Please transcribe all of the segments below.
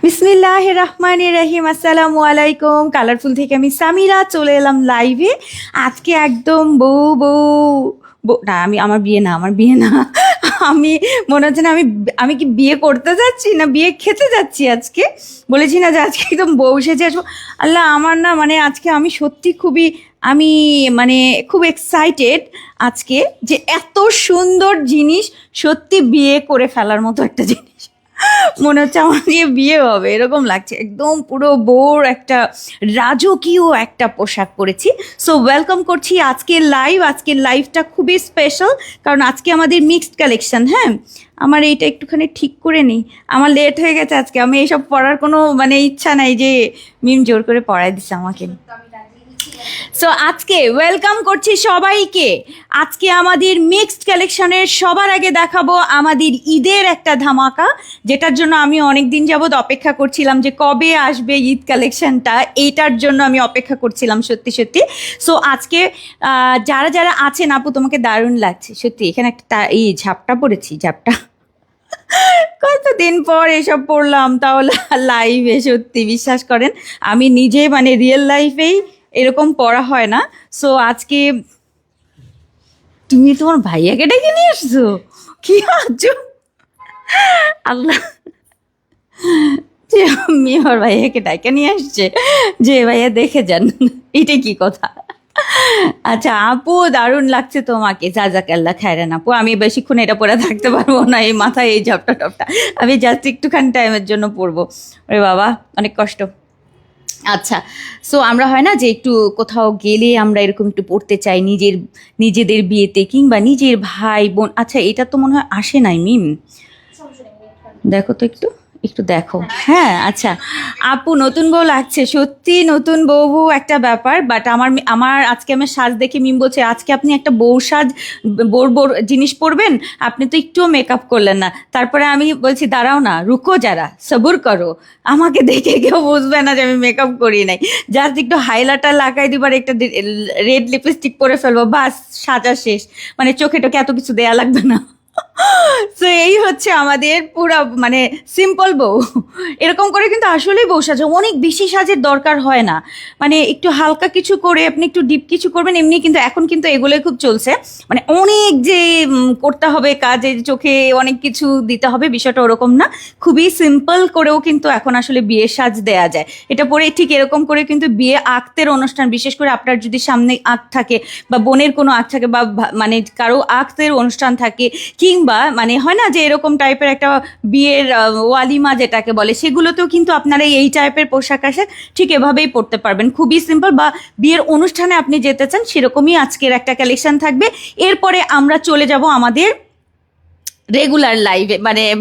বিসমিল্লাহির রহমানির রহিম। আসসালামু আলাইকুম। কালারফুল থেকে আমি সামিরা চলে এলাম লাইভে। আজকে একদম বউ বউ না, আমার বিয়ে না, আমি মনে হচ্ছে না আমি কি বিয়ে করতে যাচ্ছি না বিয়ে খেতে যাচ্ছি। আজকে বলেছি না যে আজকে একদম বউ সেজে আসবো। আল্লাহ, আমার না মানে আজকে আমি সত্যি আমি মানে খুব এক্সাইটেড আজকে, যে এত সুন্দর জিনিস, সত্যি বিয়ে করে ফেলার মতো একটা জিনিস। মনে হচ্ছে আমার দিয়ে বিয়ে হবে এরকম লাগছে। একদম পুরো বোর একটা রাজকীয় একটা পোশাক পরেছি। সো ওয়েলকাম করছি আজকের লাইভটা খুবই স্পেশাল, কারণ আজকে আমাদের মিক্সড কালেকশন। হ্যাঁ, আমার এইটা একটুখানি ঠিক করে নিই, আমার লেট হয়ে গেছে আজকে। আমি এইসব পড়ার কোনো ইচ্ছা নাই যে মিম জোর করে পড়াই দিচ্ছে আমাকে। সো আজকে ওয়েলকাম করছি সবাইকে। আজকে আমাদের মিক্সড কালেকশনের সবার আগে দেখাবো আমাদের ঈদের একটা ধামাকা, যেটার জন্য আমি অনেক দিন যাবৎ অপেক্ষা করছিলাম যে কবে আসবে ঈদ কালেকশনটা। এইটার জন্য আমি অপেক্ষা করছিলাম সত্যি সত্যি। সো আজকে যারা যারা আছেন, আপু তোমাকে দারুণ লাগছে সত্যি। এখানে একটা ঝাপটা পড়েছি, ঝাপটা কতদিন পর এসব পড়লাম, তাহলে লাইভে সত্যি বিশ্বাস করেন আমি নিজে রিয়েল লাইফেই এরকম পড়া হয় না। সো আজকে তুমি তোমার ভাইয়াকে ডেকে নিয়ে আসছো, কি আছো আল্লাহ, যে আমি আমার ভাইয়াকে ডেকে নিয়ে আসছে যে ভাইয়া দেখে যান, এটা কি কথা? আচ্ছা আপু, দারুণ লাগছে তোমাকে, জাজাকাল্লাহ খায়রান আপু। আমি বেশিক্ষণ এটা পরে থাকতে পারবো না, এই মাথায় এই ঝাপটা টপটা আমি জাস্ট একটুখানি টাইমের জন্য পরবো। আরে বাবা, অনেক কষ্ট। আচ্ছা, সো আমরা হয় না যে একটু কোথাও গেলে আমরা এরকম একটু পড়তে চাই নিজেদের বিয়েতে কিংবা নিজের ভাই বোন। আচ্ছা, এটা তো মনে হয় আসে নাই মিম, দেখো তো একটু একটু দেখো। হ্যাঁ আচ্ছা আপু, নতুন বউ লাগছে সত্যি, নতুন বউ একটা ব্যাপার। বাট আমার আজকে আমার সাজ দেখে মিম বলছে আজকে আপনি একটা বউ সাজ বোর জিনিস পরবেন, আপনি তো একটুও মেকআপ করলেন না। তারপরে আমি বলছি দাঁড়াও না, রুকো যারা, সবুর করো, আমাকে দেখে কেউ বুঝবে না যে আমি মেকআপ করি নাই। জাস্ট একটু হাইলাইটার লাগাই দিবার, একটা রেড লিপস্টিক পরে ফেলবো, বাস সাজা শেষ। চোখে টোকে এত কিছু দেয়া লাগবে না। তো এই হচ্ছে আমাদের পুরা সিম্পল বউ। এরকম করে কিন্তু আসলেই বউ সাজা অনেক বেশি সাজের দরকার হয় না। একটু হালকা কিছু করে আপনি একটু ডিপ কিছু করবেন এমনি, কিন্তু এখন কিন্তু এগুলোই খুব চলছে। অনেক যে করতে হবে কাজে, চোখে অনেক কিছু দিতে হবে, বিষয়টা ওরকম না। খুবই সিম্পল করেও কিন্তু এখন আসলে বিয়ের সাজ দেয়া যায়। এটা পরে ঠিক এরকম করে কিন্তু বিয়ে আক্তের অনুষ্ঠান, বিশেষ করে আপনার যদি সামনে আঁক থাকে বা বোনের কোনো আঁক থাকে বা কারো আক্তের অনুষ্ঠান থাকে, কিংবা হয় না যে এরকম টাইপের একটা বিয়ের ওয়ালিমা যেটাকে বলে, সেগুলোতেও কিন্তু আপনারা এই টাইপের পোশাক আশাক ঠিক এভাবেই পরতে পারবেন, খুবই সিম্পল। বা বিয়ের অনুষ্ঠানে আপনি যেতে চান, সেরকমই আজকের একটা কালেকশন থাকবে। এরপরে আমরা চলে যাব আমাদের রেগুলার লাইভে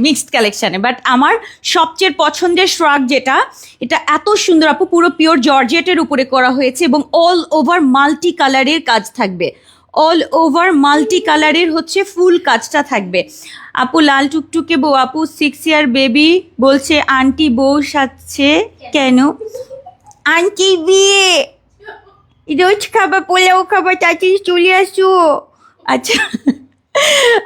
মিক্সড কালেকশানে। বাট আমার সবচেয়ে পছন্দের শ্রাগ যেটা, এটা এত সুন্দর আপু, পুরো পিওর জর্জেটের উপরে করা হয়েছে এবং অল ওভার মাল্টি কালারের কাজ থাকবে। অল ওভার মাল্টি কালারের হচ্ছে ফুল কাজটা থাকবে। আপু লাল টুকটুকে বউ, আপু 6 ইয়ার বেবি বলছে আন্টি বউ সাজছে কেন? আন্টি বিয়ে, রোজ খাবার, পোলাও খাবার, তাড়াতাড়ি চলে আসো। আচ্ছা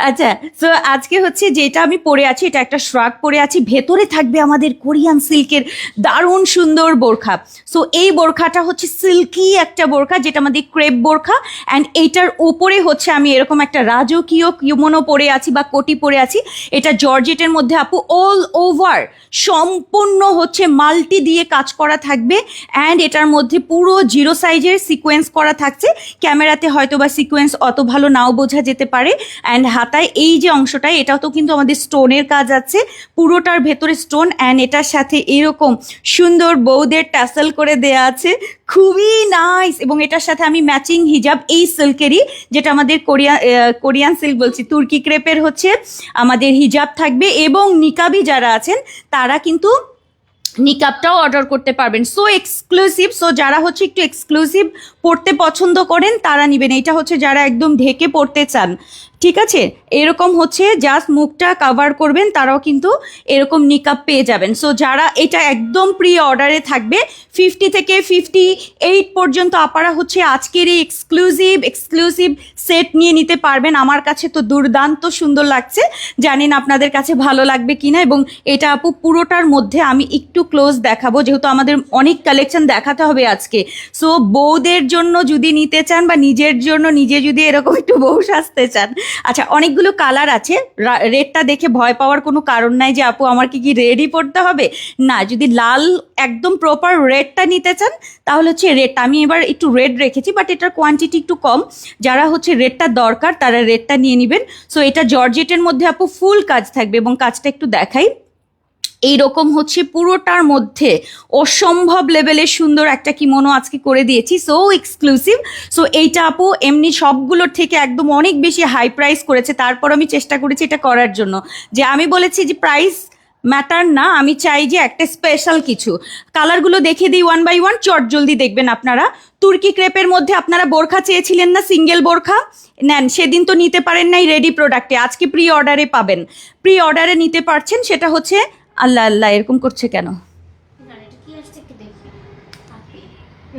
আচ্ছা, সো আজকে হচ্ছে যেটা আমি পরে আছি, এটা একটা শ্রাগ পরে আছি, ভেতরে থাকবে আমাদের কোরিয়ান সিল্কের দারুণ সুন্দর বোরখা। সো এই বোরখাটা হচ্ছে সিল্কি একটা বোরখা, যেটা আমাদের ক্রেপ বোরখা। অ্যান্ড এইটার উপরে হচ্ছে আমি এরকম একটা রাজকীয় কিমোনো পরে আছি বা কোটি পরে আছি। এটা জর্জেটের মধ্যে আপু, অল ওভার সম্পূর্ণ হচ্ছে মাল্টি দিয়ে কাজ করা থাকবে। অ্যান্ড এটার মধ্যে পুরো 0 সাইজের সিকোয়েন্স করা থাকছে। ক্যামেরাতে হয়তো বা সিকোয়েন্স অত ভালো নাও বোঝা যেতে পারে। অ্যান্ড হাতায় এই যে অংশটায়, এটাও তো কিন্তু আমাদের স্টোনের কাজ আছে, পুরোটার ভেতরে স্টোন। অ্যান্ড এটার সাথে এরকম সুন্দর বউদের টাসেল করে দেয়া আছে, খুবই নাইস। এবং এটার সাথে আমি ম্যাচিং হিজাব এই সিল্কেরই, যেটা আমাদের কোরিয়ান সিল্ক বলছি, তুর্কি ক্রেপের হচ্ছে আমাদের হিজাব থাকবে। এবং নিকাবি যারা আছেন তারা কিন্তু নিকাবটাও অর্ডার করতে পারবেন। So exclusive. সো যারা হচ্ছে একটু এক্সক্লুসিভ পড়তে পছন্দ করেন তারা নেবেন। এটা হচ্ছে যারা একদম ঢেকে পড়তে চান, ঠিক আছে, এরকম হচ্ছে জাস্ট মুখটা কাভার করবেন, তারাও কিন্তু এরকম নিকাব পেয়ে যাবেন। সো যারা এটা একদম প্রি অর্ডারে থাকবে 50 থেকে 58 পর্যন্ত আপারা হচ্ছে আজকের এই এক্সক্লুসিভ সেট নিয়ে নিতে পারবেন। আমার কাছে তো দুর্দান্ত সুন্দর লাগছে, জানি না আপনাদের কাছে ভালো লাগবে কিনা। এবং এটা আপু পুরোটার মধ্যে আমি একটু ক্লোজ দেখাবো, যেহেতু আমাদের অনেক কালেকশন দেখাতে হবে আজকে। সো বউদের জন্য যদি নিতে চান বা নিজের জন্য নিজে যদি এরকম একটু বউ সাজতে চান, আচ্ছা অনেকগুলো কালার আছে। রেডটা দেখে ভয় পাওয়ার কোনো কারণ নাই যে আপু আমার কি রেডই পড়তে হবে, না। যদি লাল একদম প্রপার রেডটা নিতে চান তাহলে হচ্ছে রেডটা, আমি এবার একটু রেড রেখেছি বাট এটার কোয়ান্টিটি একটু কম, যারা হচ্ছে রেডটা দরকার তারা রেডটা নিয়ে নেবেন। সো এটা জর্জেটের মধ্যে আপু ফুল কাজ থাকবে, এবং কাজটা একটু দেখাই। এইরকম হচ্ছে পুরোটার মধ্যে অসম্ভব লেভেলের সুন্দর একটা কিমোনো আজকে করে দিয়েছি, সো এক্সক্লুসিভ। সো এইটা আপু এমনি সবগুলোর থেকে একদম অনেক বেশি হাই প্রাইস করেছে, তারপর আমি চেষ্টা করেছি এটা করার জন্য, যে আমি বলেছি যে প্রাইস ম্যাটার না, আমি চাই যে একটা স্পেশাল কিছু। কালারগুলো দেখে দিই ওয়ান বাই ওয়ান, চট জলদি দেখবেন আপনারা। তুর্কি ক্রেপের মধ্যে আপনারা বোরখা চেয়েছিলেন না, সিঙ্গেল বোরখা নেন, সেদিন তো নিতে পারেন নাই রেডি প্রোডাক্টে, আজকে প্রি অর্ডারে পাবেন, প্রি অর্ডারে নিতে পারছেন। সেটা হচ্ছে আল্লাহ আল্লাহ এরকম করছে কেন? না এটা কি আসছে একটু দেখি আপনি।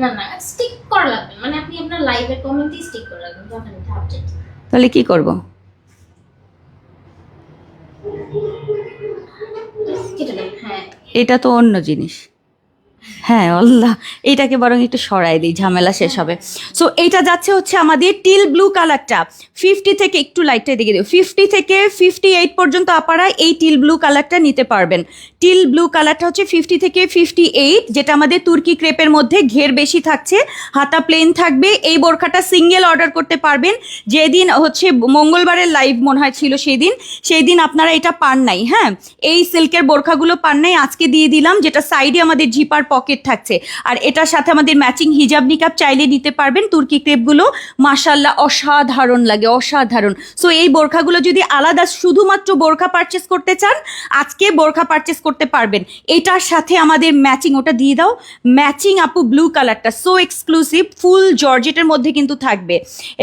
না না স্টিক করা লাগবে, মানে আপনি আপনার লাইভের কমেন্টে স্টিক করে রাখবেন যখন এটা আপডেট। তাহলে কি করব? কেটে দেন, হ্যাঁ এটা তো অন্য জিনিস। হ্যাঁ আল্লাহ, এইটাকে বরং একটু সরাই দিই, ঝামেলা শেষ হবে। সো এইটা যাচ্ছে হচ্ছে আমাদের টিল ব্লু কালারটা, 50 থেকে একটু লাইটটা দিকে দিও, 50 থেকে 58 পর্যন্ত আপনারা এই টিল ব্লু কালারটা নিতে পারবেন। টিল ব্লু কালারটা হচ্ছে 50 থেকে 58, যেটা আমাদের তুর্কি ক্রেপের মধ্যে ঘের বেশি থাকছে, হাতা প্লেন থাকবে। এই বোরখাটা সিঙ্গেল অর্ডার করতে পারবেন, যেদিন হচ্ছে মঙ্গলবারের লাইভ মনে হয় ছিল সেই দিন আপনারা এটা পান নাই। হ্যাঁ, এই সিল্কের বোরখাগুলো পান নাই, আজকে দিয়ে দিলাম, যেটা সাইডে আমাদের জিপার পকেট থাকছে, আর এটার সাথে আমাদের ম্যাচিং হিজাব নিকাব চাইলে নিতে পারবেন। তুর্কি ক্রেপগুলো মাশাআল্লাহ অসাধারণ লাগে, অসাধারণ। সো এই বোরখাগুলো যদি আলাদা শুধুমাত্র বোরখা পারচেস করতে চান, আজকে বোরখা পারচেস করতে পারবেন। এটার সাথে আমাদের ম্যাচিং, ওটা দিয়ে দাও, ম্যাচিং আপু ব্লু কালারটা সো এক্সক্লুসিভ, ফুল জর্জেটের মধ্যে কিন্তু থাকবে,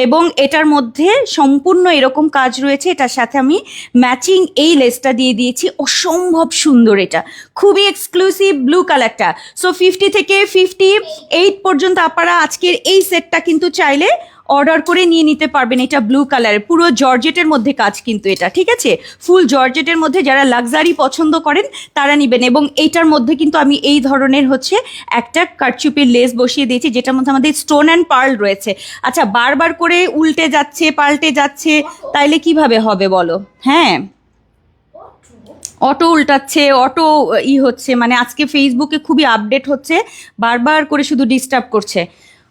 এবং এটার মধ্যে সম্পূর্ণ এরকম কাজ রয়েছে। এটার সাথে আমি ম্যাচিং এই লেসটা দিয়ে দিয়েছি, অসম্ভব সুন্দর, এটা খুবই এক্সক্লুসিভ ব্লু কালারটা। সো 50 থেকে 58 পর্যন্ত আপনারা আজকের এই সেটটা কিন্তু চাইলে অর্ডার করে নিয়ে নিতে পারবেন। এটা ব্লু কালারের পুরো জর্জেটের মধ্যে কাজ কিন্তু এটা, ঠিক আছে, ফুল জর্জেটের মধ্যে যারা লাক্সারি পছন্দ করেন তারা নেবেন। এবং এইটার মধ্যে কিন্তু আমি এই ধরনের হচ্ছে একটা কারচুপির লেস বসিয়ে দিয়েছি, যেটার মধ্যে আমাদের স্টোন অ্যান্ড পার্ল রয়েছে। আচ্ছা বারবার করে উল্টে যাচ্ছে পাল্টে যাচ্ছে, তাইলে কিভাবে হবে বলো? হ্যাঁ, অটো উল্টাচ্ছে, অটো হচ্ছে, মানে আজকে ফেসবুকে খুবই আপডেট হচ্ছে, বারবার করে শুধু ডিস্টার্ব করছে।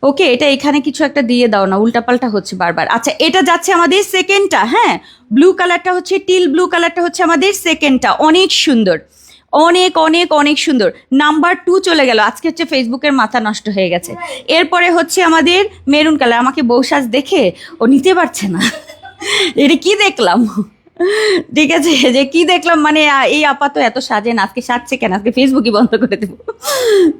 ওকে, এটা এখানে কিছু একটা দিয়ে দাও না, উল্টাপাল্টা হচ্ছে বারবার। আচ্ছা এটা যাচ্ছে আমাদের সেকেন্ডটা, হ্যাঁ ব্লু কালারটা হচ্ছে, টিল ব্লু কালারটা হচ্ছে আমাদের সেকেন্ডটা, অনেক সুন্দর, অনেক অনেক অনেক সুন্দর। নাম্বার 2 চলে গেল, আজকে হচ্ছে ফেসবুকের মাথা নষ্ট হয়ে গেছে। এরপরে হচ্ছে আমাদের মেরুন কালার, আমাকে বউসাজ দেখে ও নিতে পারছে না, এটা কি দেখলাম, ঠিক আছে, যে কি দেখলাম, মানে এই আপাতত এত সাজে না, আজকে সাজছে কেন, আজকে ফেসবুকই বন্ধ করে দেবো।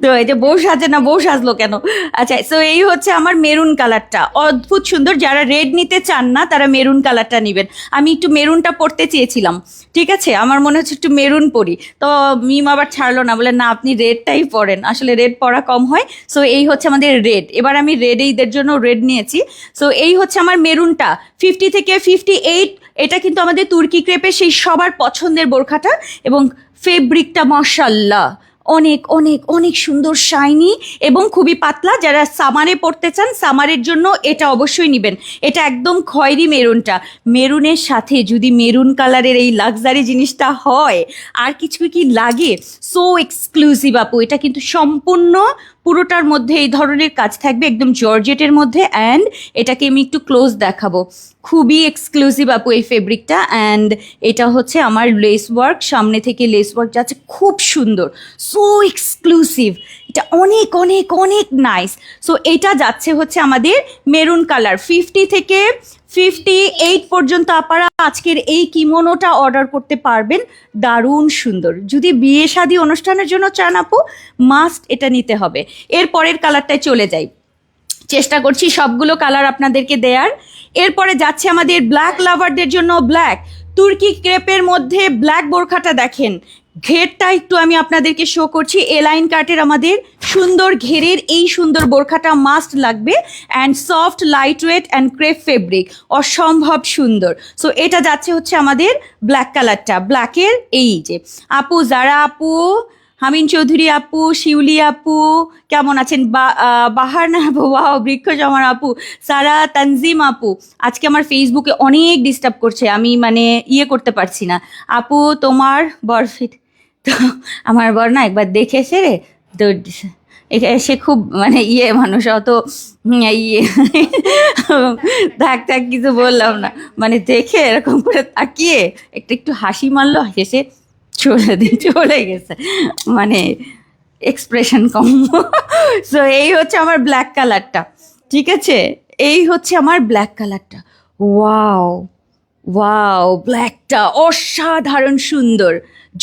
তো এই যে বউ সাজে না, বউ সাজলো কেন? আচ্ছা সো এই হচ্ছে আমার মেরুন কালারটা, অদ্ভুত সুন্দর। যারা রেড নিতে চান না তারা মেরুন কালারটা নেবেন। আমি একটু মেরুনটা পরতে চেয়েছিলাম, ঠিক আছে, আমার মনে হচ্ছে একটু মেরুন পরি, তো মিম আবার ছাড়লো না, বলে না আপনি রেডটাই পরেন, আসলে রেড পরা কম হয়। সো এই হচ্ছে আমাদের রেড, এবার আমি রেড ঈদের জন্য রেড নিয়েছি। সো এই হচ্ছে আমার মেরুনটা, 50 থেকে 58। এটা কিন্তু আমাদের তুর্কি ক্রেপের সেই সবার পছন্দের বোরখাটা, এবং ফেব্রিকটা মাশাআল্লাহ অনেক অনেক অনেক সুন্দর, শাইনি এবং খুবই পাতলা। যারা সামারে পরতে চান, সামারের জন্য এটা অবশ্যই নেবেন। এটা একদম খয়েরি মেরুনটা, মেরুনের সাথে যদি মেরুন কালারের এই লাক্সারি জিনিসটা হয়, আর কিছু কি লাগে? সো এক্সক্লুসিভ আপু, এটা কিন্তু সম্পূর্ণ পুরোটার মধ্যে এই ধরনের কাজ থাকবে, একদম জর্জেটের মধ্যে। অ্যান্ড এটাকে আমি একটু ক্লোজ দেখাবো, খুবই এক্সক্লুসিভ আপু এই ফেব্রিকটা। অ্যান্ড এটা হচ্ছে আমার লেস ওয়ার্ক, সামনে থেকে লেস ওয়ার্ক যাচ্ছে, খুব সুন্দর, সো এক্সক্লুসিভ, এটা অনেক অনেক অনেক নাইস। সো এটা যাচ্ছে হচ্ছে আমাদের মেরুন কালার, 50 থেকে 58 পর্যন্ত আপনারা আজকের এই কিমোনোটা অর্ডার করতে পারবেন, দারুণ সুন্দর। যদি বিয়ে শাদী অনুষ্ঠানের জন্য চান আপু, মাস্ট এটা নিতে হবে। এর পরের কালারটায় চলে যাই, চেষ্টা করছি সবগুলো কালার আপনাদেরকে দেয়ার। এরপরে যাচ্ছে আমাদের ব্ল্যাক লাভারদের জন্য ব্ল্যাক তুর্কি ক্রেপের মধ্যে ব্ল্যাক বোরখাটা দেখেন, ঘেরটা একটু আমি আপনাদেরকে শো করছি। এলাইন কাটের আমাদের সুন্দর ঘেরের এই সুন্দর বোরখাটা মাস্ট লাগবে, and soft light weight and crepe fabric, অসম্ভব সুন্দর। সো এটা যাচ্ছে হচ্ছে আমাদের ব্ল্যাক কালারটা, ব্ল্যাকের এই যে আপু, যারা আপু, হামিন চৌধুরী আপু, শিউলি আপু কেমন আছেন? বাহার না আপু, ওয়াও, বৃক্ষ জমার আপু, সারা, তানজিম আপু, আজকে আমার ফেসবুকে অনেক ডিস্টার্ব করছে, আমি মানে ইয়ে করতে পারছি না। আপু তোমার বরফিট, তো আমার বর না একবার দেখেছে রে, তো সে খুব মানে ইয়ে মানুষ, অত ইয়ে থাক থাক কিছু বললাম না, মানে দেখে এরকম করে তাকিয়ে একটু হাসি মারলো, হেসে চলে গেছে, মানে এক্সপ্রেশন কম। সো এই হচ্ছে আমার ব্ল্যাক কালারটা, ঠিক আছে, এই হচ্ছে আমার ব্ল্যাক কালারটা। ওয়াও ওয়াও, ব্ল্যাকটা অসাধারণ সুন্দর,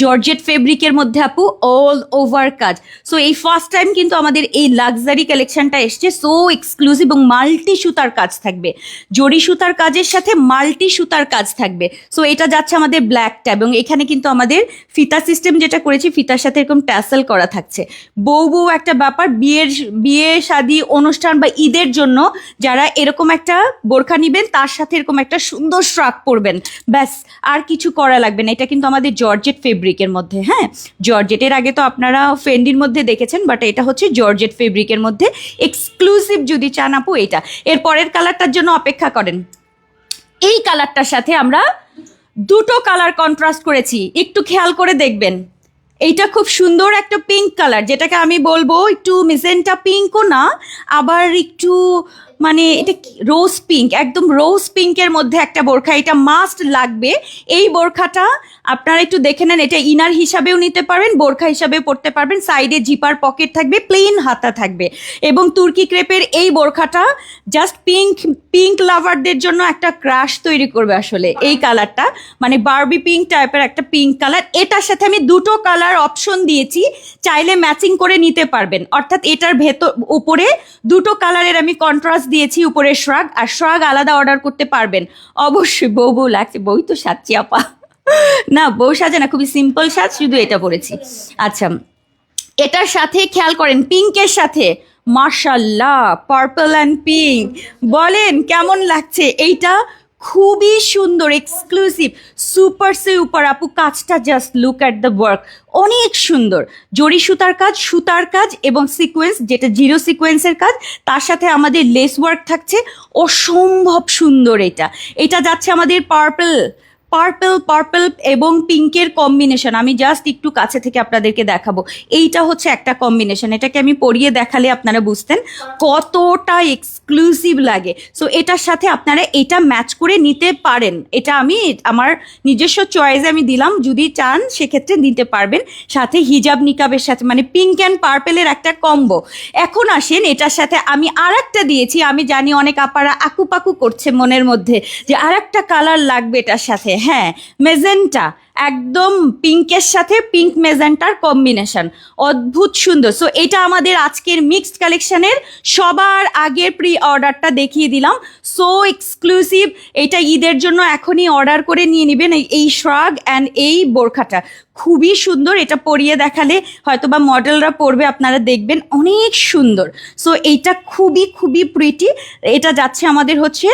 জর্জেট ফেব্রিকের মধ্যে আপু, অল ওভার কাজ। সো এই ফার্স্ট টাইম কিন্তু আমাদের এই লাক্সারি কালেকশনটা এসছে, সো এক্সক্লুসিভ, এবং মাল্টি সুতার কাজ থাকবে, জরি সুতার কাজের সাথে মাল্টি সুতার কাজ থাকবে। সো এটা যাচ্ছে আমাদের ব্ল্যাকটা, এবং এখানে কিন্তু আমাদের ফিতা সিস্টেম যেটা করেছি, ফিতার সাথে এরকম ট্যাসেল করা থাকছে। বউ একটা ব্যাপার, বিয়ে শাদী অনুষ্ঠান বা ঈদের জন্য যারা এরকম একটা বোরখা নিবেন, তার সাথে এরকম একটা সুন্দর শ্রাক পরবেন, ব্যাস আর কিছু করা লাগবে না। এটা কিন্তু আমাদের জর্জেট ফেব্রিকের মধ্যে, হ্যাঁ, জর্জেটের আগে তো আপনারা ফেন্ডির মধ্যে দেখেছেন, বাট এটা হচ্ছে জর্জেট ফেব্রিকের মধ্যে এক্সক্লুসিভ যদি চান আপু এটা। এর পরের কালারটার জন্য অপেক্ষা করেন। এই কালারটার সাথে আমরা দুটো কালার কন্ট্রাস্ট করেছি, একটু খেয়াল করে দেখবেন। এইটা খুব সুন্দর একটা পিঙ্ক কালার, যেটাকে আমি বলবো একটু মেজেন্টা পিঙ্কও না, আবার একটু মানে এটা রোজ পিঙ্ক, একদম রোজ পিঙ্কের মধ্যে একটা বোরখা, এটা মাস্ট লাগবে। এই বোরখাটা আপনারা একটু দেখে নেন, এটা ইনার হিসাবেও নিতে পারবেন, বোরখা হিসাবেও পরতে পারবেন, সাইডে জিপার পকেট থাকবে, প্লেন হাতা থাকবে, এবং তুর্কি ক্রেপের এই বোরখাটা জাস্ট পিঙ্ক লাভারদের জন্য একটা ক্রাশ তৈরি করবে আসলে এই কালারটা, মানে বারবি পিঙ্ক টাইপের একটা পিঙ্ক কালার। এটার সাথে আমি দুটো কালার অপশন দিয়েছি, চাইলে ম্যাচিং করে নিতে পারবেন, অর্থাৎ এটার উপরে দুটো কালারের আমি কন্ট্রাস্ট দিয়েছি, উপরে শ্রাগ, আর শ্রাগ আলাদা অর্ডার করতে পারবেন অবশ্যই। বউ লাগছে, বই তো সাজছি আপা, না বউ সাজে না, খুবই সিম্পল সাজ, শুধু এটা পরেছি। আচ্ছা, এটার সাথে খেয়াল করেন, পিঙ্কের সাথে মার্শাল্লাহ, পার্পল অ্যান্ড পিঙ্ক, বলেন কেমন লাগছে? এইটা খুবই সুন্দর, এক্সক্লুসিভ, সুপার আপু, কাজটা just look at the work, অনেক সুন্দর, জরি সুতার কাজ এবং সিকোয়েন্স, যেটা জিরো সিকোয়েন্সের কাজ, তার সাথে আমাদের লেস ওয়ার্ক থাকছে, অসম্ভব সুন্দর। এটা যাচ্ছে আমাদের পার্পল এবং পিঙ্কের কম্বিনেশন। আমি জাস্ট একটু কাছে থেকে আপনাদেরকে দেখাবো, এইটা হচ্ছে একটা কম্বিনেশন, এটাকে আমি পরিয়ে দেখালে আপনারা বুঝতেন কতটা এক্সক্লুসিভ লাগে। সো এটার সাথে আপনারা এটা ম্যাচ করে নিতে পারেন, এটা আমি আমার নিজস্ব চয়েসে আমি দিলাম, যদি চান সেক্ষেত্রে নিতে পারবেন, সাথে হিজাব নিকাবের সাথে, মানে পিঙ্ক অ্যান্ড পার্পেলের একটা কম্বো। এখন আসেন, এটার সাথে আমি আর একটা দিয়েছি, আমি জানি অনেক আপারা আকুপাকু করছে মনের মধ্যে যে আর একটা কালার লাগবে এটার সাথে, হ্যাঁ, মেজেন্টা, একদম পিঙ্কের সাথে পিঙ্ক মেজেন্টার কম্বিনেশন, অদ্ভুত সুন্দর। সো এটা আমাদের আজকের মিক্সড কালেকশনের সবার আগের প্রি অর্ডারটা দেখিয়ে দিলাম, সো এক্সক্লুসিভ। এটা ঈদের জন্য এখনই অর্ডার করে নিয়ে নেবেন, এই শ্রাগ অ্যান্ড এই বোরখাটা খুবই সুন্দর, এটা পরিয়ে দেখালে হয়তো বা মডেলরা পরবে, আপনারা দেখবেন অনেক সুন্দর। সো এইটা খুবই প্রিটি। এটা যাচ্ছে আমাদের হচ্ছে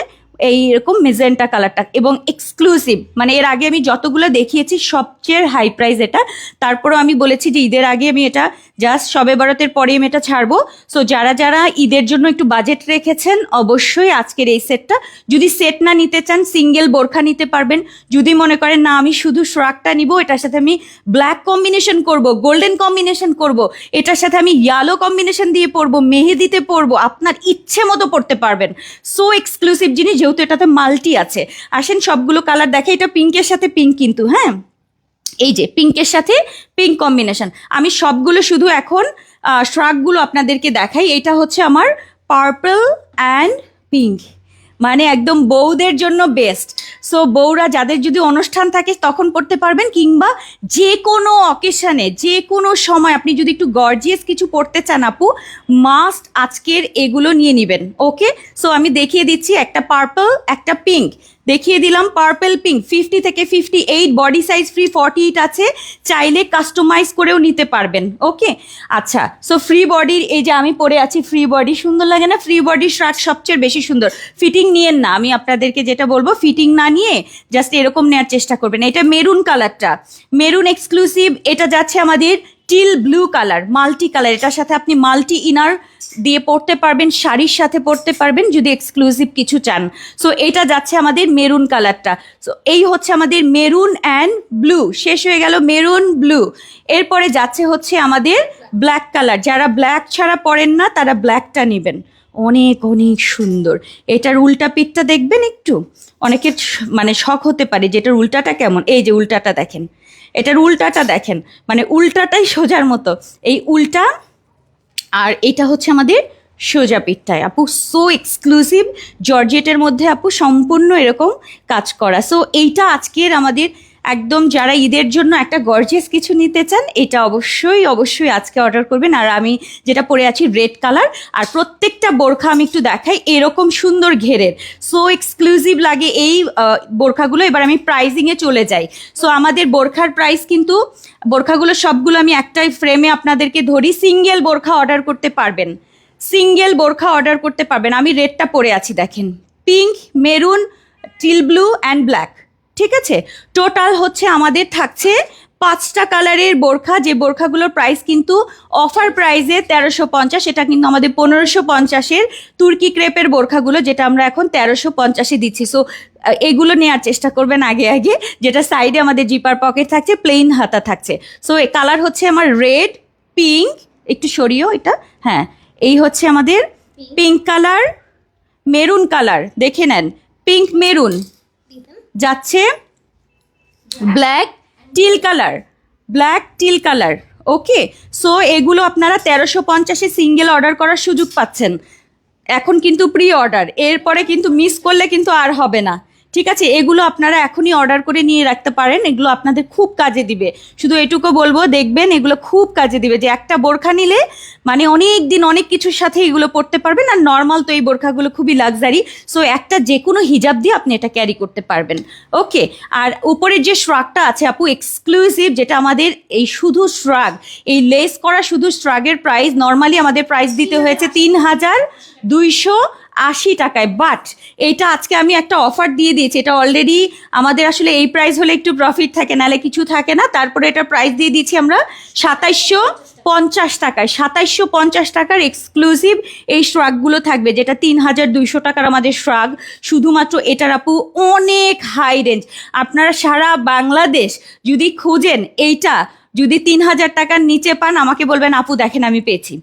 এইরকম মেজেন্টা কালারটা, এবং এক্সক্লুসিভ, মানে এর আগে আমি যতগুলো দেখিয়েছি সবচেয়ে হাই প্রাইস এটা। তারপরেও আমি বলেছি যে ঈদের আগে আমি এটা জাস্ট শবে বরাতের পরে আমি এটা ছাড়বো। সো যারা ঈদের জন্য একটু বাজেট রেখেছেন, অবশ্যই আজকের এই সেটটা, যদি সেট না নিতে চান সিঙ্গেল বোরখা নিতে পারবেন, যদি মনে করেন না আমি শুধু শ্রাগটা নিব, এটার সাথে আমি ব্ল্যাক কম্বিনেশন করব, গোল্ডেন কম্বিনেশন করব, এটার সাথে আমি ইয়েলো কম্বিনেশন দিয়ে পরবো, মেহেদিতে পরবো, আপনার ইচ্ছে মতো পরতে পারবেন। সো এক্সক্লুসিভ জিনিস, যেহেতু এটাতে মাল্টি আছে। আসেন সবগুলো কালার দেখে, এটা পিঙ্কের সাথে পিঙ্ক কিন্তু, হ্যাঁ, এই যে পিঙ্কের সাথে পিঙ্ক কম্বিনেশন। আমি সবগুলো শুধু এখন শ্রাগগুলো আপনাদেরকে দেখাই। এটা হচ্ছে আমার পার্পল অ্যান্ড পিঙ্ক, মানে একদম বউদের জন্য বেস্ট। সো বউরা যাদের যদি অনুষ্ঠান থাকে তখন পরতে পারবেন, কিংবা যে কোনো অকেশনে যে কোনো সময় আপনি যদি একটু গর্জিয়াস কিছু পরতে চান আপু, মাস্ট আজকের এগুলো নিয়ে নেবেন। ওকে, সো আমি দেখিয়ে দিচ্ছি, একটা পার্পল একটা পিঙ্ক দেখিয়ে দিলাম, পার্পল পিঙ্ক 50 থেকে 58, বডি সাইজ ফ্রি 48 আছে, চাইলে কাস্টমাইজ করেও নিতে পারবেন। ওকে, আচ্ছা, সো ফ্রি বডির এই যে আমি পরে আছি ফ্রি বডি, সুন্দর লাগে না? ফ্রি বডির শার্ট সবচেয়ে বেশি সুন্দর। ফিটিং নিয়েন না, আমি আপনাদেরকে যেটা বলবো ফিটিং না নিয়ে জাস্ট এরকম নেওয়ার চেষ্টা করবেন। এটা মেরুন কালারটা, মেরুন এক্সক্লুসিভ, এটা যাচ্ছে আমাদের teal blue colour, multi colour, এটার সাথে আপনি মাল্টি ইনার দিয়ে পরতে পারবেন, শাড়ির সাথে পরতে পারবেন যদি এক্সক্লুসিভ কিছু চান। সো এটা যাচ্ছে আমাদের মেরুন কালারটা। সো এই হচ্ছে আমাদের মেরুন অ্যান্ড ব্লু, শেষ হয়ে গেল মেরুন ব্লু। এরপরে যাচ্ছে হচ্ছে আমাদের ব্ল্যাক কালার, যারা ব্ল্যাক ছাড়া পরেন না তারা ব্ল্যাকটা নেবেন, অনেক অনেক সুন্দর। এটার উল্টা পিঠটা দেখবেন একটু, অনেকের মানে শখ হতে পারে যে এটার উল্টাটা কেমন। এই যে উল্টাটা দেখেন, এটার উল্টাটা দেখেন, মানে উল্টাটাই সোজার মতো, এই উল্টা। আর এটা হচ্ছে আমাদের সোজা পিঠটায় আপু, সো এক্সক্লুসিভ, জর্জেটের মধ্যে আপু সম্পূর্ণ এরকম কাজ করা। সো এইটা আজকের আমাদের একদম, যারা ঈদের জন্য একটা গর্জিয়াস কিছু নিতে চান এটা অবশ্যই অবশ্যই আজকে অর্ডার করবেন। আর আমি যেটা পরে আছি রেড কালার, আর প্রত্যেকটা বোরখা আমি একটু দেখাই, এরকম সুন্দর ঘেরের, সো এক্সক্লুসিভ লাগে এই বোরখাগুলো। এবার আমি প্রাইজিংয়ে চলে যাই। সো আমাদের বোরখার প্রাইস কিন্তু, বোরখাগুলো সবগুলো আমি একটাই ফ্রেমে আপনাদেরকে ধরি, সিঙ্গেল বোরখা অর্ডার করতে পারবেন, সিঙ্গেল বোরখা অর্ডার করতে পারবেন। আমি রেডটা পরে আছি দেখেন, pink, maroon, teal blue and black, ঠিক আছে? টোটাল হচ্ছে আমাদের থাকছে 5টা কালারের বোরখা, যে বোরখাগুলোর প্রাইস কিন্তু অফার প্রাইসে 1350, এটা কিন্তু আমাদের 1550-এর তুর্কি ক্রেপের বোরখাগুলো, যেটা আমরা এখন 1350-এ দিচ্ছি। সো এগুলো নেওয়ার চেষ্টা করবেন আগে আগে, যেটা সাইডে আমাদের জিপার পকেট থাকছে, প্লেন হাতা থাকছে। সো এই কালার হচ্ছে আমার রেড, পিঙ্ক, একটু সরিয়েও এটা, হ্যাঁ, এই হচ্ছে আমাদের পিঙ্ক কালার, মেরুন কালার, দেখে নেন, পিঙ্ক মেরুন যাচ্ছে, black teal colour, black teal colour. Okay, so এগুলো আপনারা 1350-এ সিঙ্গেল অর্ডার করার সুযোগ পাচ্ছেন, এখন কিন্তু প্রি অর্ডার, এরপরে কিন্তু মিস করলে কিন্তু আর হবে না, ঠিক আছে? এগুলো আপনারা এখনই অর্ডার করে নিয়ে রাখতে পারেন, এগুলো আপনাদের খুব কাজে দিবে। শুধু এটুকু বলবো, দেখবেন এগুলো খুব কাজে দিবে, যে একটা বোরখা নিলে মানে অনেক দিন অনেক কিছুর সাথে এগুলো পরতে পারবেন। আর নর্মাল তো এই বোরখাগুলো খুবই লাক্সারি, সো একটা যে কোনো হিজাব দিয়ে আপনি এটা ক্যারি করতে পারবেন। ওকে, আর উপরের যে শ্রাগটা আছে আপু এক্সক্লুসিভ, যেটা আমাদের এই শুধু শ্রাগ, এই লেস করা শুধু শ্রাগের প্রাইস নর্মালি আমাদের প্রাইস দিতে হয়েছে 3280 টাকায়, বাট এইটা আজকে আমি একটা অফার দিয়ে দিয়েছি। এটা অলরেডি আমাদের আসলে এই প্রাইস হলে একটু প্রফিট থাকে, নাহলে কিছু থাকে না। তারপরে এটা প্রাইস দিয়ে দিচ্ছি আমরা 2750 টাকায়, 2750 টাকার এক্সক্লুসিভ এই শ্রাগগুলো থাকবে, যেটা 3200 টাকার আমাদের শ্রাগ। শুধুমাত্র এটার আপু অনেক হাই রেঞ্জ, আপনারা সারা বাংলাদেশ যদি খুঁজেন এইটা, যদি 3000 টাকার নিচে পান আমাকে বলবেন আপু দেখেন আমি পেয়েছি,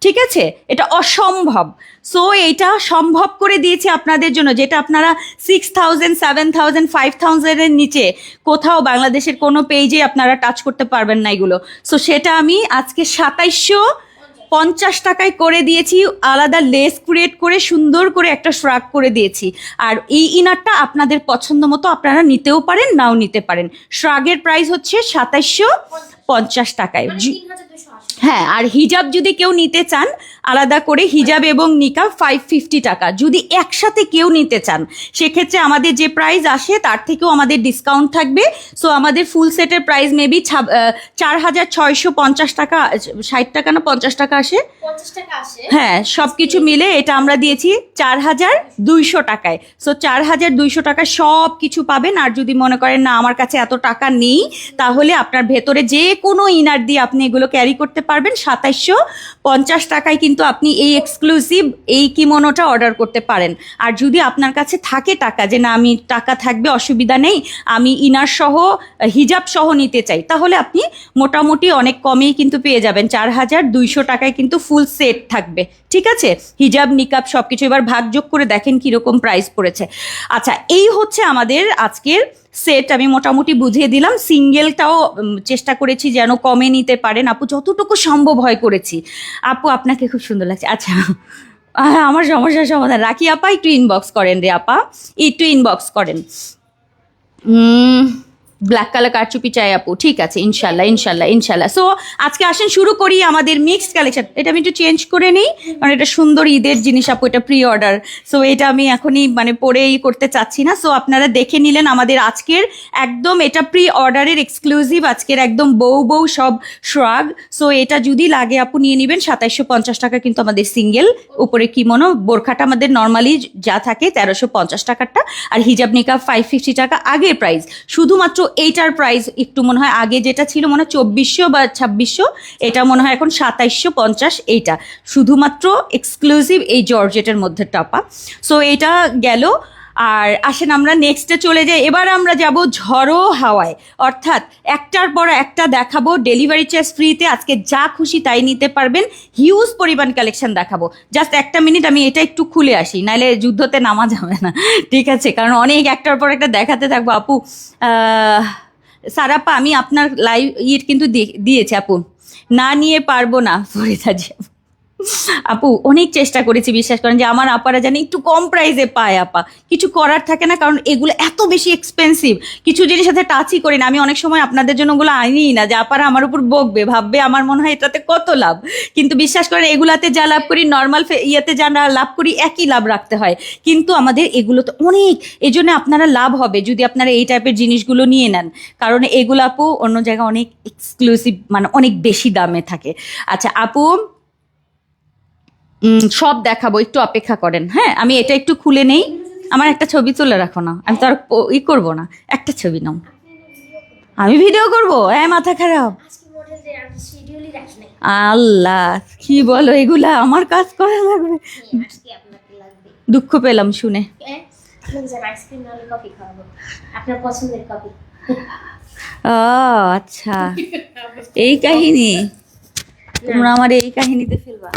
ঠিক আছে? এটা অসম্ভব। সো এইটা সম্ভব করে দিয়েছি আপনাদের জন্য, যেটা আপনারা 6000, 7000, 5000-এর নিচে কোথাও বাংলাদেশের কোনো পেজে আপনারা টাচ করতে পারবেন না এগুলো। সো সেটা আমি আজকে 2750 টাকায় করে দিয়েছি, আলাদা লেস ক্রিয়েট করে সুন্দর করে একটা শ্রাগ করে দিয়েছি। আর এই ইনারটা আপনাদের পছন্দ মতো আপনারা নিতেও পারেন, নাও নিতে পারেন। শ্রাগের প্রাইস হচ্ছে 2750 টাকায়। হ্যাঁ, আর হিজাব যদি কেউ নিতে চান আলাদা করে, হিজাব এবং নিকাব 550 টাকা। যদি একসাথে কেউ নিতে চান সেক্ষেত্রে আমাদের যে প্রাইস আসে তার থেকেও আমাদের ডিসকাউন্ট থাকবে। সো আমাদের ফুল সেটের প্রাইস মেবি 4650 টাকা, 60 টাকা না 50 টাকা আসে, 50 টাকা আসে, হ্যাঁ, সব কিছু মিলে এটা আমরা দিয়েছি 4200 টাকায়। সো 4200 টাকায় সব কিছু পাবেন। আর যদি মনে করেন না আমার কাছে এত টাকা নেই, তাহলে আপনার ভেতরে যে কোনো ইনার দিয়ে আপনি এগুলো ক্যারি করতে পারবেন। 2750 টাকায় কিন্তু আপনি এই এক্সক্লুসিভ এই কিমোনোটা অর্ডার করতে পারেন। আর যদি আপনার কাছে থাকে টাকা, যে না আমি টাকা থাকবে অসুবিধা নেই, আমি ইনার সহ হিজাব সহ নিতে চাই, তাহলে আপনি মোটামুটি অনেক কমেই কিন্তু পেয়ে যাবেন। 4200 টাকায় কিন্তু ফুল সেট থাকবে, ঠিক আছে? হিজাব নিকাব সব কিছু। এবার ভাগযোগ করে দেখেন কীরকম প্রাইস পড়েছে। আচ্ছা, এই হচ্ছে আমাদের আজকের সেট, আমি মোটামুটি বুঝিয়ে দিলাম। সিঙ্গেলটাও চেষ্টা করেছি যেন কমে নিতে পারেন আপু, যতটুকু সম্ভব হয় করেছি। আপু আপনাকে খুব সুন্দর লাগছে। আচ্ছা, আমার সমস্যার সমাধান রাখি আপা, একটু ইনবক্স করেন রে আপা, একটু ইনবক্স করেন। ব্ল্যাক কালার কারচুপি চাই আপু, ঠিক আছে, ইনশাল্লাহ ইনশাল্লাহ ইনশাল্লাহ। সো আজকে আসেন শুরু করি আমাদের মিক্সড কালেকশন। এটা আমি একটু চেঞ্জ করে নিই, কারণ এটা সুন্দর ঈদের জিনিস আপু, এটা প্রি অর্ডার। সো এটা আমি এখনই মানে পরেই করতে চাচ্ছি না। সো আপনারা দেখে নিলেন আমাদের আজকের একদম এটা প্রি অর্ডারের এক্সক্লুসিভ, আজকের একদম বউ বউ সব শ্রাগ। সো এটা যদি লাগে আপু নিয়ে নেবেন। 2750 টাকা কিন্তু আমাদের সিঙ্গেল, উপরে কিমোনো, বোরখাটা আমাদের নর্মালি যা থাকে 1350 টাকারটা, আর হিজাব নিকাব 550 টাকা আগের প্রাইস। শুধুমাত্র এইটার প্রাইস একটু মনে হয় আগে যেটা ছিল মনে হয় 2400 বা 2600, এটা মনে হয় এখন 2750। এইটা শুধুমাত্র এক্সক্লুসিভ এই জর্জেটের মধ্যে টাপা। সো এটা গেল। আর আসেন আমরা নেক্সটে চলে যাই। এবার আমরা যাব ঝড়ো হাওয়ায়, অর্থাৎ একটার পর একটা দেখাবো, ডেলিভারি চার্জ ফ্রিতে। আজকে যা খুশি তাই নিতে পারবেন, হিউজ পরিমাণ কালেকশন দেখাবো। জাস্ট একটা মিনিট আমি এটা একটু খুলে আসি, নাহলে যুদ্ধতে নামা যাবে না, ঠিক আছে? কারণ অনেক একটার পর একটা দেখাতে থাকবো আপু। সারাপা আমি আপনার লাইভ কিন্তু দিয়েছি আপু, না নিয়ে পারবো না ফরিদা জি। আপু অনেক চেষ্টা করেছি, বিশ্বাস করেন, যে আমার আপারা জানি একটু কম প্রাইসে পায়। আপা কিছু করার থাকে না, কারণ এগুলো এত বেশি এক্সপেন্সিভ। কিছু জিনিস সাথে টাচই করি না আমি, অনেক সময় আপনাদের জন্য ওগুলো আনিই না, যে আপারা আমার উপর বকবে, ভাববে আমার মনে হয় এটাতে কত লাভ। কিন্তু বিশ্বাস করেন এগুলাতে যা লাভ করি, নর্মাল ইয়েতে যা লাভ করি একই লাভ রাখতে হয়। কিন্তু আমাদের এগুলোতে অনেক, এই জন্য আপনারা লাভ হবে যদি আপনারা এই টাইপের জিনিসগুলো নিয়ে নেন, কারণ এগুলো আপু অন্য জায়গায় অনেক এক্সক্লুসিভ, মানে অনেক বেশি দামে থাকে। আচ্ছা আপু সব দেখাবো, একটু অপেক্ষা করেন। হ্যাঁ আমি এটা একটু খুলে নেই, আমার একটা ছবি তুলে রাখো না, আমি তো আর করবো না, একটা ছবি নাও। আমি ভিডিও করবো? হ্যাঁ মাথা খারাপ। আল্লাহ কি বলো, এগুলা আমার কাজ করা লাগবে? দুঃখ পেলাম শুনে। আচ্ছা এই কাহিনী, তোমরা আমার এই কাহিনীতে ফেলবা?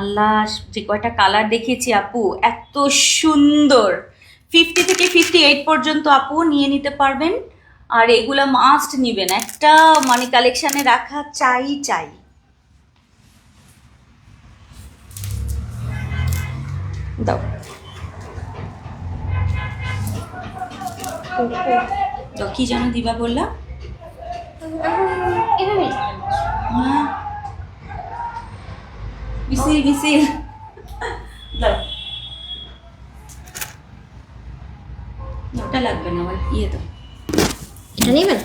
আল্লাহ যে কয়টা কালার দেখিয়েছি আপু, এত সুন্দর। 50 থেকে 58 পর্যন্ত আপু নিয়ে নিতে পারবেন। আর এগুলা মাস্ট নিবেন, একটা মানে কালেকশানে রাখা চাই। দাও দাও, কি যেন দিবা বললা? হ্যাঁ বিসিল দাও, ওটা লাগবে না, আমার ইয়ে দাও। এটা নেবেন?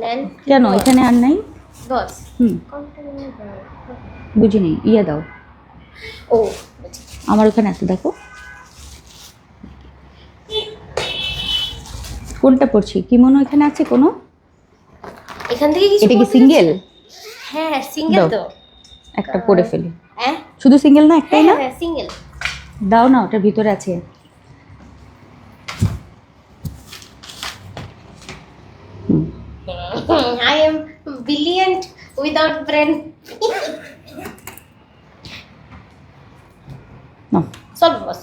নেন কেন এখানে আর নাই? বস বুঝিনি, ইয়ে দাও। ও আমার ওখানে আছে, দেখো কোনটা পড়ছি, কি মনে এখানে আছে কোনো? এখান থেকে কিছু? এটা কি সিঙ্গেল? হ্যাঁ সিঙ্গেল তো। একটা পরে ফেলি। হ্যাঁ শুধু সিঙ্গেল না, একটাই না? হ্যাঁ সিঙ্গেল দাও না, ওটার ভিতরে আছে। I am brilliant without brain. না Solve boss.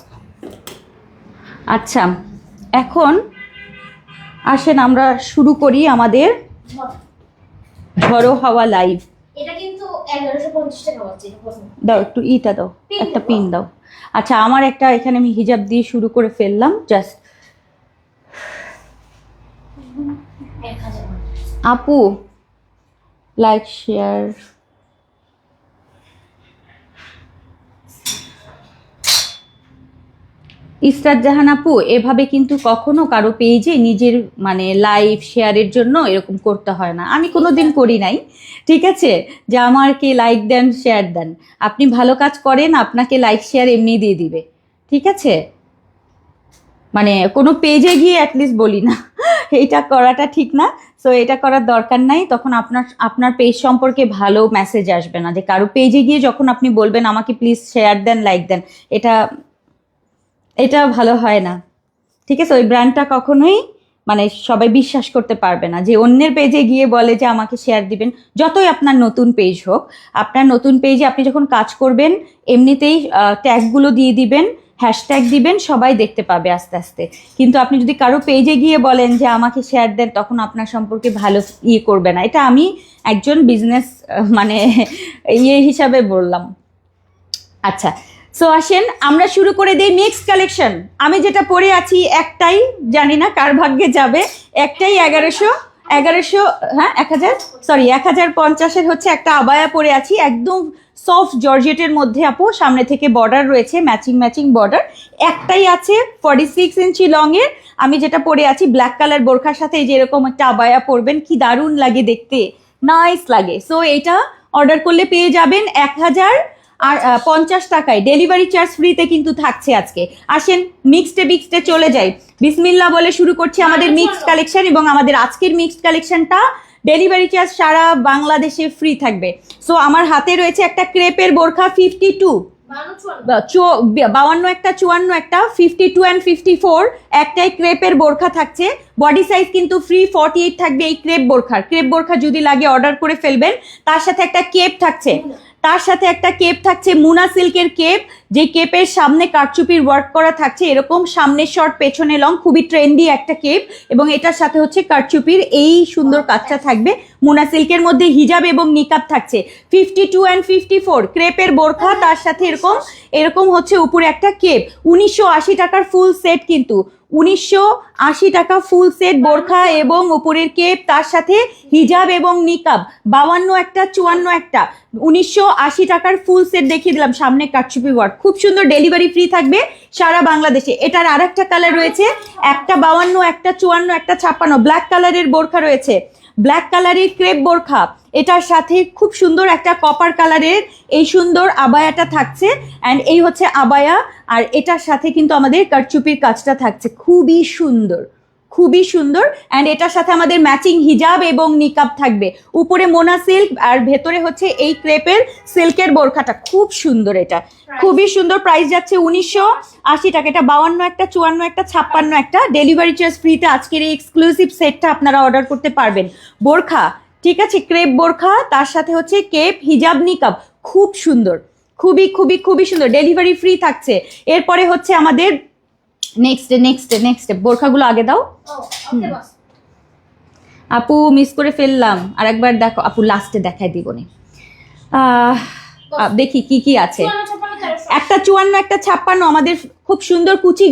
আচ্ছা এখন আসেন আমরা শুরু করি আমাদের ঝড়ো হাওয়া লাইভ। এটা কিন্তু 1150 টাকা হচ্ছে। দাও একটু ইটা দাও, একটা পিন দাও। আচ্ছা আমার একটা এখানে আমি হিজাব দিয়ে শুরু করে ফেললাম জাস্ট। আপু লাইক শেয়ার, ইসরাত জাহান আপু এভাবে কিন্তু কখনো কারো পেজে নিজের মানে লাইভ শেয়ারের জন্য এরকম করতে হয় না, আমি কোনোদিন করি নাই, ঠিক আছে? যে আমাকে লাইক দেন শেয়ার দেন, আপনি ভালো কাজ করেন, আপনাকে লাইক শেয়ার এমনি দিয়ে দিবে, ঠিক আছে? মানে কোনো পেজে গিয়ে অ্যাটলিস্ট বলি না এইটা করাটা ঠিক না। সো এটা করার দরকার নাই, তখন আপনার পেজ সম্পর্কে ভালো মেসেজ আসবে না। যে কারো পেজে গিয়ে যখন আপনি বলবেন আমাকে প্লিজ শেয়ার দেন লাইক দেন, এটা ভালো হয় না, ঠিক আছে? ওই ব্র্যান্ডটা কখনোই মানে সবাই বিশ্বাস করতে পারবে না যে অন্যের পেজে গিয়ে বলে যে আমাকে শেয়ার দিবেন। যতই আপনার নতুন পেজ হোক, আপনার নতুন পেজে আপনি যখন কাজ করবেন এমনিতেই ট্যাগগুলো দিয়ে দিবেন, হ্যাশট্যাগ দিবেন, সবাই দেখতে পাবে আস্তে আস্তে। কিন্তু আপনি যদি কারো পেজে গিয়ে বলেন যে আমাকে শেয়ার দেন, তখন আপনার সম্পর্কে ভালো করবে না। এটা আমি একজন বিজনেস মানে হিসাবে বললাম। আচ্ছা সো আসেন আমরা শুরু করে দিই মিক্সড কালেকশন। আমি যেটা পরে আছি একটাই, জানি না কার ভাগ্যে যাবে, একটাই 1100 হ্যাঁ 1050 হচ্ছে একটা আবায়া পরে আছি, একদম সফট জর্জেটের মধ্যে আপু, সামনে থেকে বর্ডার রয়েছে, ম্যাচিং বর্ডার। একটাই আছে 46 ইঞ্চি লং এর, আমি যেটা পরে আছি ব্ল্যাক কালার বোরখার সাথে এই যে এরকম একটা আবায়া পরবেন, কি দারুণ লাগে দেখতে, নাইস লাগে। সো এইটা অর্ডার করলে পেয়ে যাবেন 1050 টাকায়, ডেলিভারি চার্জ ফ্রিতে কিন্তু থাকছে আজকে। আসেন মিক্সডে চলে যাই, বিসমিল্লাহ বলে শুরু করছি আমাদের মিক্সড কালেকশন, এবং আমাদের আজকের মিক্সড কালেকশনটা ডেলিভারি চার্জ সারা বাংলাদেশে ফ্রি থাকবে। সো আমার হাতে রয়েছে একটা ক্রেপের বোরখা 52, 52 একটা, 54 একটা, 52 অ্যান্ড 54 একটাই ক্রেপের বোরখা থাকছে। বডি সাইজ কিন্তু ফ্রি 48 থাকবে এই ক্রেপ বোরখা যদি লাগে অর্ডার করে ফেলবেন। তার সাথে একটা কেপ থাকছে, মুনা সিল্কের কেপ, যে কেপের সামনে কারচুপির ওয়ার্ক করা থাকছে, এরকম সামনে শর্ট পেছনে লং, খুবই ট্রেন্ডি একটা কেপ, এবং এটার সাথে হচ্ছে কারচুপির এই সুন্দর কাজটা থাকবে। মুনা সিল্কের মধ্যে হিজাব এবং নিকাব থাকছে। 52 অ্যান্ড 54 ক্রেপের বোরখা, তার সাথে এরকম হচ্ছে উপরে একটা কেপ। 1980 টাকার ফুল সেট, কিন্তু 1980 টাকা ফুল সেট বোরখা এবং উপরের কেপ, তার সাথে হিজাব এবং নিকাব। 52 একটা, 54 একটা, 1980 টাকার ফুল সেট দেখিয়ে দিলাম, সামনে কারচুপি ওয়ার্ক, খুব সুন্দর, ডেলিভারি ফ্রি থাকবে সারা বাংলাদেশে। এটার আর একটা কালার রয়েছে, একটা 52, একটা 54, একটা 56, ব্ল্যাক কালারের বোরখা রয়েছে, ব্ল্যাক কালারের ক্রেপ বোরখা, এটার সাথে খুব সুন্দর একটা কপার কালারের এই সুন্দর আবায়াটা থাকছে, অ্যান্ড এই হচ্ছে আবায়া, আর এটার সাথে কিন্তু আমাদের কারচুপির কাজটা থাকছে, খুবই সুন্দর অ্যান্ড এটার সাথে আমাদের ম্যাচিং হিজাব এবং নিকাব থাকবে। উপরে মোনা সিল্ক আর ভেতরে হচ্ছে এই ক্রেপের সিল্কের বোরখাটা, খুব সুন্দর, এটা খুবই সুন্দর। প্রাইস যাচ্ছে 1980 টাকা। এটা 52 একটা, 54 একটা, 56 একটা, ডেলিভারি চার্জ ফ্রিতে আজকের এই এক্সক্লুসিভ সেটটা আপনারা অর্ডার করতে পারবেন। বোরখা, ঠিক আছে, ক্রেপ বোরখা, তার সাথে হচ্ছে কেপ, হিজাব, নিকাব, খুব সুন্দর, খুবই সুন্দর, ডেলিভারি ফ্রি থাকছে। এরপরে হচ্ছে আমাদের নেক্সট বোরখাগুলো আগে দাও। আপু মিস করে ফেললাম, আর একবার দেখো আপু, লাস্টে দেখাই দিব নি। দেখি কি আছে। একটা 54, একটা 56, আমাদের খুব সুন্দর কুচি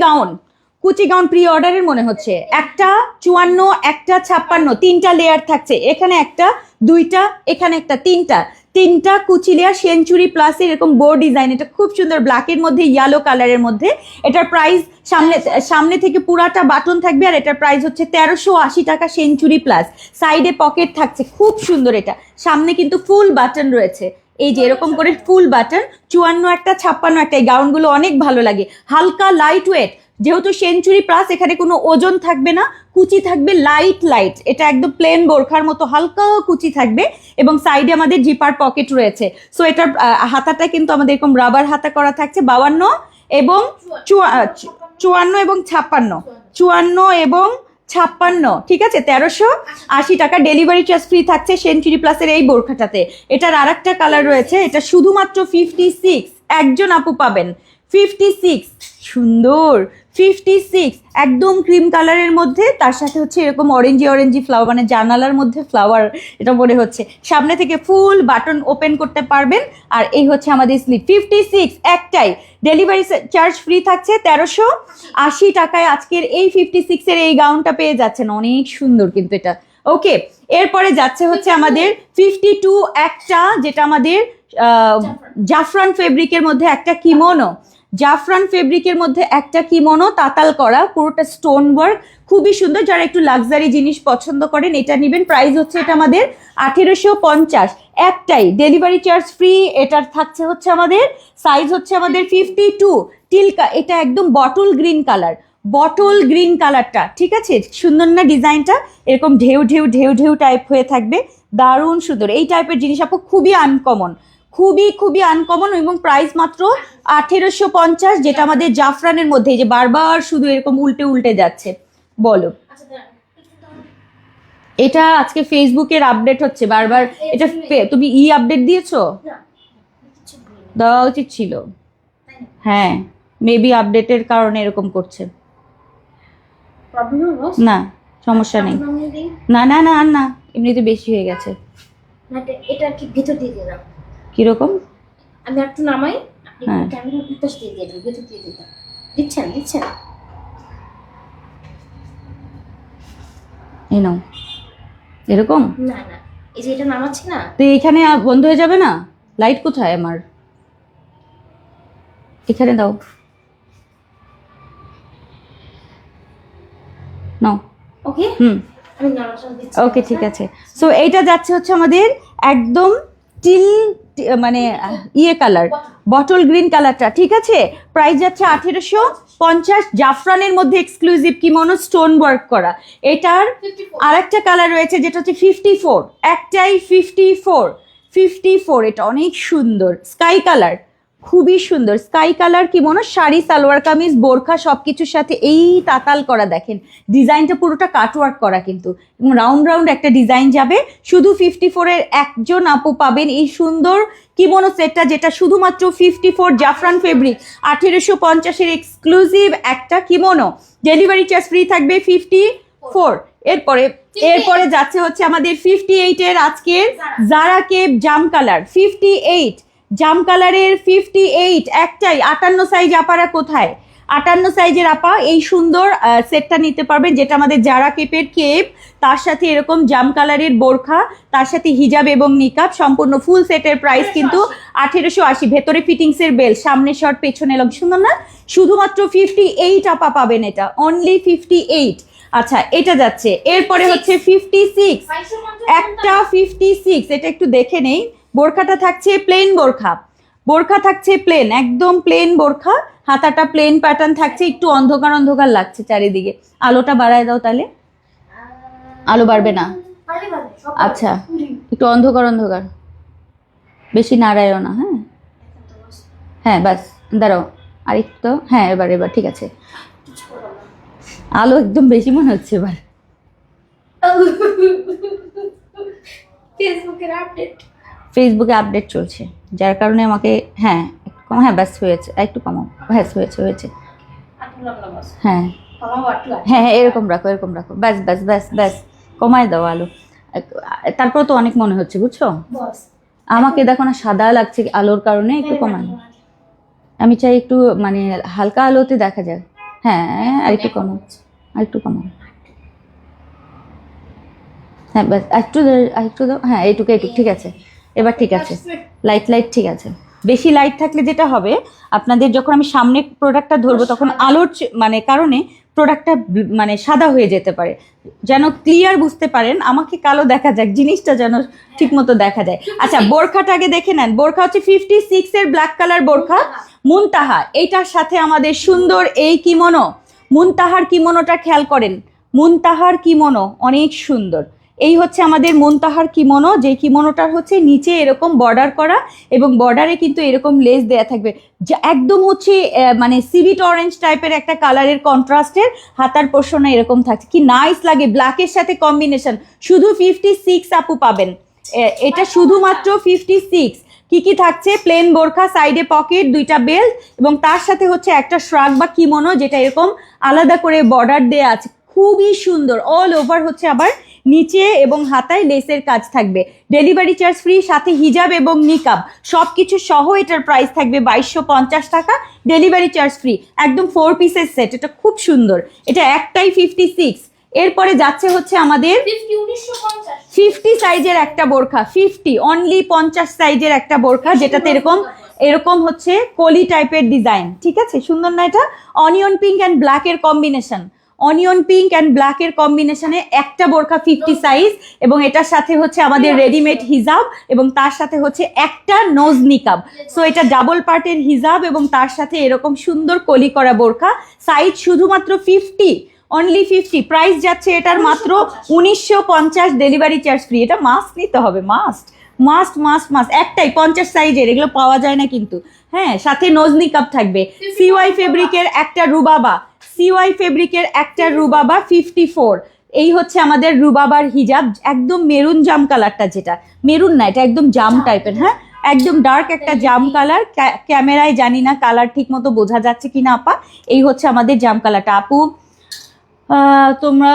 গাউন প্রি অর্ডারের মনে হচ্ছে। একটা 54, একটা 56, তিনটা লেয়ার থাকছে, এখানে একটা, দুইটা, এখানে একটা, তিনটা কুচি লেয়ার, সেঞ্চুরি প্লাস এরকম বোর ডিজাইন, এটা খুব সুন্দর, ব্ল্যাকের মধ্যে ইয়েলো কালারের মধ্যে। এটার প্রাইস সামনে থেকে পুরাটা বাটন থাকবে, আর এটার প্রাইস হচ্ছে 1380 টাকা, সেঞ্চুরি প্লাস, সাইডে পকেট থাকছে, খুব সুন্দর। এটা সামনে কিন্তু ফুল বাটন রয়েছে, এই যে এরকম করে ফুল বাটন। 54 একটা, 56 একটা, এই গাউনগুলো অনেক ভালো লাগে, হালকা লাইট ওয়েট, যেহেতু সেঞ্চুরি প্লাস এখানে কোনো ওজন থাকবে না, কুচি থাকবে লাইট, এটা একদম প্লেন বোরখার মতো হালকা কুচি থাকবে, এবং সাইডে আমাদের জিপার পকেট রয়েছে। সো এটার হাতাটা কিন্তু আমাদের এরকম রাবার হাতা করা থাকছে। 52 এবং 54 এবং 56, 54 এবং 56, ঠিক আছে, 1380 টাকা, ডেলিভারি চার্জ ফ্রি থাকছে সেঞ্চুরি প্লাসের এই বোরখাটাতে। এটার আর একটা কালার রয়েছে, এটা শুধুমাত্র 56 একজন আপু পাবেন, 56 সুন্দর, 56 একদম ক্রিম কালারের মধ্যে, তার সাথে হচ্ছে এরকম অরেঞ্জি ফ্লাওয়ার, মানে জানালার মধ্যে ফ্লাওয়ার এটা মনে হচ্ছে। সামনে থেকে ফুল বাটন ওপেন করতে পারবেন, আর এই হচ্ছে আমাদের স্লিপ। 56 একটাই, ডেলিভারি চার্জ ফ্রি থাকছে 1380 টাকায়। আজকের এই 56 এর এই গাউনটা পেয়ে যাচ্ছেন, অনেক সুন্দর কিন্তু এটা। ওকে, এরপরে যাচ্ছে হচ্ছে আমাদের 52 একটা, যেটা আমাদের জাফরান ফেব্রিকের মধ্যে একটা কিমোনো, তাতাল করা, পুরোটা স্টোন ওয়ার্ক, খুবই সুন্দর। যারা একটু লাক্সারি জিনিস পছন্দ করেন এটা নেবেন। প্রাইস হচ্ছে এটা আমাদের 1850, একটাই, ডেলিভারি চার্জ ফ্রি। এটার থাকছে হচ্ছে আমাদের সাইজ হচ্ছে আমাদের 52 টিলকা, এটা একদম বটল গ্রিন কালারটা, ঠিক আছে, সুন্দর না ডিজাইনটা, এরকম ঢেউ টাইপ হয়ে থাকবে, দারুণ সুন্দর। এই টাইপের জিনিস আপু খুবই আনকমন, খুবই আনকমন, এবং প্রাইস মাত্র 1850, যেটা আমাদের জাফরানের মধ্যে, যে বারবার শুধু এরকম উল্টে যাচ্ছে। বলো, এটা আজকে ফেসবুকের আপডেট হচ্ছে বারবার, এটা তুমি আপডেট দিয়েছো? দেওয়া উচিত ছিল, হ্যাঁ, মেবি আপডেটের কারণে এরকম করছে। না সমস্যা নেই, না এমনিতে বেশি হয়ে গেছে। এটা কি ভিতর দিয়ে দিলাম, কিরকম? আমি একটু নামাই, হ্যাঁ। ক্যামেরার উল্টাস দিয়ে দিয়ে দিন, ভেতর দিয়ে দিন। দিচ্ছেন দিচ্ছেন। এই নাও, এরকম। না না, এই যে এটা নামাচ্ছি না, তো এখানে বন্ধ হয়ে যাবে না? লাইট কোথায় আমার? এখানে দাও, নাও। ওকে হুম, আমি নামাচ্ছি দিচ্ছি। ওকে ঠিক আছে। সো এইটা যাচ্ছে হচ্ছে আমাদের একদম টিল মানে ইয়ে কালার, বটল গ্রিন কালারটা, ঠিক আছে। প্রাইস যাচ্ছে 1850, জাফরানের মধ্যে এক্সক্লুসিভ কিমোনো স্টোন ওয়ার্ক করা। এটার আরেকটা কালার রয়েছে যেটা হচ্ছে 54, একটাই 54, এটা অনেক সুন্দর স্কাই কালার, খুবই সুন্দর sky colour kimono, sari salwar kameez বোরখা সবকিছুর সাথে এই তাতাল করা, দেখেন ডিজাইনটা পুরোটা কাটওয়ার্ক করা কিন্তু, এবং রাউন্ড রাউন্ড একটা ডিজাইন যাবে। শুধু 54-এর একজন আপু পাবেন এই সুন্দর কিমোনো সেটটা, যেটা শুধুমাত্র 54 জাফরান ফেব্রিক, 1850-এর এক্সক্লুসিভ একটা কিমোনো। ডেলিভারি চার্জ ফ্রি থাকবে 54। এরপরে যাচ্ছে হচ্ছে আমাদের 58-এর আজকের জারা কেপ জাম কালার, 58 জাম কালারের 58, একটাই 58 সাইজ। আপারা কোথায়? 58 সাইজের আপা এই সুন্দর সেটটা নিতে পারবেন, যেটা আমাদের জারা কেপের কেপ, তার সাথে এরকম জাম কালারের বোরখা, তার সাথে হিজাব এবং নিকাব, সম্পূর্ণ ফুল সেটের প্রাইস কিন্তু 1880। ভেতরে ফিটিংসের বেল, সামনে শর্ট পেছনে লং, সুন্দর না? শুধুমাত্র 58 আপা পাবেন এটা, অনলি 58। আচ্ছা এটা যাচ্ছে, এরপরে হচ্ছে 56, একটা 56, এটা একটু দেখে নেই। বোরখাটা থাকছে প্লেন বোরখা থাকছে প্লেন, একদম প্লেন বোরখা, হাতাটা প্লেন প্যাটার্ন থাকছে, একটু অন্ধকার অন্ধকার লাগছে চারিদিকে। আলোটা বাড়ায় দাও তাহলে, আলো বাড়বে না? আচ্ছা একটু অন্ধকার অন্ধকার, বেশি নাড়ায়ও না। হ্যাঁ হ্যাঁ ব্যাস, দাঁড়াও আরেকটু, হ্যাঁ এবার ঠিক আছে। আলো একদম বেশি মনে হচ্ছে এবার। ফেসবুকে আপডেট চলছে, যার কারণে আমাকে, হ্যাঁ একটু কম, হ্যাঁ ব্যাস হয়েছে, একটু কমাও, ব্যাস হয়েছে। হ্যাঁ হ্যাঁ হ্যাঁ এরকম রাখো, ব্যাস ব্যাস ব্যাস ব্যাস, কমায় দাও আলো। তারপর তো অনেক মনে হচ্ছে, বুঝছো? আমাকে দেখো না সাদা লাগছে আলোর কারণে, একটু কমায়। আমি চাই একটু মানে হালকা আলোতে দেখা যায়। হ্যাঁ আরেকটু কমাও, হ্যাঁ ব্যাস একটু দাও, হ্যাঁ এইটুকু ঠিক আছে, এবার ঠিক আছে। লাইট ঠিক আছে। বেশি লাইট থাকলে যেটা হবে, আপনাদের যখন আমি সামনে প্রোডাক্টটা ধরবো তখন আলোর মানে কারণে প্রোডাক্টটা মানে সাদা হয়ে যেতে পারে। যেন ক্লিয়ার বুঝতে পারেন, আমাকে কালো দেখা যাক, জিনিসটা যেন ঠিক মতো দেখা যায়। আচ্ছা বোরখাটা আগে দেখে নেন। বোরখা হচ্ছে 56-এর ব্ল্যাক কালার বোরখা, মুনতাহা। এইটার সাথে আমাদের সুন্দর এই কিমোনো, মুনতাহার কিমোনোটা খেয়াল করেন, মুনতাহার কিমোনো অনেক সুন্দর। এই হচ্ছে আমাদের মুনতাহার কিমোনো, যে কিমোনোটার হচ্ছে নিচে এরকম বর্ডার করা, এবং বর্ডারে কিন্তু এরকম লেস দেয়া থাকবে, যা একদম হচ্ছে মানে সিভিট অরেঞ্জ টাইপের একটা কালারের কন্ট্রাস্টের, হাতার পোর্শনে এরকম থাকছে, কি নাইস লাগে ব্ল্যাকের সাথে কম্বিনেশন। শুধু 56 আপু পাবেন এটা, শুধুমাত্র 56। কি থাকছে? প্লেন বোরখা, সাইডে পকেট, দুইটা বেল্ট, এবং তার সাথে হচ্ছে একটা শ্রাগ বা কিমোনো, যেটা এরকম আলাদা করে বর্ডার দেয়া আছে, খুবই সুন্দর। অল ওভার হচ্ছে আবার নিচে এবং হাতায় লেসের কাজ থাকবে। ডেলিভারি চার্জ ফ্রি, সাথে হিজাব এবং নিকাব সবকিছু সহ এটার প্রাইস থাকবে 2250 টাকা, ডেলিভারি চার্জ ফ্রি। একদম 4 পিসের সেট, এটা খুব সুন্দর, এটা একটাই 56। এরপরে যাচ্ছে হচ্ছে আমাদের 50 সাইজের একটা বোরখা, 50 অনলি 50 সাইজের একটা বোরখা, যেটাতে এরকম হচ্ছে কলি টাইপের ডিজাইন, ঠিক আছে? সুন্দর না এটা? অনিয়ন পিঙ্ক অ্যান্ড ব্ল্যাকের কম্বিনেশন, অনিয়ন পিঙ্ক অ্যান্ড ব্ল্যাকের কম্বিনেশনে একটা বোরখা 50 সাইজ, এবং এটার সাথে হচ্ছে আমাদের রেডিমেড হিজাব, এবং তার সাথে হচ্ছে একটা নোজ নিকাব। সো এটা ডাবল পার্টের হিজাব এবং তার সাথে এরকম সুন্দর কলি করা বোরখা, সাইজ শুধুমাত্র 50, অনলি 50। প্রাইস যাচ্ছে এটার মাত্র 1950, ডেলিভারি চার্জ ফ্রি। এটা মাস্ট নিতে হবে, মাস্ট একটাই 50 সাইজের, এগুলো পাওয়া যায় না কিন্তু। হ্যাঁ সাথে নোজ নিকাব থাকবে। সিওয়াই ফেব্রিকের একটা রুবাবা, 54। এই হচ্ছে আমাদের রুবাবার হিজাব, একদম মেরুন জাম কালারটা, যেটা মেরুন না, এটা একদম জাম টাইপের, হ্যাঁ একদম ডার্ক একটা জাম কালার। ক্যামেরায় জানি না কালার ঠিক মতো বোঝা যাচ্ছে কিনা আপা। এই হচ্ছে আমাদের জাম কালারটা। আপু তোমরা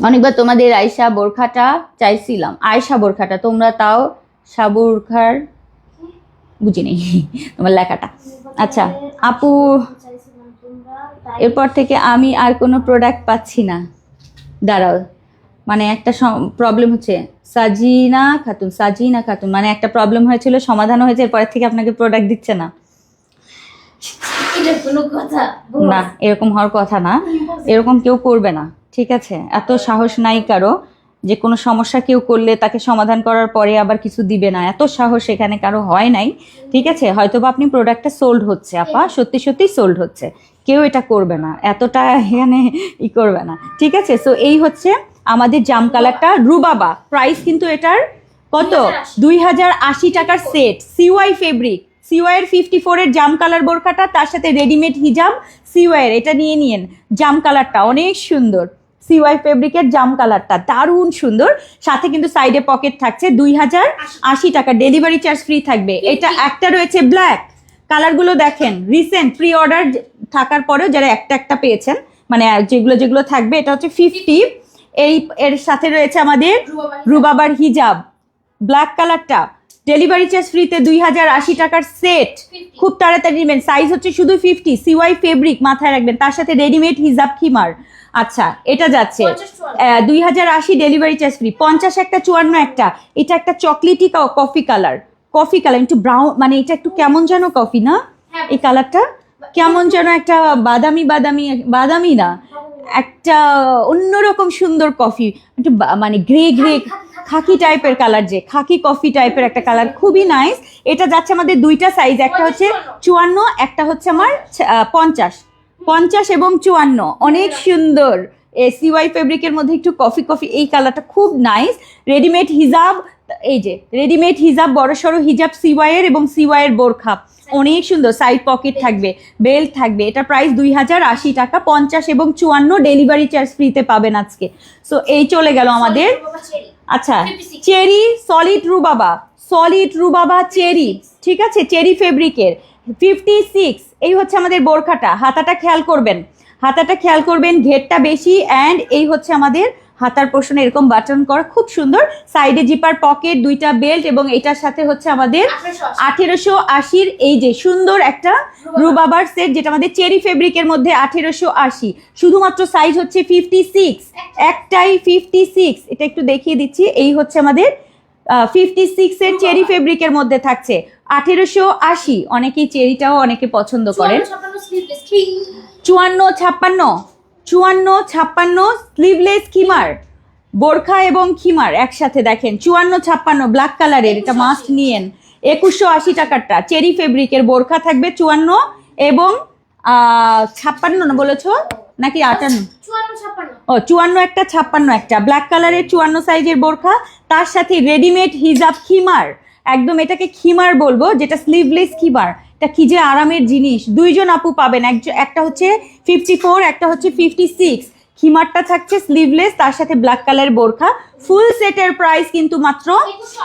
অনেকবার তোমাদের আয়শা বোরখাটা চাইছিলাম, তোমরা তাও সাবুরখার বুঝিনি তোমার লেখাটা। আচ্ছা আপু, চাইছিলাম তোমরা, তাই এরপর থেকে আমি আর কোনো প্রোডাক্ট পাচ্ছি না। দাঁড়াও, মানে একটা প্রবলেম হচ্ছে। সাজিনা খাতুন মানে একটা প্রবলেম হয়েছিল, সমাধান হয়েছে, এরপর থেকে আপনাকে প্রোডাক্ট দিচ্ছে না। এটা কোনো কথা? না, এরকম হওয়ার কথা না, এরকম কেউ করবে না, ঠিক আছে? এত সাহস নাই কারো যে কোনো সমস্যা কেউ করলে তাকে সমাধান করার পরে আবার কিছু দিবে না, এত সাহস এখানে কারো হয় নাই, ঠিক আছে? হয়তো বা আপনি প্রোডাক্টটা সোল্ড হচ্ছে আপা, সত্যি সত্যি সোল্ড হচ্ছে, কেউ এটা করবে না, এতটা এখানে করবে না, ঠিক আছে? সো এই হচ্ছে আমাদের জাম কালারটা, রুবাবা। প্রাইস কিন্তু এটার কত? 2080 টাকার সেট, সিওয়াই ফেব্রিক, সিওয়াইয়ের 54-এর জাম কালার বোরখাটা, তার সাথে রেডিমেড হিজাব সিওয়াইয়ের, এটা নিয়ে নিন। জাম কালারটা অনেক সুন্দর, সিওয়াই ফেব্রিকের জাম কালারটা দারুণ সুন্দর, সাথে কিন্তু সাইডে পকেট থাকছে। 2080 টাকা, ডেলিভারি চার্জ ফ্রি থাকবে। এটা একটা রয়েছে ব্ল্যাক, কালারগুলো দেখেন, রিসেন্ট প্রি অর্ডার থাকার পরেও যারা একটা পেয়েছেন, মানে যেগুলো থাকবে, এটা হচ্ছে 50। এর সাথে রয়েছে আমাদের রুবাবার হিজাব, ব্ল্যাক কালারটা, ডেলিভারি চার্জ ফ্রিতে 2080 টাকার সেট, খুব তাড়াতাড়ি নেবেন। সাইজ হচ্ছে শুধু 50, সিওয়াই ফেব্রিক মাথায় রাখবেন, তার সাথে রেডিমেড হিজাব খিমার। আচ্ছা এটা যাচ্ছে 2080, ডেলিভারি চার্জ ফ্রি। 50 একটা, 54 একটা। এটা একটা চকলেটি কফি কালার, একটু ব্রাউন, মানে এটা একটু কেমন যেন কফি না, এই কালারটা কেমন যেন একটা বাদামি না, একটা অন্যরকম সুন্দর কফি, একটু মানে গ্রে খাকি টাইপের কালার, যে খাকি কফি টাইপের একটা কালার, খুবই নাইস। এটা যাচ্ছে আমাদের দুইটা সাইজ, একটা হচ্ছে 54, একটা হচ্ছে আমার 50 এবং 54, অনেক সুন্দর। সিওয়াই ফেব্রিকের মধ্যে একটু কফি, এই কালারটা খুব নাইস। রেডিমেড হিজাব, এই যে রেডিমেড হিজাব, বড়সড় হিজাব সিওয়াইয়ের, এবং সিওয়াইয়ের বোরখা অনেক সুন্দর, সাইড পকেট থাকবে, বেল্ট থাকবে। এটা প্রাইস 2080 টাকা, 50 এবং 54, ডেলিভারি চার্জ ফ্রিতে পাবেন আজকে। সো এই চলে গেল আমাদের। আচ্ছা চেরি, সলিড রুবাবা চেরি, ঠিক আছে? চেরি ফেব্রিকের 56, এই হচ্ছে আমাদের বোরখাটা। হাতাটা খেয়াল করবেন, ঘেরটা বেশি, অ্যান্ড এই হচ্ছে আমাদের হাতার পোর্শনে এরকম বাটন করা, খুব সুন্দর। সাইডে জিপার পকেট, দুইটা বেল্ট, এবং এটার সাথে হচ্ছে আমাদের 1880 এই যে সুন্দর একটা রুবাবার সেট, যেটা আমাদের চেরি ফেব্রিকের মধ্যে 1880, শুধুমাত্র সাইজ হচ্ছে 56, একটাই 56। এটা একটু দেখিয়ে দিচ্ছি, এই হচ্ছে আমাদের 56 এর চেরি ফেব্রিকের মধ্যে থাকছে 1880। অনেকেই চেরিটাও অনেকে পছন্দ করেন। 54-56 স্লিভলেস খিমার, বোরখা এবং খিমার একসাথে, দেখেন 54-56 ব্ল্যাক কালারের, এটা মাস্ট নিয়েন। 2180 টাকারটা চেরি ফেব্রিকের বোরখা থাকবে 54 এবং 56 না বলেছো নাকি 58? 54 একটা, 56 একটা, ব্ল্যাক কালারের 54 সাইজের বোরখা, তার সাথে রেডিমেড হিজাব খিমার, একদম এটাকে খিমার বলবো, যেটা স্লিভলেস খিমার। এটা কি যে আরামের জিনিস, দুইজন আপু পাবেন, একটা হচ্ছে 54, একটা হচ্ছে 56। খিমারটা থাকছে স্লিভলেস, তার সাথে ব্ল্যাক কালার বোরখা, ফুল সেটের প্রাইস কিন্তু মাত্র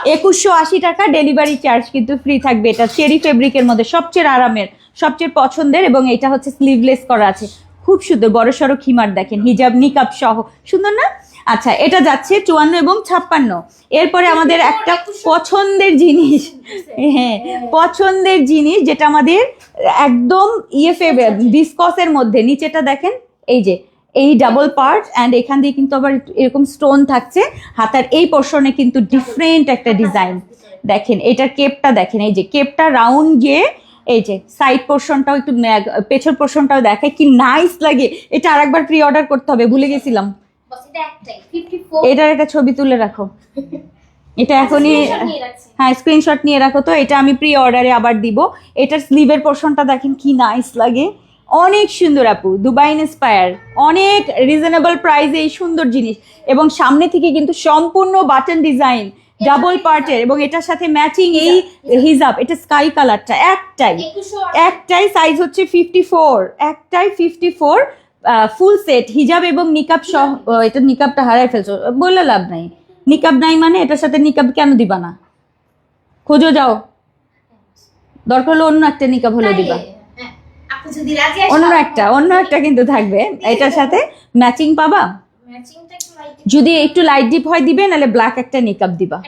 2180 টাকা, ডেলিভারি চার্জ কিন্তু ফ্রি থাকবে। এটা চেরি ফেব্রিকের মধ্যে সবচেয়ে আরামের, সবচেয়ে পছন্দের, এবং এটা হচ্ছে স্লিভলেস করা আছে, খুব সুন্দর। বড়সড় খিমার দেখেন, হিজাব নিকাব সহ, সুন্দর না? আচ্ছা এটা যাচ্ছে 54 এবং 56। এরপরে আমাদের একটা পছন্দের জিনিস, হ্যাঁ পছন্দের জিনিস, যেটা আমাদের একদম ভিসকসের মধ্যে, নিচেটা দেখেন, এই যে এই ডাবল পার্ট, অ্যান্ড এখান দিয়ে কিন্তু আবার এরকম স্টোন থাকছে। হাতার এই পোর্শনে কিন্তু ডিফারেন্ট একটা ডিজাইন, দেখেন এটার কেপটা দেখেন, এই যে কেপটা রাউন্ড গিয়ে, এই যে সাইড পোর্শনটাও একটু, পেছন পোর্শনটাও দেখায়, কি নাইস লাগে। এটা আরেকবার প্রি অর্ডার করতে হবে, ভুলে গেছিলাম। এটার একটা ছবি তুলে রাখো, এটা এখনই, হ্যাঁ স্ক্রিনশট নিয়ে রাখো তো, এটা আমি প্রি অর্ডারে আবার দিব। এটার স্লিভের পোর্শনটা দেখেন কি নাইস লাগে, অনেক সুন্দর আপু, দুবাই ইন্সপায়ার, অনেক রিজনেবল প্রাইসে এই সুন্দর জিনিস, এবং সামনে থেকে কিন্তু সম্পূর্ণ বাটন ডিজাইন, ডাবল পার্টের, এবং এটার সাথে ম্যাচিং এই হিজাব, এটা স্কাই কালারটা, একটাই সাইজ হচ্ছে 54, একটাই 54, ফুল সেট হিজাব এবং নিকাব সহ। এটা নিকাবটা হারাই ফেলছো, বললে লাভ নাই, নিকাব নাই মানে এটার সাথে নিকাব কেন দিবা না, খোঁজো যাও, দরকার হলো অন্য একটা নিকাব হলে দিবা, অন্য একটা কিন্তু থাকবে, এটার সাথে ম্যাচিং পাবা। যদি একটু লাইট ডিপ হয় দিবে, নাহলে ব্ল্যাক একটা নিকাব দিবা,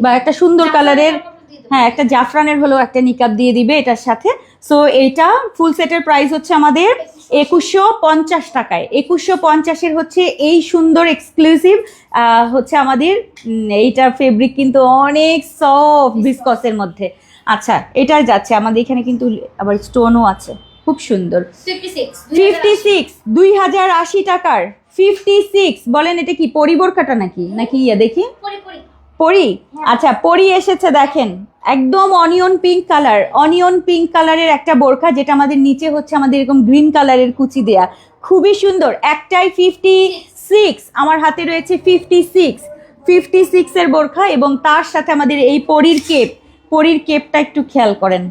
বা একটা সুন্দর কালারের, হ্যাঁ একটা জাফরানের হলো একটা নিকাব দিয়ে দিবে এটার সাথে। সো এইটা ফুল সেটের প্রাইস হচ্ছে আমাদের 2150 টাকায়। 2150-এর হচ্ছে এই সুন্দর এক্সক্লুসিভ হচ্ছে আমাদের এইটার ফেব্রিক কিন্তু অনেক সফট ভিসকসের মধ্যে। আচ্ছা এটা যাচ্ছে আমাদের এখানে কিন্তু আবার স্টোনও আছে, খুব সুন্দর। 56 2080 টাকার 56। বলেন এটা কি পরি বোরখাটা নাকি নাকি ইয়া দেখি পরি। আচ্ছা পরি এসেছে দেখেন, একদম onion pink colour, onion pink কালারের একটা বোরখা, যেটা আমাদের নিচে হচ্ছে আমাদের এরকম গ্রিন কালারের কুচি দেয়া, খুবই সুন্দর। একটাই 56, আমার হাতে রয়েছে 56 এর বোরখা এবং তার সাথে আমাদের এই পরির কেপ, পরির কেপটা একটু খেয়াল করেন,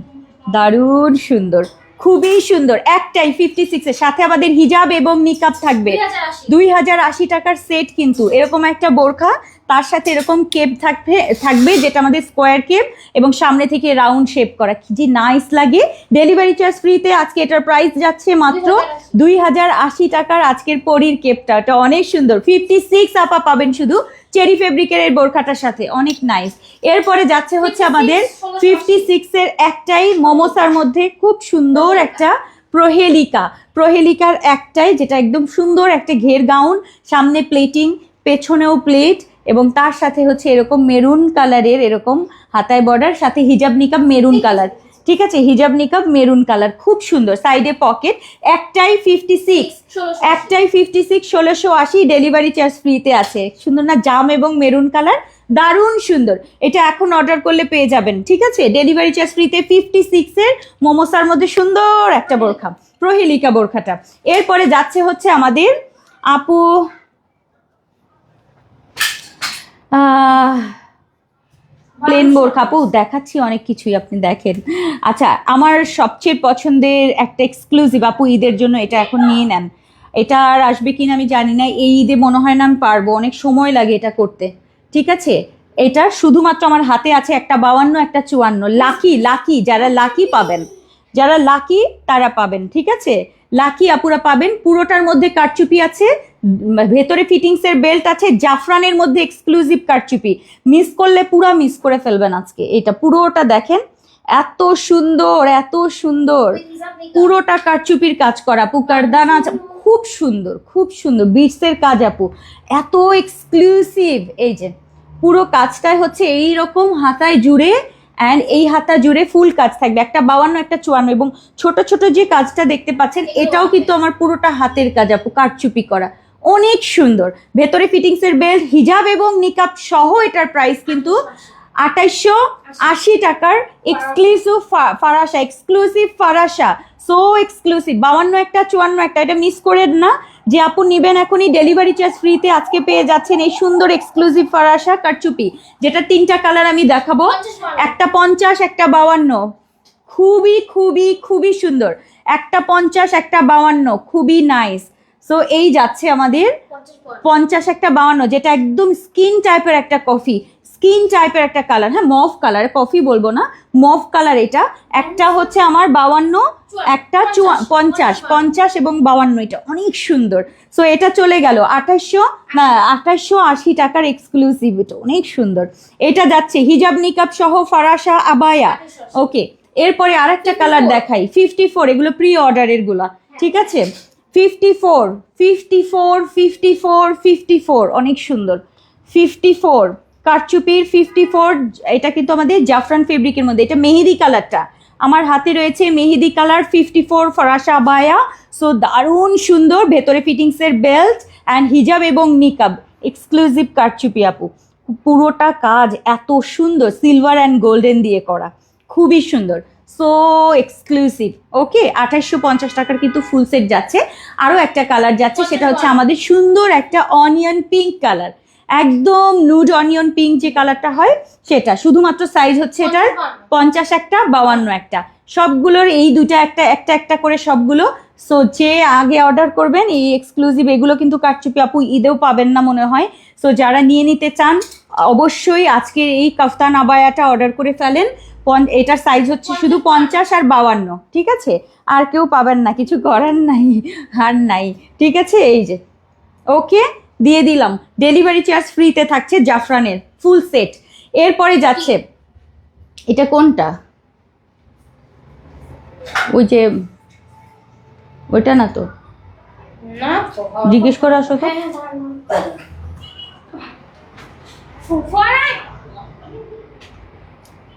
দারুণ সুন্দর, খুবই সুন্দর। একটাই 56 এর সাথে আমাদের হিজাব এবং নিকাব থাকবে। 2080 টাকার সেট কিন্তু এরকম একটা বোরখা, তার সাথে এরকম কেপ থাকবে যেটা আমাদের স্কোয়ার কেপ এবং সামনে থেকে রাউন্ড শেপ করা, কি যে নাইস লাগে। ডেলিভারি চার্জ ফ্রিতে আজকে এটার প্রাইস যাচ্ছে মাত্র 2080 টাকার। আজকের পরির কেপটা এটা অনেক সুন্দর, 56 আপা পাবেন শুধু চেরি ফেব্রিকের এই বোরখাটার সাথে, অনেক নাইস। এরপরে যাচ্ছে হচ্ছে আমাদের 56 এর একটাই মোমোসার মধ্যে খুব সুন্দর একটা প্রহেলিকার একটাই, যেটা একদম সুন্দর একটা ঘের গাউন, সামনে প্লেটিং, পেছনেও প্লেট এবং তার সাথে হচ্ছে এরকম মেরুন কালারের এরকম হাতায় বর্ডার, সাথে হিজাব নিকাব মেরুন কালার, ঠিক আছে, হিজাব নিকাব মেরুন কালার, খুব সুন্দর, সাইডে পকেট। একটাই 56, 1680, ডেলিভারি চার্জ ফ্রিতে আছে। সুন্দর না, জাম এবং মেরুন কালার, দারুণ সুন্দর। এটা এখন অর্ডার করলে পেয়ে যাবেন, ঠিক আছে, ডেলিভারি চার্জ ফ্রিতে। 56 এর মোমোসার মধ্যে সুন্দর একটা বোরখা, প্রহেলিকা বোরখাটা। এরপরে যাচ্ছে হচ্ছে আমাদের আপু প্লেন বোরখা, আপু দেখাচ্ছি অনেক কিছুই, আপনি দেখেন। আচ্ছা আমার সবচেয়ে পছন্দের একটা এক্সক্লুসিভ, আপু ঈদের জন্য এটা এখন নিয়ে নেন। এটা আর আসবে কিনা আমি জানি না, এই ঈদে মনে হয় না আমি পারবো, অনেক সময় লাগে এটা করতে, ঠিক আছে। এটা শুধুমাত্র আমার হাতে আছে একটা 52 একটা 54, লাকি যারা লাকি পাবেন, যারা লাকি তারা পাবেন, ঠিক আছে, লাকি আপুরা পাবেন। পুরোটার মধ্যে কারচুপি আছে, ভেতরে ফিটিংস এর বেল্ট আছে, জাফরানের মধ্যে এক্সক্লুসিভ কারচুপি, মিস করলে পুরো মিস করে ফেলবেন আজকে। এটা পুরোটা দেখেন, এত সুন্দর, এত সুন্দর, পুরোটা কারচুপির কাজ করা, পুকারদানা, খুব সুন্দর, খুব সুন্দর বিটসের কাজ আপু, এত এক্সক্লুসিভ। এই যে পুরো কাজটাই হচ্ছে এইরকম হাতায় জুড়ে, অ্যান্ড এই হাতা জুড়ে ফুল কাজ থাকবে, একটা 52 একটা 54, এবং ছোট ছোট যে কাজটা দেখতে পাচ্ছেন এটাও কিন্তু আমার পুরোটা হাতের কাজ আপু, কারচুপি করা, অনেক সুন্দর। ভেতরে ফিটিংস এর বেল্ট, হিজাব এবং নিকাব সহ এটার প্রাইস কিন্তু 2880 টাকার। Exclusive Farasa, exclusive Farasa, so exclusive. 52 একটা 54 একটা, এটা মিস করেন না। যে আপু নিবেন এখনই ডেলিভারি চার্জ ফ্রিতে আজকে পেয়ে যাচ্ছেন এই সুন্দর এক্সক্লুসিভ ফারাসা কারচুপি, যেটা 3টা কালার আমি দেখাবো, একটা 50 একটা 52, খুবই খুবই খুবই সুন্দর, একটা 50 একটা 52, খুবই নাইস। সো এই যাচ্ছে আমাদের 50 একটা 52, যেটা একদম স্কিন টাইপের একটা কফি, স্কিন টাইপের একটা কালার, হ্যাঁ মফ কালার, কফি বলবো না, মফ কালার। এটা একটা হচ্ছে আমার 52, একটা 50 এবং 52, এটা অনেক সুন্দর। সো এটা চলে গেল 2880 টাকার এক্সক্লুসিভ, এটা অনেক সুন্দর। এটা যাচ্ছে হিজাব নিকাব সহ ফারাসা আবায়া, ওকে। এরপরে আরেকটা কালার দেখাই, 54, এগুলো প্রি অর্ডারের গুলা, ঠিক আছে। 54 অনেক সুন্দর, 54 কারচুপির 54, এটা কিন্তু আমাদের জাফরান ফেব্রিকের মধ্যে, এটা মেহেদি কালারটা আমার হাতে রয়েছে, মেহেদি কালার 54 ফরাসা আবায়া, সো দারুণ সুন্দর। ভেতরে ফিটিংস এর বেল্ট অ্যান্ড হিজাব এবং নিকাব, এক্সক্লুসিভ কারচুপি আপু, পুরোটা কাজ এত সুন্দর, সিলভার অ্যান্ড গোল্ডেন দিয়ে করা, খুবই সুন্দর, সো এক্সক্লুসিভ। ওকে 2850 টাকার কিন্তু ফুল সেট যাচ্ছে। আরও একটা কালার যাচ্ছে, সেটা হচ্ছে আমাদের সুন্দর একটা অনিয়ন পিঙ্ক কালার, একদম নুড অনিয়ন পিঙ্ক যে কালারটা হয় সেটা। শুধুমাত্র সাইজ হচ্ছে এটার 50 একটা 52 একটা, সবগুলোর এই দুটা একটা একটা করে সবগুলো। সো যে আগে অর্ডার করবেন এই এক্সক্লুসিভ, এগুলো কিন্তু কারচুপি আপু ঈদেও পাবেন না মনে হয়। সো যারা নিয়ে নিতে চান অবশ্যই আজকের এই কাফতান আবায়াটা অর্ডার করে ফেলেন। এটার সাইজ হচ্ছে শুধু 50 আর 52, ঠিক আছে, আর কেউ পাবেন না, কিছু করার নাই, আর নাই, ঠিক আছে। এই যে ওকে দিয়ে দিলাম, ডেলিভারি চার্জ ফ্রিতে থাকছে জাফরানের ফুল সেট। এরপরে যাচ্ছে এটা কোনটা? ওই যে ওইটা না তো, না তো জিজ্ঞেস করে আসো তো।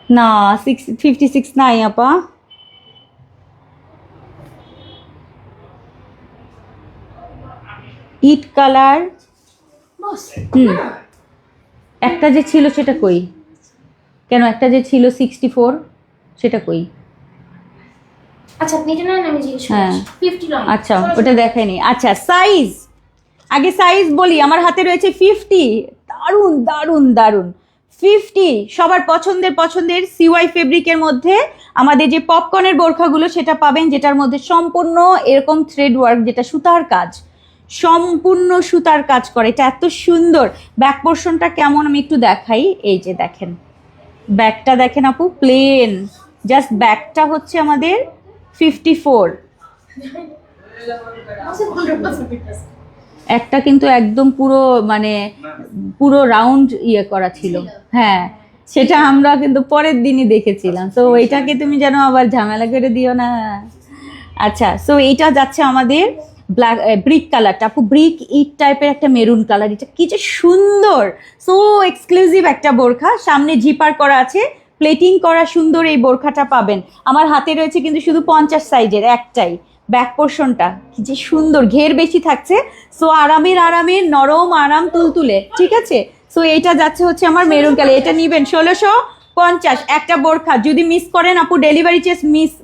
না 56 নাই আপা। ইট কালার। একটা যে ছিল সেটা কই? কেন একটা যে ছিল 64 সেটা কই? আচ্ছা আপনি এটা না আমি জিজ্ঞেস হ্যাঁ। করছি 50 লং। আচ্ছা ওটা দেখাইনি। আচ্ছা সাইজ, আগে সাইজ বলি। আমার হাতে রয়েছে 50। দারুণ দারুণ দারুণ 50। সবার পছন্দের সিওয়াই ফেব্রিকের মধ্যে আমাদের যে পপকর্নের বোরখাগুলো সেটা পাবেন, যেটার মধ্যে সম্পূর্ণ এরকম থ্রেড ওয়ার্ক, যেটা সুতার কাজ, সম্পূর্ণ সুতার কাজ করে। এটা এত সুন্দর। ব্যাক পোর্শনটা কেমন আমি একটু দেখাই। এই যে দেখেন ব্যাকটা, দেখেন আপু, প্লেন। জাস্ট ব্যাকটা হচ্ছে আমাদের 54। একটা কিন্তু একদম পুরো মানে পুরো রাউন্ড ইয়ে করা ছিল। হ্যাঁ সেটা আমরা কিন্তু পরের দিনই দেখেছিলাম। তো ওইটাকে তুমি যেন আবার ঝামেলা করে দিও না। আচ্ছা সো এইটা যাচ্ছে আমাদের ব্ল্যাক ব্রিক কালারটা, আপু ব্রিক ইট টাইপের একটা মেরুন কালার। এটা কি যে সুন্দর, সো এক্সক্লুসিভ একটা বোরখা। সামনে জিপার করা আছে, প্লেটিং করা সুন্দর এই বোরখাটা পাবেন। আমার হাতে রয়েছে কিন্তু শুধু 50 সাইজের একটাই। ব্যাক পোর্শনটা কি যে সুন্দর, ঘের বেশি থাকছে। সো আরামের নরম আরাম তুলতুলে, ঠিক আছে। সো এইটা যাচ্ছে হচ্ছে আমার মেরুন কালার। এটা নিবেন 1650 একটা বোরখা। যদি মিস করেন আপু ডেলিভারি চার্জ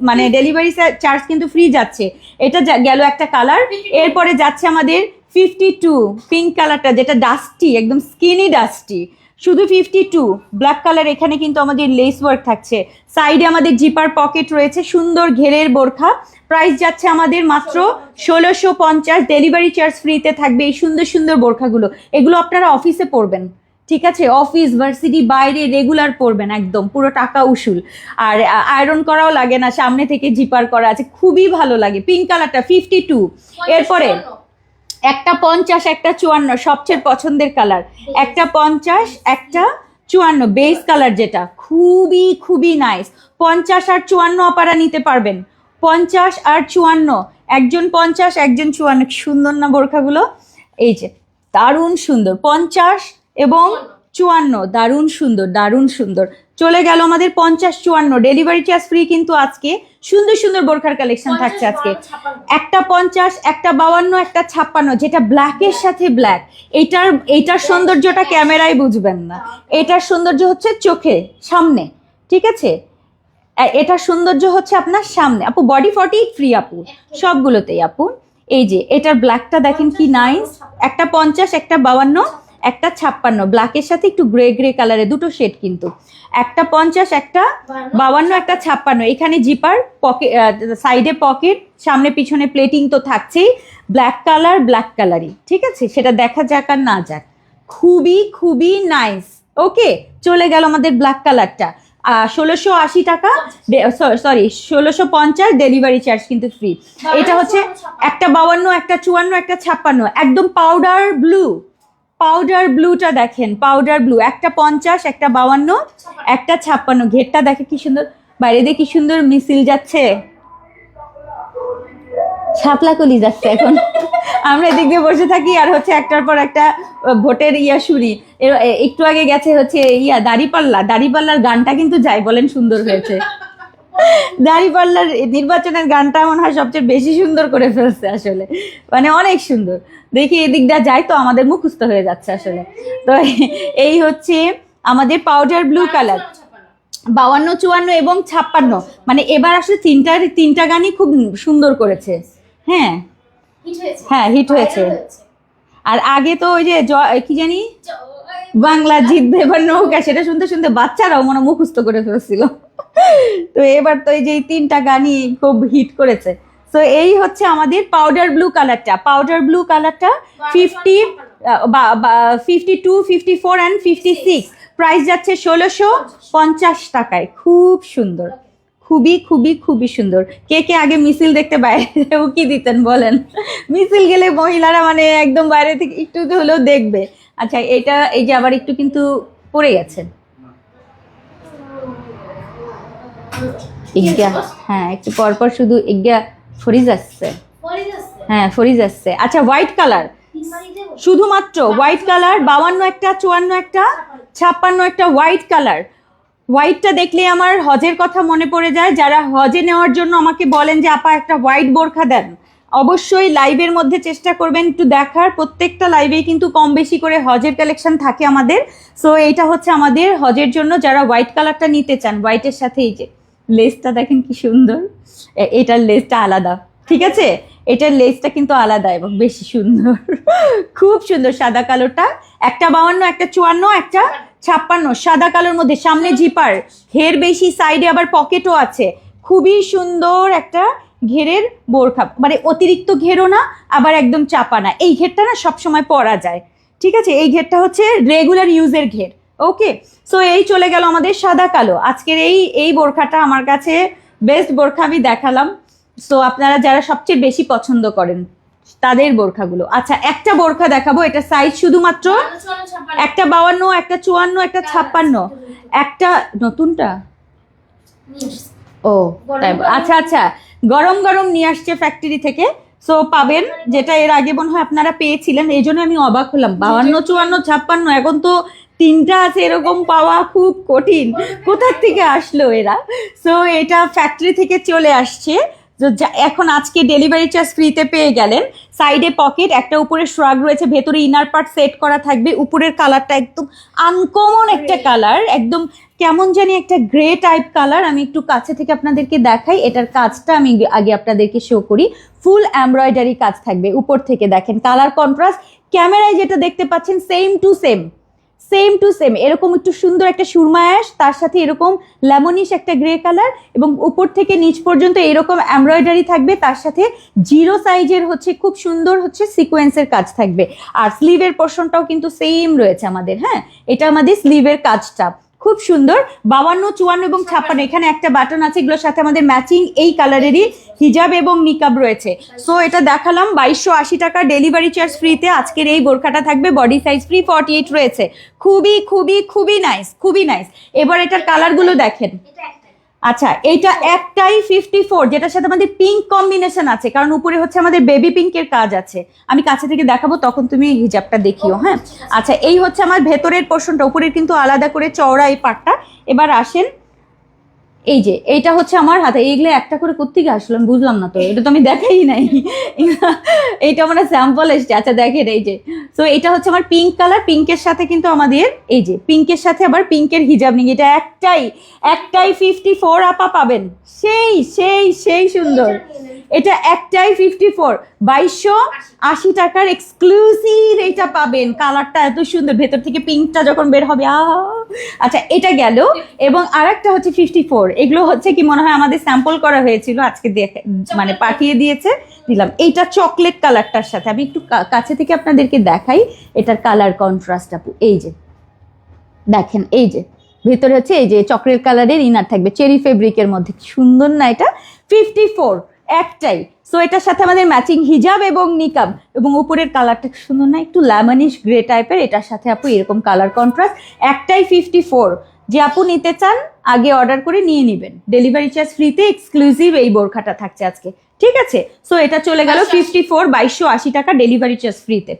মানে ডেলিভারি চার্জ কিন্তু ফ্রি যাচ্ছে। এটা গেল একটা কালার। এরপরে যাচ্ছে আমাদের 52 পিঙ্ক কালারটা, যেটা ডাস্টি, একদম স্কিনি ডাস্টি। শুধু 52 ব্ল্যাক কালার। এখানে কিন্তু আমাদের লেস ওয়ার্ক থাকছে, সাইডে আমাদের জিপার পকেট রয়েছে, সুন্দর ঘেরের বোরখা। প্রাইস যাচ্ছে আমাদের মাত্র 1650। ডেলিভারি চার্জ ফ্রিতে থাকবে এই সুন্দর সুন্দর বোরখাগুলো। এগুলো আপনারা অফিসে পরবেন, ঠিক আছে, অফিস ভার্সিটি বাইরে রেগুলার পরবেন, একদম পুরো টাকা উসুল। আর আয়রন করাও লাগে না, সামনে থেকে জিপার করা আছে, খুবই ভালো লাগে। পিঙ্ক কালারটা 52। এরপরে একটা 50 একটা 54 সবচেয়ে পছন্দের কালার। একটা 50 একটা 54 বেস কালার, যেটা খুবই খুবই নাইস। 50 আর 54 আপারা নিতে পারবেন। 50 আর 54, একজন 50 একজন 54। সুন্দর না বোরখাগুলো? এই যে দারুণ সুন্দর 50 এবং 54, দারুণ সুন্দর দারুণ সুন্দর। চলে গেল আমাদের 50 54। ডেলিভারি চার্জ ফ্রি কিন্তু আজকে সুন্দর সুন্দর বোরখার কালেকশন থাকছে আজকে। একটা 50 একটা 52 একটা 56, যেটা ব্ল্যাকের সাথে ব্ল্যাক। এইটার সৌন্দর্যটা ক্যামেরায় বুঝবেন না, এটার সৌন্দর্য হচ্ছে চোখে সামনে, ঠিক আছে। এটার সৌন্দর্য হচ্ছে আপনার সামনে। আপু বডি 48 ফ্রি আপু সবগুলোতেই আপু। এই যে এটার ব্ল্যাকটা দেখেন কি নাইস। একটা 50 একটা 52 একটা 56, ব্ল্যাকের সাথে একটু গ্রে গ্রে কালারে দুটো শেড কিন্তু। একটা 50 একটা 52 একটা 56। এখানে জিপার পকেট, সাইডে পকেট, সামনে পিছনে প্লেটিং তো থাকছেই। ব্ল্যাক কালারই, ঠিক আছে, সেটা দেখা যাক আর না যাক, খুবই খুবই নাইস। ওকে চলে গেল আমাদের ব্ল্যাক কালারটা। 1680 টাকা, সরি 1650, ডেলিভারি চার্জ কিন্তু ফ্রি। এটা হচ্ছে একটা 52 একটা 54 একটা 56, একদম পাউডার ব্লুটা দেখেন, পাউডার ব্লু। একটা 50 একটা 52 একটা 56, ঘেরটা দেখে কি সুন্দর, বাইরে দিয়ে কি সুন্দর মিছিল যাচ্ছে, শাপলা কলি যাচ্ছে এখন। আমরা এদিক দিয়ে বসে থাকি আর হচ্ছে একটার পর একটা ভোটের শুনি। একটু আগে গেছে হচ্ছে দাড়িপাল্লার গানটা কিন্তু যাই বলেন সুন্দর হয়েছে। দাড়িপাল্লার নির্বাচনের গানটা মনে হয় সবচেয়ে বেশি সুন্দর করে ফেলছে আসলে, মানে অনেক সুন্দর। দেখি এদিকটা যাই তো আমাদের মুখস্থ হয়ে যাচ্ছে আসলে। তো এই হচ্ছে আমাদের পাউডার ব্লু কালার 52 54 এবং 56। মানে এবার আসলে তিনটা গানই খুব সুন্দর করেছে। হ্যাঁ হ্যাঁ হিট হয়েছে। আর আগে তো ওই যে কি জানি বাংলা জিতবে এবার নৌকা, সেটা শুনতে শুনতে বাচ্চারাও মনে মুখস্থ করে ফেলছিল। তো এবার তো এই যে তিনটা গানই খুব হিট করেছে। তো এই হচ্ছে আমাদের পাউডার ব্লু কালারটা 52 54 অ্যান্ড 56। প্রাইস যাচ্ছে 1650 টাকায়। খুব সুন্দর, খুবই খুবই খুবই সুন্দর। কে কে আগে মিছিল দেখতে বাইরে উকি দিতেন বলেন? মিছিল গেলে মহিলারা মানে একদম বাইরে থেকে একটু হলেও দেখবে। আচ্ছা এটা এই যে আবার একটু কিন্তু পড়ে গেছে, ইজ্ঞা হ্যাঁ একটু পরপর শুধু ইজ্ঞা ফরিজ আসছে, হ্যাঁ ফরিজ আসছে। আচ্ছা হোয়াইট কালার, শুধুমাত্র হোয়াইট কালার, 52 একটা, 54 একটা, 56 একটা হোয়াইট কালার। হোয়াইটটা দেখলে আমার হজের কথা মনে পড়ে যায়। যারা হজে নেওয়ার জন্য আমাকে বলেন যে আপা একটা হোয়াইট বোরখা দেন, অবশ্যই লাইভের মধ্যে চেষ্টা করবেন একটু দেখার। প্রত্যেকটা লাইভেই কিন্তু কম বেশি করে হজের কালেকশন থাকে আমাদের। সো এইটা হচ্ছে আমাদের হজের জন্য যারা হোয়াইট কালারটা নিতে চান। হোয়াইটের সাথে এই যে লেসটা দেখেন কি সুন্দর, এটার লেসটা আলাদা, ঠিক আছে, এটার লেসটা কিন্তু আলাদা এবং বেশি সুন্দর, খুব সুন্দর। সাদা কালোটা একটা 52, একটা 54, একটা 56, সাদা কালোর মধ্যে, সামনে জিপার, ঘের বেশি, সাইডে আবার পকেটও আছে। খুবই সুন্দর একটা ঘেরের বোরখা, মানে অতিরিক্ত ঘেরও না আবার একদম চাপা না। এই ঘেরটা না সবসময় পরা যায়, ঠিক আছে, এই ঘেরটা হচ্ছে রেগুলার ইউজের ঘের। ওকে, সো এই চলে গেল আমাদের সাদা কালো। আজকের এই বোরখাটা আমার কাছে বেস্ট বোরখা আমি দেখালাম। সো আপনারা যারা সবচেয়ে বেশি পছন্দ করেন তাদের বোরখাগুলো। আচ্ছা একটা বোরখা দেখাবো, এটা সাইজ শুধুমাত্র একটা 52, একটা 54, একটা 56, একটা নতুনটা ও তাই, আচ্ছা আচ্ছা গরম গরম নিয়ে আসছে ফ্যাক্টরি থেকে। সো পাবেন, যেটা এর আগে মনে হয় আপনারা পেয়েছিলেন, এই জন্য আমি অবাক হলাম। 52, 54, 56, এখন তো 3টা আছে, এরকম পাওয়া খুব কঠিন। কোথার থেকে আসলো এরা? সো এটা ফ্যাক্টরি থেকে চলে আসছে। এখন আজকে ডেলিভারি চার্জ ফ্রিতে পেয়ে গেলেন। সাইডে পকেট, একটা উপরে শ্রাগ রয়েছে, ভেতরে ইনার পার্ট সেট করা থাকবে। উপরের কালারটা একদম আনকমন একটা কালার, একদম কেমন জানি একটা গ্রে টাইপ কালার। আমি একটু কাছে থেকে আপনাদেরকে দেখাই, এটার কাজটা আমি আগে আপনাদেরকে শো করি। ফুল এমব্রয়ডারি কাজ থাকবে উপর থেকে, দেখেন কালার কন্ট্রাস্ট। ক্যামেরায় যেটা দেখতে পাচ্ছেন সেম টু সেম এরকম একটু সুন্দর একটা সুরমা অ্যাশ, তার সাথে এরকম লেমনিশ একটা গ্রে কালার, এবং উপর থেকে নিচ পর্যন্ত এরকম এমব্রয়ডারি থাকবে। তার সাথে 0 সাইজের হচ্ছে খুব সুন্দর হচ্ছে সিকোয়েন্সের কাজ থাকবে। আর স্লিভের পোর্শনটাও কিন্তু সেম রয়েছে আমাদের। হ্যাঁ, এটা আমাদের স্লিভের কাজটা খুব সুন্দর। 52, 54 এবং 56, এখানে একটা বাটন আছে, এগুলোর সাথে আমাদের ম্যাচিং এই কালারেরই হিজাব এবং নিকাব রয়েছে। সো এটা দেখালাম 2280 টাকা, ডেলিভারি চার্জ ফ্রিতে আজকের এই বোরখাটা থাকবে। বডি সাইজ ফ্রি, 48 রয়েছে। খুবই খুবই খুবই নাইস, খুবই নাইস। এবার এটার কালারগুলো দেখেন। আচ্ছা এইটা একটাই 54, যেটার সাথে আমাদের পিঙ্ক কম্বিনেশন আছে, কারণ উপরে হচ্ছে আমাদের বেবি পিঙ্কের কাজ আছে। আমি কাছে থেকে দেখাবো, তখন তুমি হিজাবটা দেখিও। হ্যাঁ, আচ্ছা এই হচ্ছে আমার ভেতরের পোর্শনটা, উপরের কিন্তু আলাদা করে চওড়া এই পাটটা। এবার আসেন, এই যে এইটা হচ্ছে আমার হাতে। এইগুলো একটা করে কোত্থেকে আসলো আমি বুঝলাম না, তো এটা তো আমি দেখাই নাই। এইটা আমার স্যাম্পল এসছে। আচ্ছা দেখেন এই যে, তো এটা হচ্ছে আমার পিঙ্ক কালার, পিঙ্কের সাথে কিন্তু আমাদের এই যে পিঙ্কের সাথে আবার পিঙ্কের হিজাব নিয়ে, এটা একটাই 54 আপা পাবেন। সেই সেই সেই সুন্দর, এটা একটাই 54, 2280 টাকার এক্সক্লুসিভ এটা পাবেন। কালারটা এত সুন্দর, ভেতর থেকে পিঙ্কটা যখন বের হবে আচ্ছা এটা গেল। এবং আরেকটা হচ্ছে 54, এগুলো হচ্ছে কি মনে হয় আমাদের স্যাম্পল করা হয়েছিল, আজকে দেখে মানে পাঠিয়ে দিয়েছে, দিলাম। এইটা চকলেট কালারটার সাথে আমি একটু কাছে থেকে আপনাদেরকে দেখাই এটার কালার কন্ট্রাস্ট। আপু এই যে দেখেন, এই যে ভেতরে হচ্ছে এই যে চকলেট কালারের ইনার থাকবে, চেরি ফেব্রিকের মধ্যে। সুন্দর না এটা? 54 একটাই। সো এটার সাথে আমাদের ম্যাচিং হিজাব এবং নিকাব, এবং উপরের কালারটা সুন্দর না, একটু লেমনিশ গ্রে টাইপের। এটার সাথে আপু এরকম কালার কন্ট্রাস্ট, একটাই 54। যে আপু নিতে চান আগে অর্ডার করে নিয়ে নেবেন, ডেলিভারি চার্জ ফ্রিতে এক্সক্লুসিভ এই বোরখাটা থাকছে আজকে, ঠিক আছে? সো এটা চলে গেল 54, 2280 টাকা, ডেলিভারি চার্জ ফ্রিতে।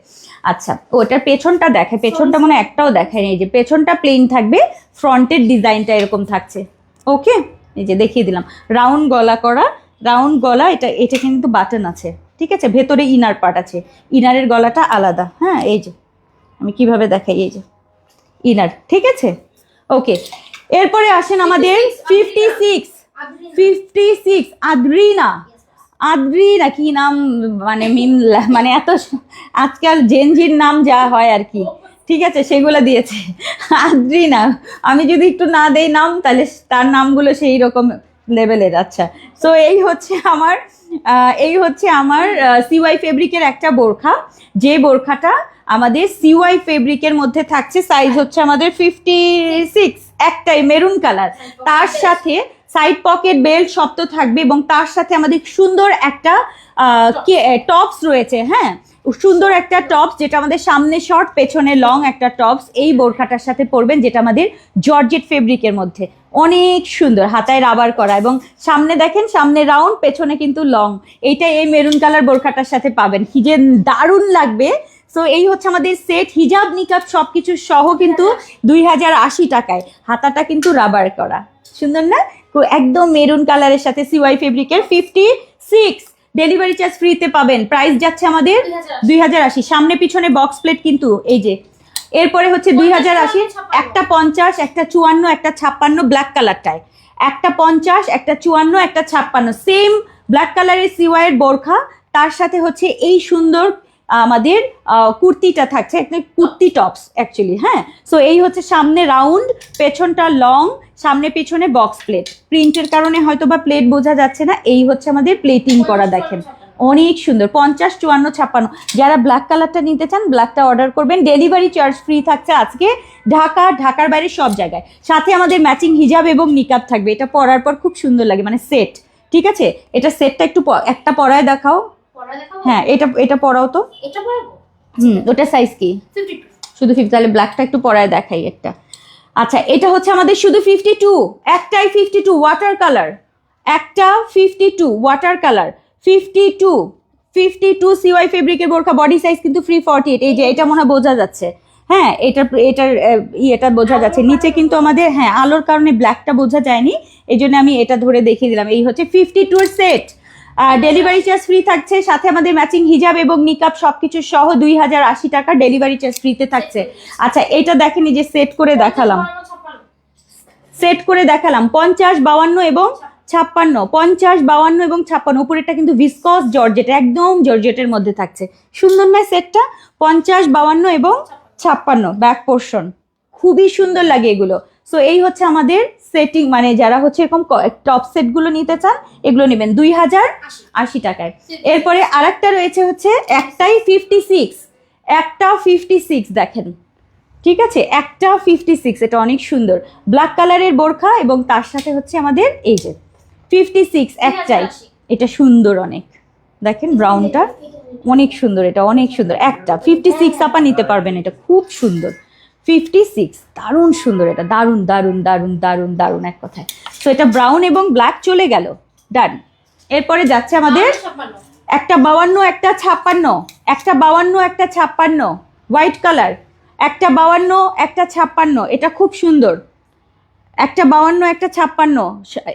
আচ্ছা ওটার পেছনটা দেখে, পেছনটা মনে একটাও দেখায় এই যে পেছনটা প্লেন থাকবে, ফ্রন্টের ডিজাইনটা এরকম থাকছে। ওকে, এই যে দেখিয়ে দিলাম, রাউন্ড গলা করা, রাউন্ড গলা। এটা কিন্তু বাটন আছে, ঠিক আছে, ভেতরে ইনার পার্ট আছে, ইনারের গলাটা আলাদা। হ্যাঁ এই যে আমি কিভাবে দেখাই, এই যে ইনার, ঠিক আছে? ওকে, এরপরে আসেন আমাদের 56 আদ্রিনা কি নাম, মানে মানে এত আজকাল জেনজির নাম যা হয় আর কি, ঠিক আছে, সেগুলো দিয়েছে আদ্রিনা। আমি যদি একটু না দেই নাম, তাহলে তার নামগুলো সেই রকম লেভেলের। আচ্ছা, সো এই হচ্ছে আমার সিওয়াই ফেব্রিকের একটা বোরখা, যে বোরখাটা আমাদের সিওয়াই ফেব্রিকের মধ্যে থাকছে। সাইজ হচ্ছে আমাদের 56, একটাই মেরুন কালার, তার সাথে সাইড পকেট বেল্ট সব তো থাকবে এবং তার সাথে আমাদের সুন্দর একটা টপস রয়েছে। হ্যাঁ, সুন্দর একটা টপস যেটা আমাদের সামনে শর্ট পেছনে লং একটা টপস এই বোরখাটার সাথে পরবেন, যেটা আমাদের জর্জেট ফেব্রিকের মধ্যে অনেক সুন্দর, হাতায় রাবার করা এবং সামনে দেখেন সামনে রাউন্ড পেছনে কিন্তু লং। এইটা এই মেরুন কালার বোরখাটার সাথে পাবেন, কি যে দারুণ লাগবে। সো এই হচ্ছে আমাদের সেট, হিজাব নিকাব সবকিছু সহ কিন্তু 2080 টাকায়। হাতাটা কিন্তু রাবার করা, সুন্দর না? একদম মেরুন কালারের সাথে সিওয়াই ফেব্রিকের 56, ডেলিভারি চার্জ ফ্রিতে পাবেন। প্রাইস যাচ্ছে আমাদের 2080, সামনে পিছনে বক্স প্লেট কিন্তু এই যে। এরপরে হচ্ছে 2080, একটা 50, একটা 54, একটা 56 ব্ল্যাক কালারটায়, একটা 50, একটা 54, একটা 56 সেম ব্ল্যাক কালারের সিওয়াইয়ের বোরখা, তার সাথে হচ্ছে এই সুন্দর আমাদের কুর্তিটা থাকছে, একটা কুর্তি টপস অ্যাকচুয়ালি। হ্যাঁ, সো এই হচ্ছে সামনে রাউন্ড পেছনটা লং, সামনে পিছনে বক্স প্লেট, প্রিন্টের কারণে হয়তো বা প্লেট বোঝা যাচ্ছে না, এই হচ্ছে আমাদের প্লেটিং করা, দেখেন অনেক সুন্দর। 50, 54, 56, যারা ব্ল্যাক কালারটা নিতে চান ব্ল্যাকটা অর্ডার করবেন, ডেলিভারি চার্জ ফ্রি থাকছে আজকে ঢাকার বাইরে সব জায়গায়। সাথে আমাদের ম্যাচিং হিজাব এবং নিকাব থাকবে, এটা পরার পর খুব সুন্দর লাগে, মানে সেট। ঠিক আছে, এটা সেটটা একটু একটা পরায় দেখাও। হ্যাঁ, এটা পরাও তো। ওটা সাইজ কি? 52। শুধু 50, তাহলে ব্ল্যাকটা একটু পরায় দেখাই একটা। আচ্ছা, এটা হচ্ছে আমাদের শুধু 52, একটাই 52 ওয়াটার কালার, একটা 52 ওয়াটার কালার, 52 সিওয়াই ফেব্রিকের বোরখা, বডি সাইজ কিন্তু ফ্রি 48। এই যে এটা মনে হয় বোঝা যাচ্ছে। হ্যাঁ, এটা বোঝা যাচ্ছে, নিচে কিন্তু আমাদের হ্যাঁ আলোর কারণে ব্ল্যাকটা বোঝা যায়নি, এই জন্য আমি এটা ধরে দেখিয়ে দিলাম। এই হচ্ছে 52 সেট, ডেলিভারি চার্জ ফ্রি থাকছে, সাথে আমাদের ম্যাচিং হিজাব এবং নিকাব সবকিছু সহ 2080 টাকা ডেলিভারি চার্জ ফ্রিতে থাকছে। আচ্ছা, এটা দেখেন, এই যে সেট করে দেখালাম, 50, 52 এবং 56, 50, 52 এবং 56, উপরেরটা কিন্তু ভিসকস জর্জেট, একদম জর্জেটের মধ্যে থাকছে, সুন্দর না সেটটা? 50, 52 এবং 56 ব্যাক পোর্শন, খুবই সুন্দর লাগে এগুলো। সো এই হচ্ছে আমাদের সেটিং, মানে যারা হচ্ছে এরকম টপ সেটগুলো নিতে চান এগুলো নেবেন 2080 টাকায়। এরপরে আরেকটা রয়েছে হচ্ছে একটাই 56, একটা 56 দেখেন, ঠিক আছে, একটা 56, এটা অনেক সুন্দর ব্ল্যাক কালারের বোরখা এবং তার সাথে হচ্ছে আমাদের এই যে 56 একটাই, এটা সুন্দর অনেক, দেখেন ব্রাউনটা অনেক সুন্দর, এটা অনেক সুন্দর, একটা 56 আপা নিতে পারবেন, এটা খুব সুন্দর 56, দারুণ সুন্দর, এটা দারুণ দারুণ দারুণ দারুণ দারুণ এক কথায়। তো এটা ব্রাউন এবং ব্ল্যাক চলে গেল, ডান। এরপরে যাচ্ছে আমাদের একটা 52, একটা 56, একটা 52, একটা 56 হোয়াইট কালার, একটা 52, একটা 56, এটা খুব সুন্দর, একটা 52, একটা 56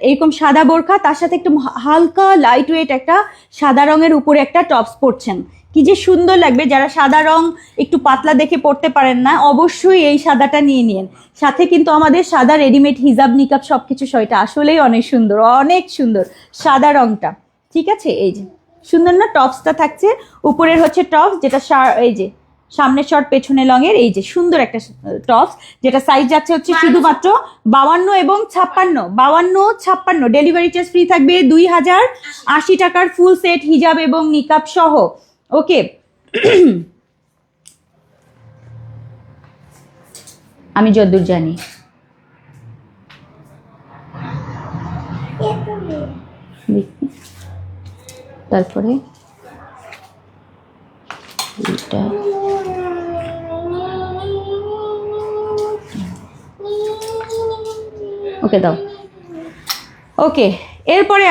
এরকম সাদা বোরখা, তার সাথে একটু হালকা লাইট ওয়েট একটা সাদা রঙের উপরে একটা টপস পরছেন, কি যে সুন্দর লাগবে। যারা সাদা রং একটু পাতলা দেখে পরতে পারেন না, অবশ্যই এই সাদাটা নিয়ে নিন। সাথে কিন্তু আমাদের সাদা রেডিমেড হিজাব নিকাব সবকিছু সহ, এটা আসলেই অনেক সুন্দর, অনেক সুন্দর সাদা রংটা, ঠিক আছে। এই যে সুন্দর না টপসটা থাকছে, উপরের হচ্ছে টপস যেটা এই যে সামনে শর্ট পেছনে লংয়ের, এই যে সুন্দর একটা টপস, যেটা সাইজ যাচ্ছে হচ্ছে শুধুমাত্র 52 এবং 56, 52, 56 ডেলিভারি চার্জ ফ্রি থাকবে 2080 টাকার ফুল সেট হিজাব এবং নিকাব সহ। ওকে, আমি যতদূর জানি তারপরে এটা ওকে দাও। ওকে, এরপরে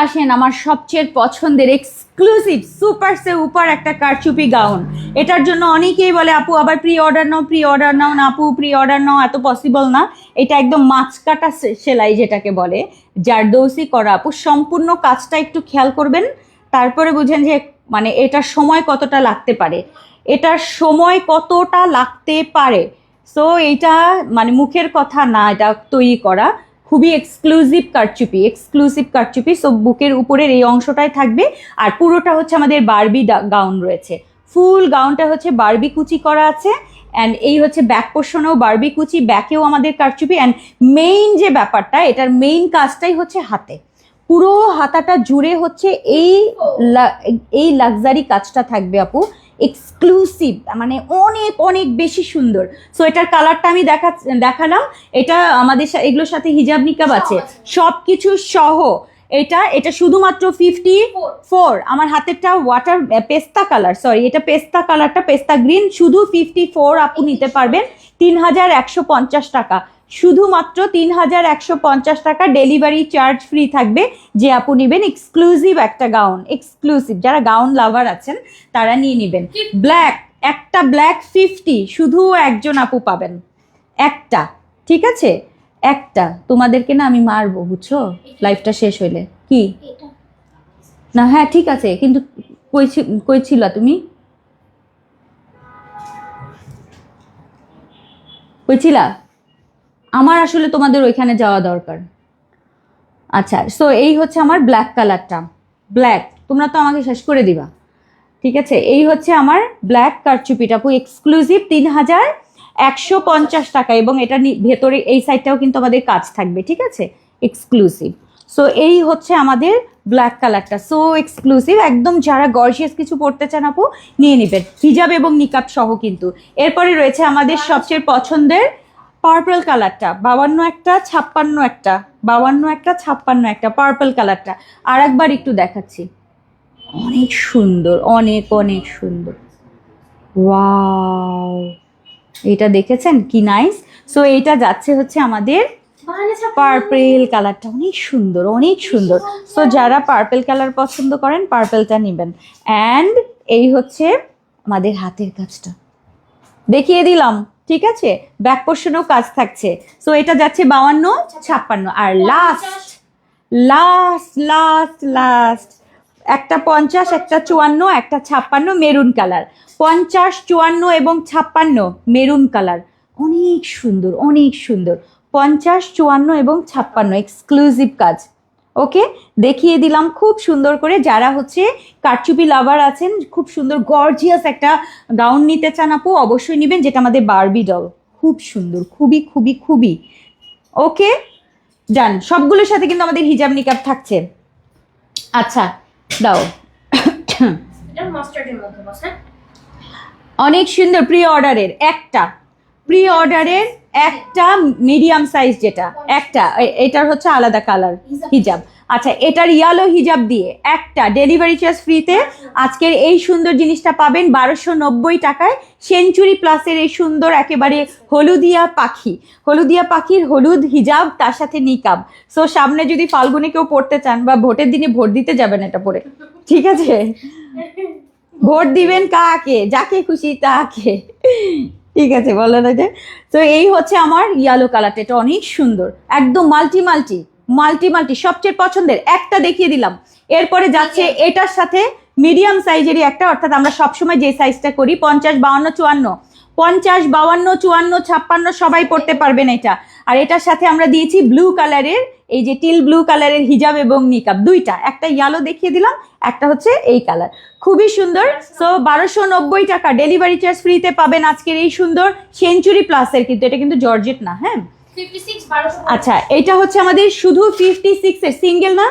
আসেন আমার সবচেয়ে পছন্দের এক্সক্লুসিভ সুপার সে উপর একটা কারচুপি গাউন। এটার জন্য অনেকেই বলে আপু আবার প্রি অর্ডার নাও না আপু, প্রি অর্ডার নাও, এত পসিবল না। এটা একদম মাছকাটা সেলাই যেটাকে বলে, জারদৌসি করা আপু, সম্পূর্ণ কাজটা একটু খেয়াল করবেন, তারপরে বুঝেন যে মানে এটার সময় কতটা লাগতে পারে। সো এইটা মানে মুখের কথা না, এটা তৈরি করা খুবই এক্সক্লুসিভ কারচুপি। সো বুকের উপরের এই অংশটাই থাকবে, আর পুরোটা হচ্ছে আমাদের বারবি গাউন রয়েছে, ফুল গাউনটা হচ্ছে বারবি কুচি করা আছে, অ্যান্ড এই হচ্ছে ব্যাক পোর্শনেও বারবি কুচি, ব্যাকেও আমাদের কারচুপি, অ্যান্ড মেইন যে ব্যাপারটা, এটার মেইন কাজটাই হচ্ছে হাতে, পুরো হাতাটা জুড়ে হচ্ছে এই লাক্সারি কাজটা থাকবে আপু। এক্সক্লুসিভ, মানে অনেক অনেক বেশি সুন্দর। সো এটার কালারটা আমি দেখালাম। এটা আমাদের এগুলোর সাথে হিজাব নিকাব আছে সব কিছু সহ। এটা শুধুমাত্র 54। আমার হাতেরটা ওয়াটার পেস্তা কালার, সরি এটা পেস্তা কালারটা পেস্তা গ্রিন, শুধু 54 আপু নিতে পারবেন 3150 টাকা, শুধুমাত্র 3150 টাকা। ডেলিভারি চার্জ ফ্রি থাকবে। যে আপু নেবেন এক্সক্লুসিভ একটা গাউন, এক্সক্লুসিভ যারা গাউন লাভার আছেন তারা নিয়ে নেবেন। ব্ল্যাক, একটা ব্ল্যাক 50, শুধু একজন আপু পাবেন একটা, ঠিক আছে? একটা, তোমাদেরকে না আমি মারবো বুঝছো লাইফটা শেষ হইলে। কি এটা না, হ্যাঁ ঠিক আছে, কিন্তু কই ছিল তুমি? কই ছিলা? আমার আসলে তোমাদের ওইখানে যাওয়া দরকার। আচ্ছা, সো এই হচ্ছে আমার ব্ল্যাক কালারটা। ব্ল্যাক, তোমরা তো আমাকে শেষ করে দিবা, ঠিক আছে? এই হচ্ছে আমার ব্ল্যাক কারচুপিটা আপু, এক্সক্লুসিভ 3150 টাকা, এবং এটা ভেতরে এই সাইডটাও কিন্তু আমাদের কাজ থাকবে, ঠিক আছে? এক্সক্লুসিভ। সো এই হচ্ছে আমাদের ব্ল্যাক কালারটা, সো এক্সক্লুসিভ একদম। যারা গর্জিয়াস কিছু পড়তে চান আপু নিয়ে নেবেন, হিজাব এবং নিকাব সহ কিন্তু। এরপরে রয়েছে আমাদের সবচেয়ে পছন্দের পার্পল কালারটা, 52 একটা 56 একটা, 52 একটা 56 একটা পার্পল কালারটা। আর একবার একটু দেখাচ্ছি, অনেক সুন্দর, অনেক অনেক সুন্দর। ওয়াও, এটা দেখেছেন কি নাইস। সো এইটা যাচ্ছে হচ্ছে আমাদের পার্পল কালারটা, অনেক সুন্দর, অনেক সুন্দর। সো যারা পার্পল কালার পছন্দ করেন পার্পলটা নেবেন। অ্যান্ড এই হচ্ছে আমাদের হাতের কাজটা দেখিয়ে দিলাম, ঠিক আছে? ব্যাক পোর্শনেও কাজ থাকছে। সো এটা যাচ্ছে 52 56। আর লাস্ট লাস্ট লাস্ট লাস্ট একটা 50, একটা 54, একটা 56 মেরুন কালার। 50, 54 এবং 56 মেরুন কালার, অনেক সুন্দর, অনেক সুন্দর। 50, 54 এবং 56 এক্সক্লুসিভ কাজ। ওকে, দেখিয়ে দিলাম খুব সুন্দর করে। যারা হচ্ছে কারচুপি লাভার আছেন, খুব সুন্দর গর্জিয়াস একটা গাউন নিতে চান আপু, অবশ্যই নেবেন, যেটা আমাদের বারবি ডল, খুব সুন্দর, খুবই খুবই খুবই। ওকে ডান, সবগুলোর সাথে কিন্তু আমাদের হিজাব নিকাব থাকছে। আচ্ছা দাও। এটা মাস্টার্ডের মধ্যে বস, হ্যাঁ অনেক সুন্দর। প্রি অর্ডারের একটা মিডিয়াম সাইজ, যেটা একটা এটার হচ্ছে আলাদা কালার হিজাব। আচ্ছা, এটার ইয়ালো হিজাব দিয়ে একটা ডেলিভারি চার্জ ফ্রিতে আজকের এই সুন্দর জিনিসটা পাবেন 1290 টাকায়। সেঞ্চুরি প্লাসের এই সুন্দর একেবারে হলুদিয়া পাখির হলুদ হিজাব, তার সাথে নিকাব। সো সামনে যদি ফাল্গুনে কেউ পড়তে চান বা ভোটের দিনে ভোট দিতে যাবেন এটা পরে, ঠিক আছে? ভোট দিবেন কাকে, যাকে খুশি তাকে, ঠিক আছে? বলো না যে। তো এই হচ্ছে আমার ইয়েলো কালারটা, এটা অনেক সুন্দর, একদম মাল্টি সবচেয়ে পছন্দের একটা দেখিয়ে দিলাম। এরপরে যাচ্ছে এটার সাথে মিডিয়াম সাইজেরই একটা, অর্থাৎ আমরা সবসময় যে সাইজটা করি 50, 52, 54, 50, 52, 54, 56 সবাই পড়তে পারবেন এটা। আর এটার সাথে আমরা দিয়েছি ব্লু কালারের, এই যে টিল ব্লু কালারের হিজাব এবং নিকাব দুইটা, একটা ইয়েলো দেখিয়ে দিলাম, একটা হচ্ছে এই কালার, খুবই সুন্দর। সো 1290 টাকা ডেলিভারি চার্জ ফ্রিতে পাবেন আজকের এই সুন্দর সেঞ্চুরি প্লাসের, কিন্তু এটা কিন্তু জর্জেট না, হ্যাঁ 56 1200। আচ্ছা, এটা হচ্ছে আমাদের শুধু 56 এর সিঙ্গেল না,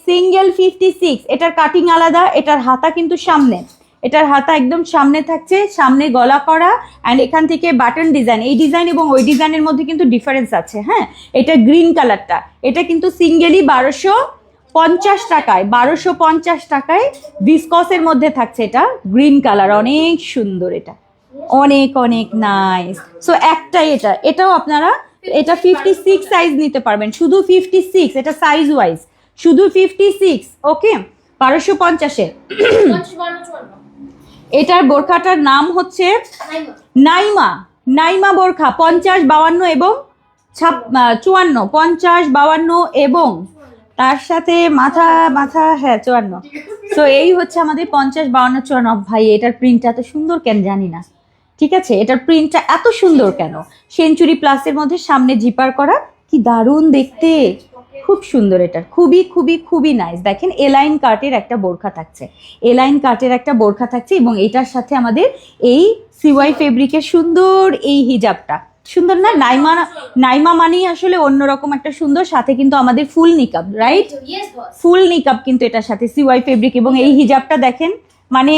সিঙ্গেল 56। এটার কাটিং আলাদা, এটার হাতা কিন্তু সামনে, এটার হাতা একদম সামনে থাকছে, সামনে গলা করা, অ্যান্ড এখান থেকে বাটন ডিজাইন। এই ডিজাইন এবং ওই ডিজাইনের মধ্যে কিন্তু ডিফারেন্স আছে, হ্যাঁ। এটা গ্রিন কালারটা, এটা কিন্তু সিঙ্গেলই 1250 টাকায়, 1250 টাকায় ভিসকসের মধ্যে থাকছে। এটা গ্রিন কালার, অনেক সুন্দর, এটা অনেক অনেক নাইস। সো একটাই এটাও আপনারা এটা 56 সাইজ নিতে পারবেন, শুধু 56, এটা সাইজ ওয়াইজ শুধু 56। ওকে, 1250-এ। 50 52 54 এটার বোরখাটার নাম হচ্ছে নাইমা বোরখা। 50, 52 এবং 54, 50, 52 এবং তার সাথে মাথা, হ্যাঁ 54। তো এই হচ্ছে আমাদের 50, 52, 54। ভাই এটার প্রিন্টটা এত সুন্দর কেন জানি না, ঠিক আছে? এটার প্রিন্টটা এত সুন্দর কেন? সেঞ্চুরি প্লাসের মধ্যে সামনে জিপার করা, কি দারুণ দেখতে, খুব সুন্দর। এটা খুবই খুবই খুবই নাইস। দেখেন এলাইন কাটের একটা বোরখা থাকছে, এবং এটার সাথে আমাদের এই সিওয়াই ফেব্রিকের সুন্দর এই হিজাবটা, সুন্দর না? নাইমা মানেই আসলে অন্যরকম একটা সুন্দর, সাথে কিন্তু আমাদের ফুল নিকাব, রাইট? Yes boss. ফুল নিকাব কিন্তু এটার সাথে সিওয়াই ফেব্রিক, এবং এই হিজাবটা দেখেন, মানে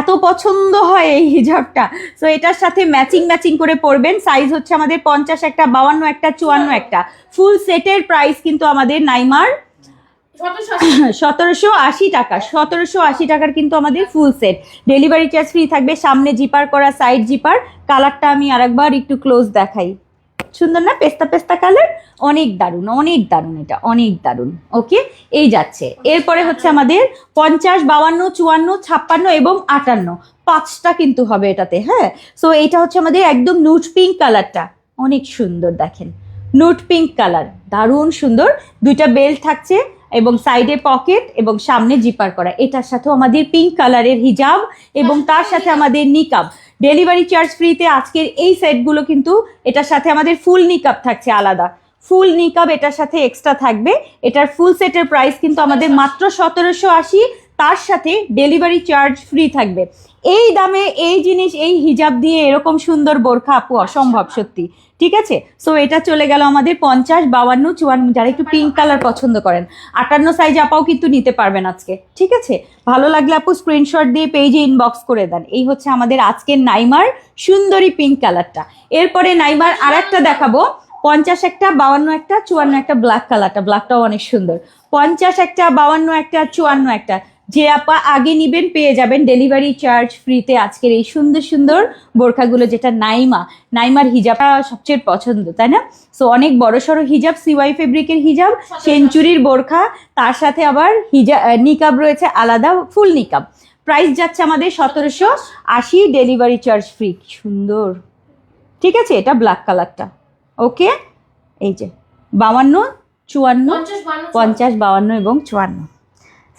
এত পছন্দ হয় এই হিজাবটা। সো এটার সাথে ম্যাচিং করে পরবেন। সাইজ হচ্ছে আমাদের 50 একটা, 52 একটা, 54 একটা। ফুল সেটের প্রাইস কিন্তু আমাদের নাইমার 1780 টাকা। 1780 টাকার কিন্তু আমাদের full set. Delivery charge free থাকবে। সামনে জিপার করা, সাইড জিপার। কালারটা আমি আরেকবার একটু ক্লোজ দেখাই। সুন্দর না? পেস্তা কালার, অনেক দারুণ, অনেক দারুণ, এটা অনেক দারুণ। ওকে, এই যাচ্ছে। এরপরে হচ্ছে আমাদের 50, 52, 54, 56 এবং 58, 5টা কিন্তু হবে এটাতে। হ্যাঁ, সো এইটা হচ্ছে আমাদের একদম নুট পিঙ্ক কালারটা, অনেক সুন্দর। দেখেন নুট পিঙ্ক কালার, দারুণ সুন্দর। 2টা বেল্ট থাকছে এবং সাইডে পকেট এবং সামনে জিপার করা। এটার সাথেও আমাদের পিঙ্ক কালারের হিজাব এবং তার সাথে আমাদের নিকাব। ডেলিভারি চার্জ ফ্রিতে আজকের এই সেটগুলো কিন্তু এটার সাথে আমাদের ফুল নিকাব থাকছে আলাদা। ফুল নিকাব এটার সাথে এক্সট্রা থাকবে। এটার ফুল সেটের প্রাইস কিন্তু আমাদের মাত্র 1780, তার সাথে ডেলিভারি চার্জ ফ্রি থাকবে। এই দামে এই জিনিস, এই হিজাব দিয়ে এরকম সুন্দর বোরখা আপু অসম্ভব সত্যি। ঠিক আছে, সো এটা চলে গেল আমাদের 50, 52, 54, যারা একটু পিঙ্ক কালার পছন্দ করেন। 58 সাইজ আপাও কিন্তু নিতে পারবেন আজকে। ঠিক আছে, ভালো লাগলে আপু স্ক্রিনশট দিয়ে পেজে ইনবক্স করে দেন। এই হচ্ছে আমাদের আজকের নাইমার সুন্দরী পিঙ্ক কালারটা। এরপরে নাইমার আর একটা দেখাবো, 50 একটা, 52 একটা, 54 একটা, ব্ল্যাক কালারটা। ব্ল্যাকটাও অনেক সুন্দর। 50 একটা, 52 একটা, 54 একটা। যে আপা আগে নিবেন পেয়ে যাবেন ডেলিভারি চার্জ ফ্রিতে আজকের এই সুন্দর সুন্দর বোরখাগুলো, যেটা নাইমার হিজাবটা সবচেয়ে পছন্দ, তাই না? সো অনেক বড় সড়ো হিজাব, সিওয়াই ফেব্রিকের হিজাব, সেঞ্চুরির বোরখা, তার সাথে আবার নিকাব রয়েছে আলাদা, ফুল নিকাব। প্রাইস যাচ্ছে আমাদের 1780, ডেলিভারি চার্জ ফ্রি। সুন্দর। ঠিক আছে, এটা ব্ল্যাক কালারটা। ওকে, এই যে 52, 54, 50, 52 এবং 54।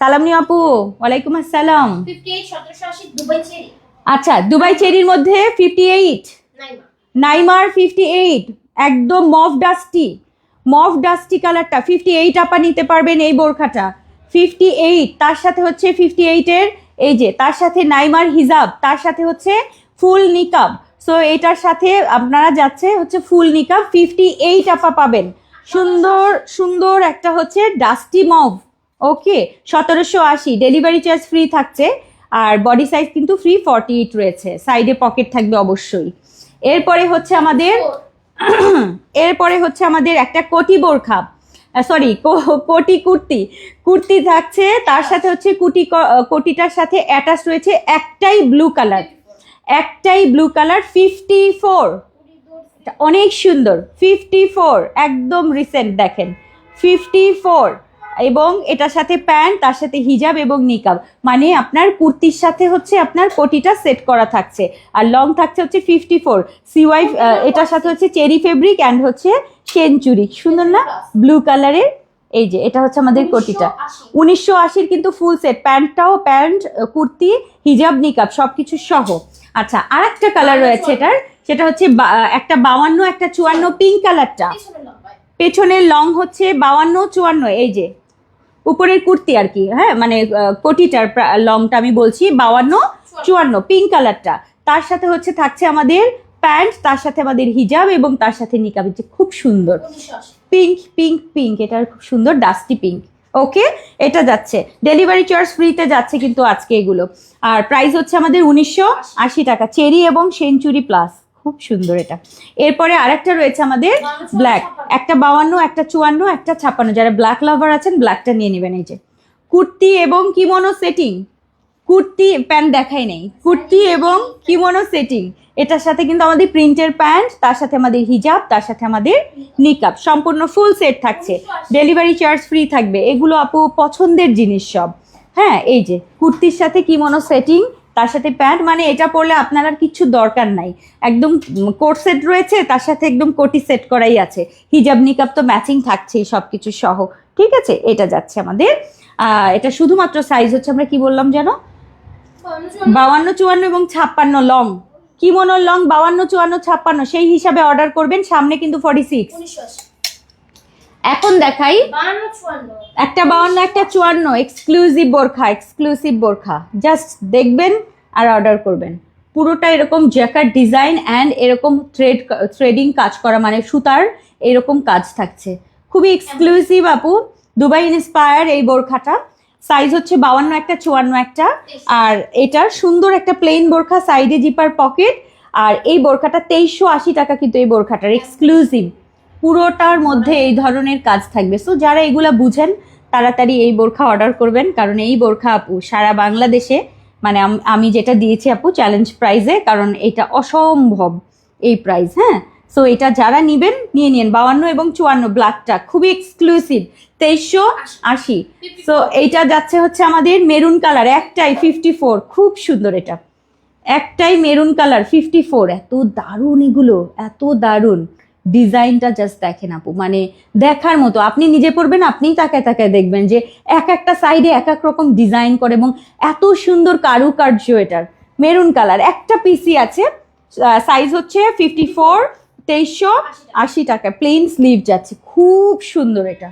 সালাম নিউ আপু, ওয়ালাইকুম আসসালাম। 58, 1780 দুবাই চেরি। আচ্ছা, দুবাই চেরির মধ্যে 58, নাইমার 58, একদম মফ ডাস্টি কালারটা। 58 আপা নিতে পারবেন এই বোরখাটা। 58, তার সাথে হচ্ছে 58-এর এই যে, তার সাথে নাইমার হিজাব, তার সাথে হচ্ছে ফুল নিকাব। সো এটার সাথে আপনারা যাচ্ছে হচ্ছে ফুল নিকাব। 58 আপা পাবেন। সুন্দর সুন্দর একটা হচ্ছে ডাস্টি মভ। ওকে, 1780, ডেলিভারি চার্জ ফ্রি থাকছে। আর বডি সাইজ কিন্তু ফ্রি 48 রয়েছে, সাইডে পকেট থাকবে অবশ্যই। এরপরে হচ্ছে আমাদের একটা কোটি বোরখা, সরি কোটি কুর্তি থাকছে। তার সাথে হচ্ছে কোটিটার সাথে অ্যাটাচ রয়েছে একটাই ব্লু কালার, 54, অনেক সুন্দর। 54 একদম রিসেন্ট, দেখেন 54। এবং এটার সাথে প্যান্ট, তার সাথে হিজাব এবং নিকাব, মানে আপনার কুর্তির সাথে হচ্ছে আপনার কোটিটা সেট করা থাকছে। আর লং থাকছে হচ্ছে 54 সিওয়াই। এটার সাথে হচ্ছে চেরি ফেব্রিক অ্যান্ড হচ্ছে সেঞ্চুরি। সুন্দর না? ব্লু কালারের। এই যে এটা হচ্ছে আমাদের কোটিটা 1980 কিন্তু ফুল সেট, প্যান্ট, কুর্তি, হিজাব, নিকাব সবকিছু সহ। আচ্ছা, আর একটা কালার রয়েছে এটার, সেটা হচ্ছে একটা 52, একটা 54, পিঙ্ক কালারটা। পেছনের লং হচ্ছে 52, 54, এই যে উপরের কুর্তি আর কি। হ্যাঁ, মানে কোটিটার লংটা আমি বলছি 52, 54, পিঙ্ক কালারটা। তার সাথে হচ্ছে থাকছে আমাদের প্যান্ট, তার সাথে আমাদের হিজাব এবং তার সাথে নিকাব। খুব সুন্দর পিঙ্ক, এটা খুব সুন্দর ডাস্টি পিঙ্ক। ওকে, এটা যাচ্ছে ডেলিভারি চার্জ ফ্রিতে যাচ্ছে কিন্তু আজকে এগুলো। আর প্রাইস হচ্ছে আমাদের 1980 টাকা, চেরি এবং সেঞ্চুরি প্লাস। খুব সুন্দর এটা। এরপরে আরেকটা রয়েছে আমাদের ব্ল্যাক, একটা 52, একটা 54, একটা 56। যারা ব্ল্যাক লাভার আছেন ব্ল্যাকটা নিয়ে নেবেন। এই যে কুর্তি এবং কিমোনো সেটিং, কুর্তি প্যান্ট দেখাই নেই, কুর্তি এবং কিমোনো সেটিং। এটার সাথে কিন্তু আমাদের প্রিন্টের প্যান্ট, তার সাথে আমাদের হিজাব, তার সাথে আমাদের নিকাব, সম্পূর্ণ ফুল সেট থাকছে। ডেলিভারি চার্জ ফ্রি থাকবে। এগুলো আপু পছন্দের জিনিস সব। হ্যাঁ, এই যে কুর্তির সাথে কিমোনো সেটিং, তার সাথে প্যান্ট, মানে এটা পরলে আপনার আর কিছু দরকার নাই। একদম কোট সেট রয়েছে, তার সাথে একদম কোটি সেট করাই আছে। হিজাব নিকাব তো ম্যাচিং থাকছেই সব কিছু সহ। ঠিক আছে, এটা যাচ্ছে আমাদের। এটা শুধুমাত্র সাইজ হচ্ছে, আমরা কি বললাম যেন, 52, 54 এবং 56 লং। কিমোনোর লং 52, 54, 56, সেই হিসাবে অর্ডার করবেন। সামনে কিন্তু 46। এখন দেখাই একটা 52, একটা 54, এক্সক্লুসিভ বোরখা। জাস্ট দেখবেন আর অর্ডার করবেন। পুরোটা এরকম জ্যাকার্ড ডিজাইন অ্যান্ড এরকম থ্রেডিং কাজ করা, মানে সুতার এরকম কাজ থাকছে। খুবই এক্সক্লুসিভ আপু, দুবাই ইন্সপায়ার এই বোরখাটা। সাইজ হচ্ছে 52 একটা 54 একটা। আর এটার সুন্দর একটা প্লেন বোরখা, সাইডে জিপার পকেট। আর এই বোরখাটা 2380 টাকা, কিন্তু এই বোরখাটার এক্সক্লুসিভ পুরোটার মধ্যে এই ধরনের কাজ থাকবে। সো যারা এগুলা বুঝেন তাড়াতাড়ি এই বোরখা অর্ডার করবেন, কারণ এই বোরখা আপু সারা বাংলাদেশে মানে আমি যেটা দিয়েছি আপু চ্যালেঞ্জ প্রাইজে, কারণ এটা অসম্ভব এই প্রাইস। হ্যাঁ, সো এটা যারা নিবেন নিয়ে নিন। 52 এবং 54 ব্ল্যাকটা খুবই এক্সক্লুসিভ, 2380। সো এইটা যাচ্ছে হচ্ছে আমাদের মেরুন কালার, একটাই 54, খুব সুন্দর। এটা একটাই মেরুন কালার 54, এত দারুণ এগুলো, এত দারুণ ডিজাইনটা জাস্ট দেখেন আপু, মানে দেখার মতো। আপনি নিজে পরবেন, আপনিই তাকায় তাকায় দেখবেন যে এক একটা সাইডে এক এক রকম ডিজাইন করে এবং এত সুন্দর কারুকার্য। এটার মেরুন কালার একটা পিসি আছে, সাইজ হচ্ছে 54, 2380 টাকা, প্লেন স্লিভ যাচ্ছে, খুব সুন্দর। এটা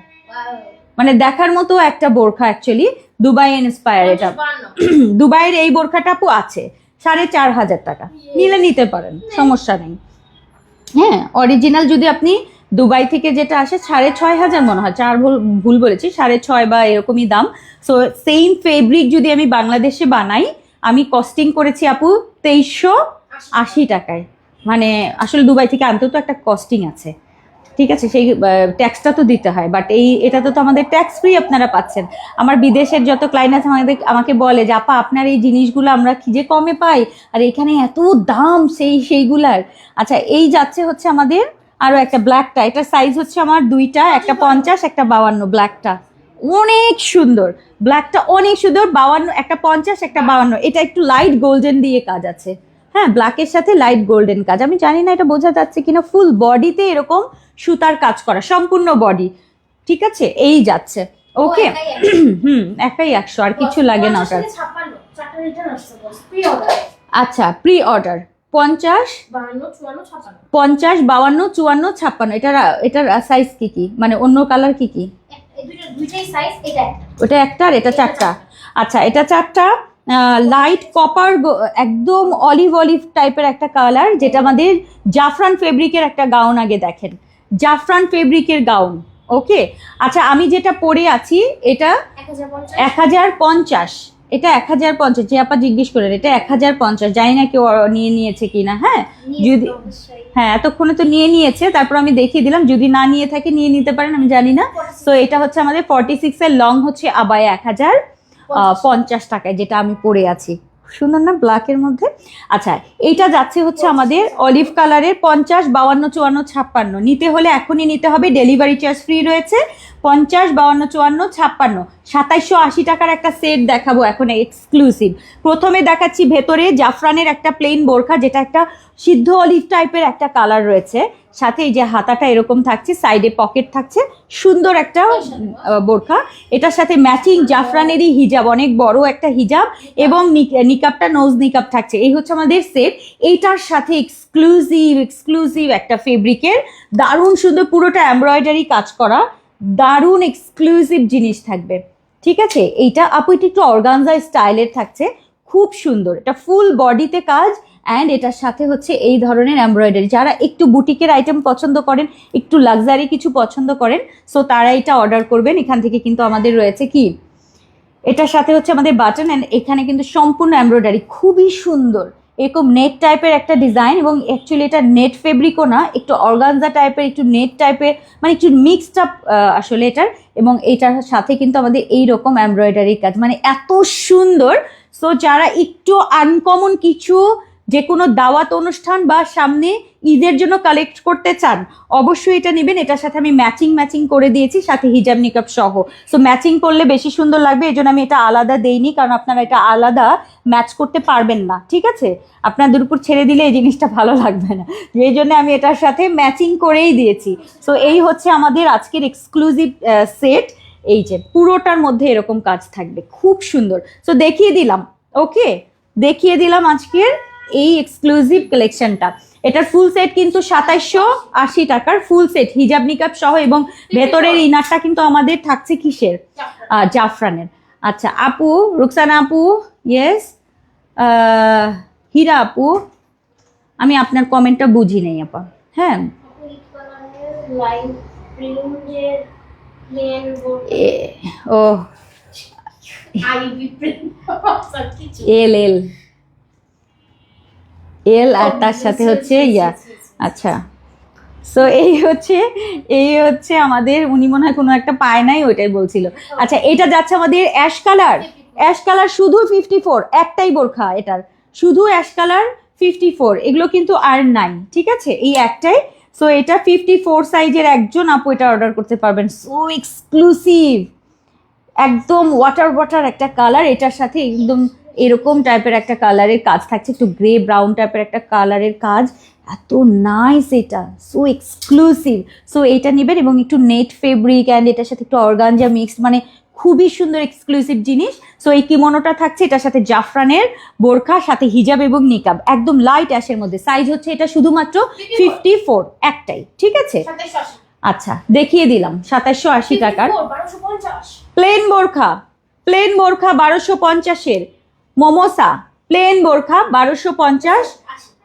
মানে দেখার মতো একটা বোরখা, অ্যাকচুয়ালি দুবাই ইন্সপায়ার। এটা দুবাইয়ের এই বোরখাটা আপু আছে 4500 টাকা, নিলে নিতে পারেন, সমস্যা নেই। হ্যাঁ, অরিজিনাল যদি আপনি দুবাই থেকে যেটা আসে 6500 মনে হয়, ভুল বলেছি, 6.5 বা এরকমই দাম। সো সেম ফেব্রিক যদি আমি বাংলাদেশে বানাই, আমি কস্টিং করেছি আপু 2380 টাকায়। মানে আসলে দুবাই থেকে আনতেও তো একটা কস্টিং আছে, ঠিক আছে, সেই ট্যাক্সটা তো দিতে হয়, বাট এটাতে তো আমাদের ট্যাক্স ফ্রি আপনারা পাচ্ছেন। আমার বিদেশের যত ক্লায়েন্ট আছে আমাকে বলে যে আপা আপনার এই জিনিসগুলো আমরা কি যে কমে পাই, আর এখানে এত দাম সেইগুলার। আচ্ছা, এই যাচ্ছে হচ্ছে আমাদের আরও একটা ব্ল্যাকটা, এটার সাইজ হচ্ছে আমার দুইটা, একটা 50 একটা 52। ব্ল্যাকটা অনেক সুন্দর, ব্ল্যাকটা অনেক সুন্দর, 52 একটা 50 একটা 52। এটা একটু লাইট গোল্ডেন দিয়ে কাজ আছে। হ্যাঁ, ব্ল্যাকের সাথে লাইট গোল্ডেন কাজ, আমি জানি না এটা বোঝা যাচ্ছে কিনা, ফুল বডিতে এরকম সুতার কাজ করা, সম্পূর্ণ বডি, ঠিক আছে, এই যাচ্ছে। ওকে, একাই 100, আর কিছু লাগে না ওটার। আচ্ছা, প্রি অর্ডার 50, 52, 54, 56। এটার সাইজ কি কি, মানে অন্য কালার কি কি? ওটা একটা আর এটা চারটা। আচ্ছা, এটা চারটা লাইট কপার, একদম অলিভ টাইপের একটা কালার, যেটা আমাদের জাফরান ফেব্রিকের একটা গাউন। আগে দেখেন, জাফরান ফেব্রিকের গাউন। ওকে, আচ্ছা, আমি যেটা পরে আছি এটা 1050, এটা 1050। যে আপা জিজ্ঞেস করেন, এটা 1050, জানি না কেউ নিয়ে নিয়েছে কিনা। হ্যাঁ, যদি হ্যাঁ এতক্ষণে তো নিয়ে নিয়েছে, তারপর আমি দেখিয়ে দিলাম, যদি না নিয়ে থাকে নিয়ে নিতে পারেন, আমি জানি না। তো এটা হচ্ছে আমাদের 46 এর লং হচ্ছে আবায়া 1050 টাকায়, যেটা আমি পরে আছি। সুন্দর না ব্ল্যাকের মধ্যে? আচ্ছা, এইটা যাচ্ছে হচ্ছে আমাদের অলিভ কালারের 50, 52, 54, 56। নিতে হলে এখনই নিতে হবে, ডেলিভারি চার্জ ফ্রি রয়েছে। 50, 52, 54, 56, 2780 টাকার একটা সেট দেখাবো এখন এক্সক্লুসিভ। প্রথমে দেখাচ্ছি ভেতরে জাফরানের একটা প্লেন বোরখা, যেটা একটা সিদ্ধ অলিভ টাইপের একটা কালার রয়েছে, সাথে এই যে হাতাটা এরকম থাকছে, সাইডে পকেট থাকছে, সুন্দর একটা বোরখা। এটার সাথে ম্যাচিং জাফরানেরই হিজাব, অনেক বড় একটা হিজাব, এবং নিকাবটা নোজ নিকাব থাকছে। এই হচ্ছে আমাদের সেট। এইটার সাথে এক্সক্লুসিভ একটা ফেব্রিকের দারুণ সুন্দর, পুরোটা এমব্রয়ডারি কাজ করা, দারুণ এক্সক্লুসিভ জিনিস থাকবে, ঠিক আছে। এইটা আপু এটা একটু অর্গানজা স্টাইলের থাকছে, খুব সুন্দর। এটা ফুল বডিতে কাজ, অ্যান্ড এটার সাথে হচ্ছে এই ধরনের এমব্রয়ডারি। যারা একটু বুটিকের আইটেম পছন্দ করেন, একটু লাক্সারি কিছু পছন্দ করেন, সো তারা এটা অর্ডার করবেন। এখান থেকে কিন্তু আমাদের রয়েছে কি, এটার সাথে হচ্ছে আমাদের বাটন, অ্যান্ড এখানে কিন্তু সম্পূর্ণ এমব্রয়ডারি, খুবই সুন্দর, এরকম নেট টাইপের একটা ডিজাইন। এবং অ্যাকচুয়ালি এটা নেট ফেব্রিকও না, একটু অর্গানজা টাইপের, একটু নেট টাইপের, মানে একটু মিক্সড আপ আসলে এটার। এবং এটার সাথে কিন্তু আমাদের এইরকম এমব্রয়ডারির কাজ, মানে এত সুন্দর। সো যারা একটু আনকমন কিছু, যে কোনো দাওয়াত অনুষ্ঠান বা সামনে ঈদের জন্য কালেক্ট করতে চান, অবশ্যই এটা নেবেন। এটার সাথে আমি ম্যাচিং করে দিয়েছি, সাথে হিজাব নিকাব সহ। সো ম্যাচিং করলে বেশি সুন্দর লাগবে, এই জন্য আমি এটা আলাদা দেইনি, কারণ আপনারা এটা আলাদা ম্যাচ করতে পারবেন না, ঠিক আছে। আপনাদের উপর ছেড়ে দিলে এই জিনিসটা ভালো লাগবে না, এই জন্য আমি এটার সাথে ম্যাচিং করেই দিয়েছি। সো এই হচ্ছে আমাদের আজকের এক্সক্লুসিভ সেট। এই যে পুরোটার মধ্যে এরকম কাজ থাকবে, খুব সুন্দর। সো দেখিয়ে দিলাম, ওকে, দেখিয়ে দিলাম আজকের এই এক্সক্লুসিভ কালেকশনটা। এটার ফুল সেট কিন্তু 2780 টাকার ফুল সেট, হিজাব নিকাব সহ, এবং ভেতরের ইনারটা কিন্তু আমাদের থাকছে কিসের, জাফরানের। আচ্ছা আপু, রুকসানা আপু, ইয়েস, হীরা আপু, আমি আপনার কমেন্টটা বুঝি নেই আপা। হ্যাঁ, ও আইভি প্রিন্ট সব কিছু এল এল এল আর তার সাথে হচ্ছে ইয়া। আচ্ছা, সো এই হচ্ছে আমাদের, উনি মনে হয় কোনো একটা পায় নাই ওইটাই বলছিল। আচ্ছা, এটা যাচ্ছে আমাদের অ্যাশ কালার শুধু 54, একটাই বোরখা এটার, শুধু অ্যাশ কালার 54, এগুলো কিন্তু আর নাই, ঠিক আছে, এই একটাই। সো এটা 54 সাইজের একজন আপু এটা অর্ডার করতে পারবেন, সো এক্সক্লুসিভ, একদম ওয়াটার একটা কালার, এটার সাথে একদম এরকম টাইপের একটা কালারের কাজ থাকছে, একটু গ্রে ব্রাউন টাইপের একটা কালারের কাজ, এত নাইস, এটা সো এক্সক্লুসিভ। সো এটা নেবেন এবং একটু নেট ফেব্রিক অ্যান্ড এটার সাথে একটু অর্গানজা মিক্সড, মানে খুবই সুন্দর এক্সক্লুসিভ জিনিস। সো এই কিমোনোটা থাকছে, এটার সাথে জাফরানের বোরখা, সাথে হিজাব এবং নিকাব, একদম লাইট অ্যাশের মধ্যে। সাইজ হচ্ছে এটা শুধুমাত্র 54, একটাই, ঠিক আছে। আচ্ছা, দেখিয়ে দিলাম 2780 টাকার প্লেন বোরখা 1250-এর মোমোসা প্লেন বোরখা 1250,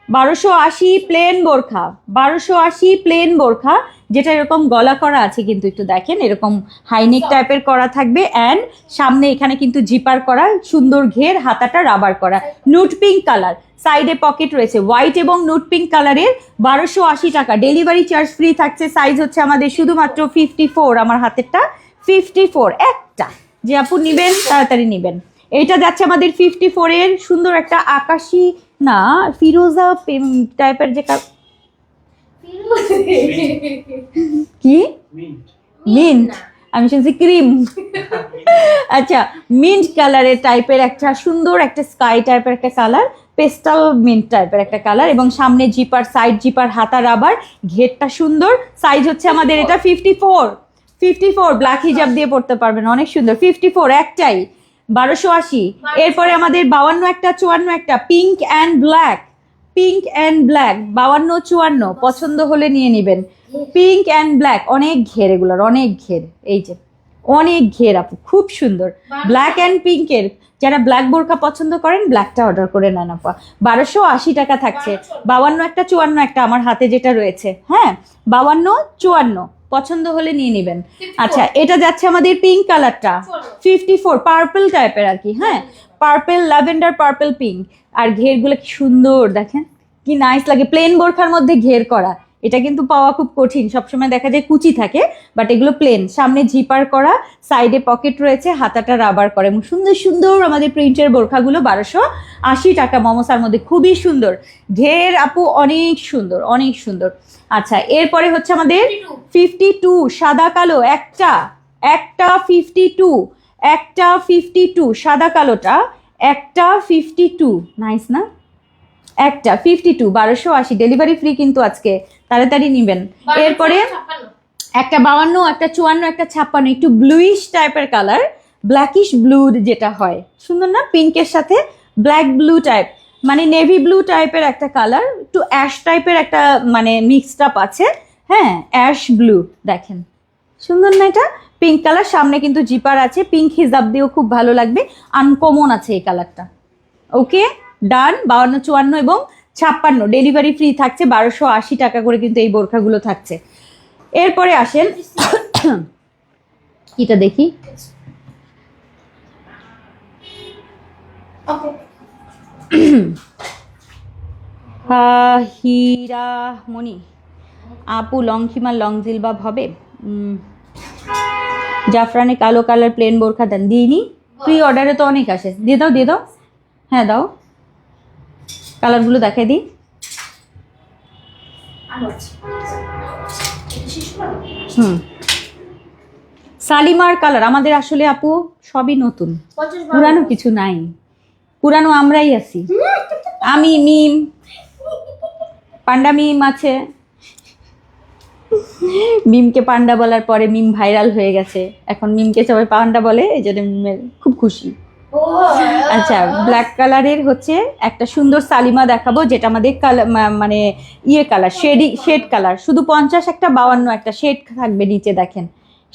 1280 প্লেন বোরখা, 1280 প্লেন বোরখা, যেটা এরকম গলা করা আছে, কিন্তু একটু দেখেন এরকম হাইনেক টাইপের করা থাকবে, অ্যান্ড সামনে এখানে কিন্তু জিপার করা, সুন্দর ঘের, হাতাটা রাবার করা, নুট পিঙ্ক কালার, সাইডে পকেট রয়েছে, হোয়াইট এবং নুট পিঙ্ক কালারের, 1280 টাকা, ডেলিভারি চার্জ ফ্রি থাকছে। সাইজ হচ্ছে আমাদের শুধুমাত্র 54, আমার হাতেরটা 54, একটা, যে আপু নিবেন তাড়াতাড়ি নিবেন। এটা যাচ্ছে আমাদের 54-এর সুন্দর একটা আকাশি না ফিরোজা টাইপের, যে কি মিন্ট, আমি শুনছি ক্রিম। আচ্ছা, মিন্ট কালারের টাইপের একটা সুন্দর একটা স্কাই টাইপের একটা কালার, পেস্টাল মিন্ট টাইপের একটা কালার, এবং সামনে জিপার, সাইড জিপার, হাতা রাবার, ঘেরটা সুন্দর। সাইজ হচ্ছে আমাদের এটা 54, ব্ল্যাক হিজাব দিয়ে পড়তে পারবেন, অনেক সুন্দর। 54 একটাই, 1280। এরপরে আমাদের 52 একটা, 54 একটা, পিঙ্ক অ্যান্ড ব্ল্যাক, 52-54 পছন্দ হলে নিয়ে নেবেন। পিঙ্ক অ্যান্ড ব্ল্যাক, অনেক ঘের, এগুলোর অনেক ঘের, এই যে অনেক ঘের আপু, খুব সুন্দর। ব্ল্যাক অ্যান্ড পিঙ্কের, যারা ব্ল্যাক বোরখা পছন্দ করেন ব্ল্যাকটা অর্ডার করে নেন আপা। 1280 টাকা থাকছে। 52 একটা, 54 একটা, আমার হাতে যেটা রয়েছে, হ্যাঁ, 52-54 পছন্দ হলে নিয়ে নেবেন। আচ্ছা, এটা যাচ্ছে আমাদের পিঙ্ক কালারটা 54, পার্পল টাইপের আর কি, হ্যাঁ, পার্পল, ল্যাভেন্ডার পার্পল পিঙ্ক, আর ঘেরগুলো কি সুন্দর, দেখেন কি নাইস লাগে, প্লেন বোরখার মধ্যে ঘের করা, এটা কিন্তু পাওয়া খুব কঠিন, সবসময় দেখা যায় কুচি থাকে, বাট এগুলো প্লেন, সামনে জিপার করা, সাইডে পকেট রয়েছে, হাতাটা রাবার করে, এবং সুন্দর সুন্দর আমাদের প্রিন্টের বোরখাগুলো 1280 টাকা মোমোসার মধ্যে, খুবই সুন্দর ঘের আপু, অনেক সুন্দর, অনেক সুন্দর। আচ্ছা, এরপরে হচ্ছে আমাদের 52 সাদা কালো একটা 52 সাদা কালোটা একটা 52, নাইস না, একটা 52, 1280, ডেলিভারি ফ্রি কিন্তু আজকে, তাড়াতাড়ি নিবেন। এরপরে একটা 52, একটা 54, একটা 56, একটু ব্লুইশ টাইপের কালার, ব্ল্যাকিশ ব্লু যেটা হয়, সুন্দর না, পিঙ্কের সাথে ব্ল্যাক ব্লু টাইপ, মানে নেভি ব্লু টাইপের একটা কালার, একটু অ্যাশ টাইপের একটা মানে মিক্সড আপ আছে, হ্যাঁ, অ্যাশ ব্লু, দেখেন সুন্দর না, এটা পিঙ্ক কালার, সামনে কিন্তু জিপার আছে, পিঙ্ক হিজাব দিয়েও খুব ভালো লাগবে, আনকমন আছে এই কালারটা। ওকে, ডান। 52-54 এবং 56 ডেলিভারি ফ্রি থাকছে, 1280 টাকা করে কিন্তু এই বোরখাগুলো থাকছে। এরপরে আসেন, এটা দেখি, হীরা মণি আপু, লং খিমার লং জিলবাব হবে, জাফরানে কালো কালার প্লেন বোরখা দেন, দিইনি, প্রি অর্ডারে তো অনেক আসে, দিয়ে দাও, হ্যাঁ দাও, কালারগুলো দেখাই দিই। সালিমার কালার আমাদের আসলে আপু সবই নতুন, পুরানো কিছু নাই, পুরানো আমরাই আছি, আমি মিম, পান্ডা মিম আছে, মিমকে পান্ডা বলার পরে মিম ভাইরাল হয়ে গেছে, এখন মিমকে সবাই পান্ডা বলে, এই জন্য মিমের খুব খুশি। আচ্ছা, ব্ল্যাক কালারের হচ্ছে একটা সুন্দর সালিমা দেখাবো, যেটা আমাদের মানে ইয়ে কালার, শেড কালার, শুধু 50 একটা, 52 একটা শেড থাকবে নিচে, দেখেন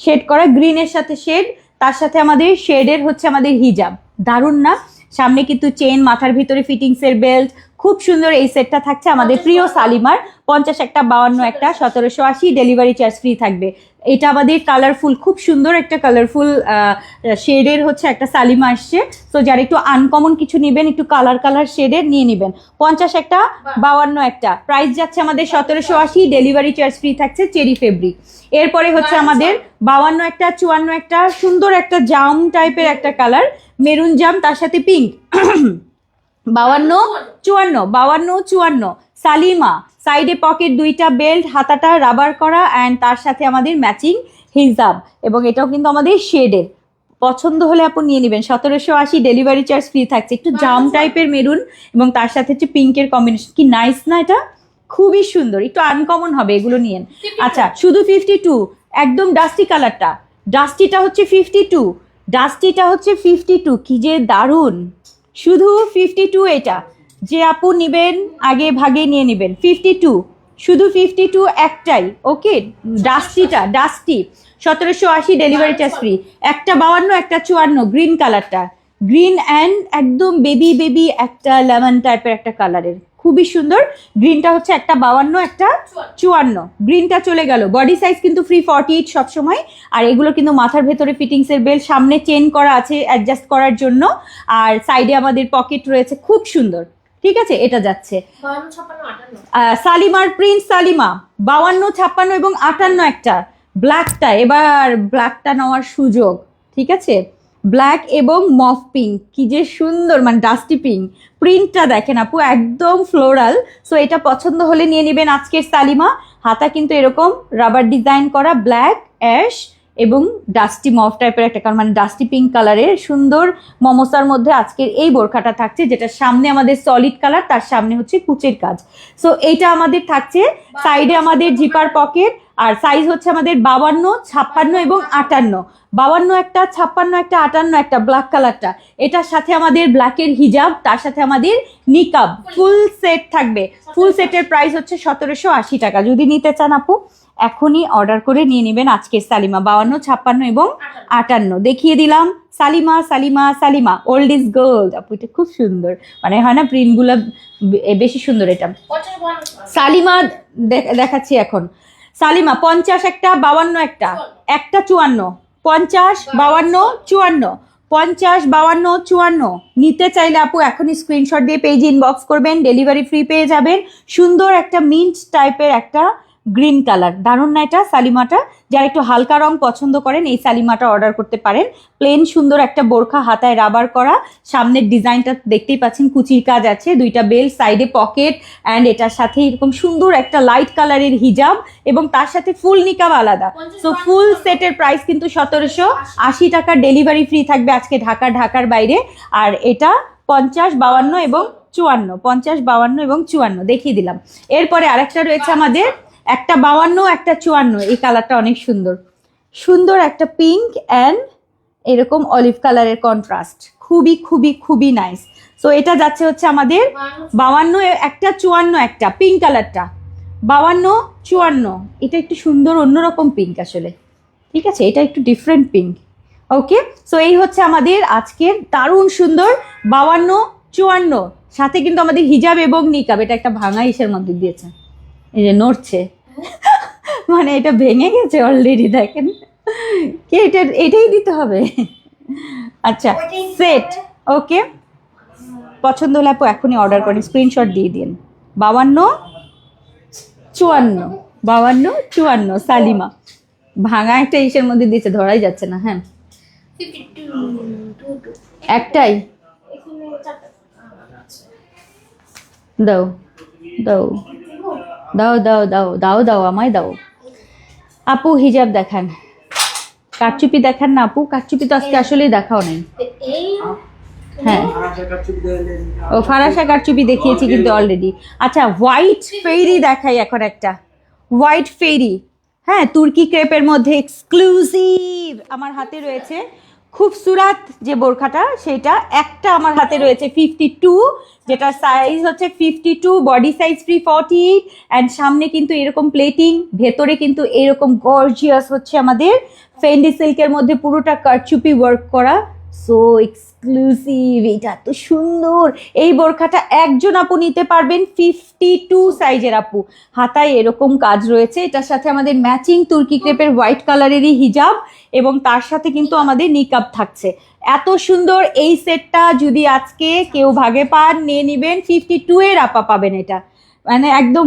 শেড করা, গ্রিনের সাথে শেড, তার সাথে আমাদের শেডের হচ্ছে আমাদের হিজাব, দারুণ না, সামনে কিন্তু চেন, মাথার ভিতরে ফিটিংসের বেল্ট, খুব সুন্দর এই সেটটা থাকছে আমাদের প্রিয় সালিমার। 50 একটা, 52 একটা, 1780, ডেলিভারি চার্জ ফ্রি থাকবে। এটা আমাদের কালারফুল, খুব সুন্দর একটা কালারফুল শেডের হচ্ছে একটা সালিমা আসছে। তো যারা একটু আনকমন কিছু নেবেন, একটু কালার শেডের নিয়ে নেবেন। 50 একটা, 52 একটা, প্রাইস যাচ্ছে আমাদের 1780, ডেলিভারি চার্জ ফ্রি থাকছে চেরি ফেব্রিক। এরপরে হচ্ছে আমাদের 52 একটা, 54 একটা, সুন্দর একটা জাম টাইপের একটা কালার, মেরুন জাম, তার সাথে পিঙ্ক। 52, 54, 52, 54 সালিমা, সাইডে পকেট, দুইটা বেল্ট, হাতাটা রাবার করা, অ্যান্ড তার সাথে আমাদের ম্যাচিং হিজাব, এবং এটাও কিন্তু আমাদের শেডের। পছন্দ হলে আপনি নিয়ে নেবেন। 1780, ডেলিভারি চার্জ ফ্রি থাকছে। একটু জাম টাইপের মেরুন এবং তার সাথে হচ্ছে পিঙ্কের কম্বিনেশন, কি নাইস না এটা? খুবই সুন্দর, একটু আনকমন হবে, এগুলো নিয়েন। আচ্ছা, শুধু 52, একদম ডাস্টি কালারটা, ডাস্টিটা হচ্ছে 52, ডাস্টিটা হচ্ছে 52, কি যে দারুণ! শুধু 52 এটা, যে আপু নেবেন আগে ভাগে নিয়ে নেবেন। 52, শুধু 52 একটাই। ওকে, ডাস্টি 1780, ডেলিভারি চার্জ ফ্রি। একটা 52, একটা 54, গ্রিন কালারটা, গ্রিন অ্যান্ড একদম বেবি একটা লেমন টাইপের একটা কালারের, খুবই সুন্দর। গ্রিনটা হচ্ছে একটা 52, একটা 54, গ্রিনটা চলে গেল। বডি সাইজ কিন্তু ফ্রি 48 সবসময়। আর এগুলো কিন্তু মাথার ভেতরে ফিটিংসের বেল্ট, সামনে চেন করা আছে অ্যাডজাস্ট করার জন্য, আর সাইডে আমাদের পকেট রয়েছে, খুব সুন্দর। ঠিক আছে, এটা যাচ্ছে 52, 56, 58। সালিমার প্রিন্স সালিমা, 52, 56 এবং 58 একটা। ব্ল্যাকটা, এবার ব্ল্যাকটা নেওয়ার সুযোগ। ঠিক আছে, ব্ল্যাক এবং মফ পিঙ্ক, কি যে সুন্দর, মানে ডাস্টি পিঙ্ক। প্রিন্টটা দেখেন আপু, একদম ফ্লোরাল। সো এটা পছন্দ হলে নিয়ে নেবেন আজকের সালিমা। হাতা কিন্তু এরকম রাবার ডিজাইন করা, ব্ল্যাক, অ্যাশ এবং ডাস্টি মফ টাইপের একটা কালার, মানে ডাস্টি পিঙ্ক কালারের সুন্দর মমসার মধ্যে আজকের এই বোরখাটা থাকছে, যেটা সামনে আমাদের সলিড কালার, তার সামনে হচ্ছে কুচের কাজ। সো এইটা আমাদের থাকছে, সাইডে আমাদের জিপার পকেট, আর সাইজ হচ্ছে আমাদের 52, 56 এবং 58। 52 একটা, 56 একটা, 58 একটা, ব্ল্যাক কালারটা। এটার সাথে আমাদের ব্ল্যাকের হিজাব, তার সাথে আমাদের নিকাব, ফুল সেট থাকবে। ফুল সেটের প্রাইস হচ্ছে 1780 টাকা। যদি নিতে চান আপু, এখনই অর্ডার করে নিয়ে নেবেন আজকের সালিমা। 52, 56 এবং 58 দেখিয়ে দিলাম। Salima Salima Salima, old is gold. আপু এটা খুব সুন্দর, মানে হয় না, প্রিন্টগুলো বেশি সুন্দর। এটা 50, 52। সালিমা দেখাচ্ছি এখন। সালিমা 50 একটা, 52 একটা, একটা 54, 50, 52, 54, 50, 52, 54 নিতে চাইলে আপু এখনই স্ক্রিনশট দিয়ে পেজে ইনবক্স করবেন, ডেলিভারি ফ্রি পেয়ে যাবেন। সুন্দর একটা মিন্ট টাইপের একটা গ্রিন কালার, দারুণ না এটা সালিমাটা? যারা একটু হালকা রং পছন্দ করেন, এই সালিমাটা অর্ডার করতে পারেন। প্লেন সুন্দর একটা বোরখা, হাতায় রাবার করা, সামনের ডিজাইনটা দেখতেই পাচ্ছেন, কুচির কাজ আছে, দুইটা বেল, সাইডে পকেট, অ্যান্ড এটার সাথে এরকম সুন্দর একটা লাইট কালারের হিজাব, এবং তার সাথে ফুল নিকাব আলাদা। সো ফুল সেটের প্রাইস কিন্তু 1780 টাকা, ডেলিভারি ফ্রি থাকবে আজকে ঢাকার বাইরে। আর এটা 50, 52 এবং 54, 50, 52 এবং 54 দেখিয়ে দিলাম। এরপরে আরেকটা রয়েছে আমাদের, একটা 52, একটা 54, এই কালারটা অনেক সুন্দর, সুন্দর একটা পিঙ্ক অ্যান্ড এরকম অলিভ কালারের কন্ট্রাস্ট, খুবই নাইস। সো এটা যাচ্ছে হচ্ছে আমাদের 52 একটা, 54 একটা, পিঙ্ক কালারটা 52, 54। এটা একটু সুন্দর অন্যরকম পিঙ্ক আসলে। ঠিক আছে, এটা একটু ডিফারেন্ট পিঙ্ক। ওকে, সো এই হচ্ছে আমাদের আজকের দারুণ সুন্দর 52, 54, সাথে কিন্তু আমাদের হিজাব এবং নিকাব। এটা একটা ভাঙা ইসের মধ্যে দিয়েছে, এই যে নড়ছে, মানে এটা ভেঙে গেছে অলরেডি, দেখেন কি, এটাই দিতে হবে। আচ্ছা, সেট। ওকে, পছন্দ হলে আপু এখনই অর্ডার করেন, স্ক্রিনশট দিয়ে দিন। 52, 54, 52, 54 সালিমা, ভাঙা একটা ইসের মধ্যে দিয়েছে, ধরাই যাচ্ছে না। হ্যাঁ, 52, 22। একটাই এখানে 4টা। দাও দাও দাও দাও দাও দাও দাও, আমায় দাও। আপু হিজাব দেখান, কারচুপি দেখান না আপু, কারচুপি তো আজকে আসলেই দেখাও নাই। এই হ্যাঁ, ও ফারাসা কারচুপি দেখিয়েছি কিন্তু অলরেডি। আচ্ছা, হোয়াইট ফেরি দেখাই এখন একটা, হোয়াইট ফেরি। হ্যাঁ, তুর্কি ক্রেপের মধ্যে এক্সক্লুসিভ আমার হাতে রয়েছে, খুবসুরাত যে বোরখাটা, সেটা একটা আমার হাতে রয়েছে 52, যেটা সাইজ হচ্ছে 52, বডি সাইজ ফ্রি 48, অ্যান্ড সামনে কিন্তু এরকম প্লেটিং, ভেতরে কিন্তু এরকম গর্জিয়াস হচ্ছে আমাদের ফেন্ডি সিল্কের মধ্যে পুরোটা কারচুপি ওয়ার্ক করা, সো এক্সক্লুসিভ, এটা এত সুন্দর। এই বোরখাটা একজন আপু নিতে পারবেন, 52 সাইজের আপু। হাতায় এরকম কাজ রয়েছে, এটার সাথে আমাদের ম্যাচিং তুর্কি ক্রেপের হোয়াইট কালারেরই হিজাব এবং তার সাথে কিন্তু আমাদের নিকাব থাকছে। এত সুন্দর এই সেটটা যদি আজকে কেউ ভাগে পান নিয়ে নিবেন, 52 এর আপা পাবেন এটা, মানে একদম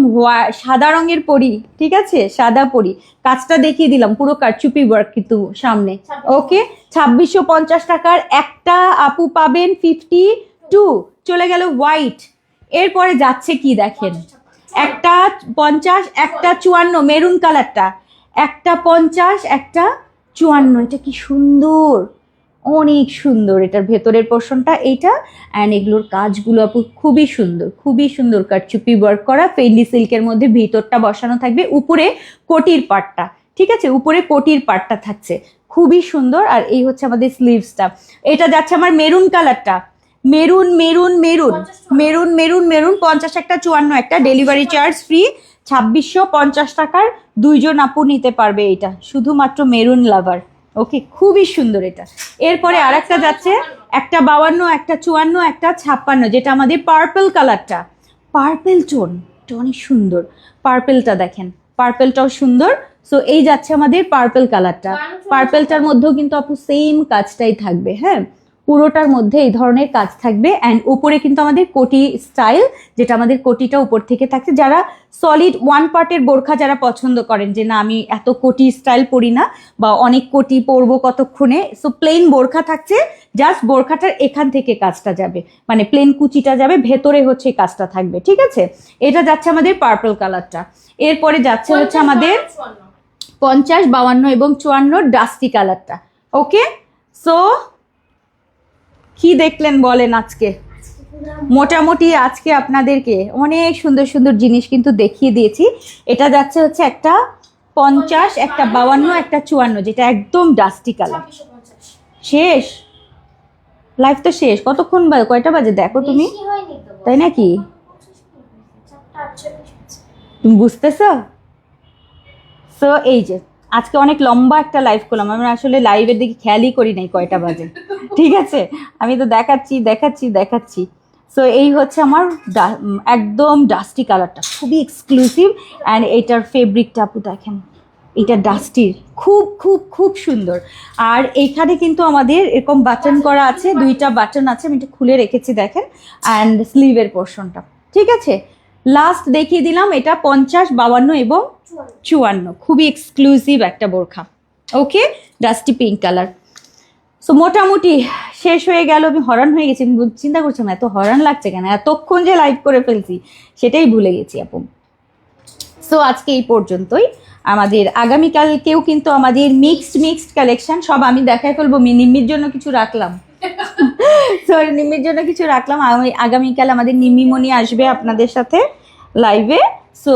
সাদা রঙের পরি, ঠিক আছে, সাদা পরি। কাজটা দেখিয়ে দিলাম, পুরো কারচুপি ওয়ার্ক কিন্তু সামনে। ওকে, 2650 টাকার একটা আপু পাবেন 52। চলে গেল হোয়াইট। এরপরে যাচ্ছে কি দেখেন, একটা 50, একটা 54, মেরুন কালারটা, একটা 50, একটা 54। এটা কি সুন্দর, অনেক সুন্দর। এটার ভেতরের পোর্শনটা এইটা, অ্যান্ড এগুলোর কাজগুলো আপু খুবই সুন্দর, খুবই সুন্দর। কারচুপি ওয়ার্ক করা ফেন্ডি সিল্কের মধ্যে ভিতরটা বসানো থাকবে, উপরে কোটির পাটটা, ঠিক আছে, উপরে কোটির পাটটা থাকছে, খুবই সুন্দর। আর এই হচ্ছে আমাদের স্লিভসটা। এটা যাচ্ছে আমার মেরুন কালারটা, maroon maroon maroon maroon maroon maroon 50 একটা 54 একটা, ডেলিভারি চার্জ ফ্রি। 2650 টাকার দুইজন আপু নিতে পারবে এটা, শুধুমাত্র মেরুন লাভার। ওকে, খুবই সুন্দর এটা। এরপরে আর একটা যাচ্ছে, একটা 52, একটা 54, একটা 56, যেটা আমাদের পার্পল কালারটা, পার্পল টোন, এটা অনেক সুন্দর। পার্পলটা দেখেন, পার্পলটাও সুন্দর। সো এই যাচ্ছে আমাদের পার্পল কালারটা। পার্পলটার মধ্যেও কিন্তু আপু সেম কাজটাই থাকবে, হ্যাঁ, পুরোটার মধ্যে এই ধরনের কাজ থাকবে। অ্যান্ড উপরে কিন্তু আমাদের কোটি স্টাইল, যেটা আমাদের কোটিটা উপর থেকে থাকছে। যারা সলিড ওয়ান পার্টের বোরখা যারা পছন্দ করেন, যে না আমি এত কোটি স্টাইল পরি না বা অনেক কোটি পরবো কতক্ষণে, সো প্লেন বোরখা থাকছে, জাস্ট বোরখাটার এখান থেকে কাজটা যাবে, মানে প্লেন কুচিটা যাবে, ভেতরে হচ্ছে কাজটা থাকবে, ঠিক আছে। এটা যাচ্ছে আমাদের পার্পল কালারটা। এরপরে যাচ্ছে হচ্ছে আমাদের 50, 52 এবং 54 ডাস্টি কালারটা। ওকে, সো কি দেখলেন বলেন আজকে? মোটামুটি আজকে আপনাদেরকে অনেক সুন্দর সুন্দর জিনিস কিন্তু দেখিয়ে দিয়েছি। এটা যাচ্ছে হচ্ছে একটা 50, একটা 52, একটা 54, যেটা একদম ডাস্টি কালার। শেষ লাইফ তো শেষ। কতক্ষণ কয়টা বাজে দেখো তুমি, তাই নাকি? তুমি বুঝতেছো? সো এই যে আজকে অনেক লম্বা একটা লাইভ করলাম, আমরা আসলে লাইভের দিকে খেয়ালই করি নাই কয়টা বাজে, ঠিক আছে, আমি তো দেখাচ্ছি দেখাচ্ছি দেখাচ্ছি। সো এই হচ্ছে আমার একদম ডাস্টি কালারটা, খুবই এক্সক্লুসিভ। অ্যান্ড এটার ফেব্রিকটা আপু দেখেন, এটা ডাস্টির খুব খুব খুব সুন্দর। আর এইখানে কিন্তু আমাদের এরকম বাটন করা আছে, দুইটা বাটন আছে, আমি একটু খুলে রেখেছি দেখেন। অ্যান্ড স্লিভের পোর্শনটা, ঠিক আছে। লাস্ট দেখিয়ে দিলাম, এটা 50, 52 এবং 54, খুবই এক্সক্লুসিভ একটা বোরখা। ওকে, ডাস্টি পিঙ্ক কালার। সো মোটামুটি শেষ হয়ে গেল। আমি হরান হয়ে গেছি, আমি চিন্তা করছিলাম এত হরান লাগছে কেন, এতক্ষণ যে লাইভ করে ফেলছি সেটাই ভুলে গেছি আপু। সো আজকে এই পর্যন্তই। আমাদের আগামীকালকেও কিন্তু আমাদের মিক্সড কালেকশন সব আমি দেখাই ফেলবো। নিম্মির জন্য কিছু রাখলাম, সরি, নিম্মির জন্য কিছু রাখলাম। আগামীকাল আমাদের নিম্মিমণি আসবে আপনাদের সাথে লাইভে। সো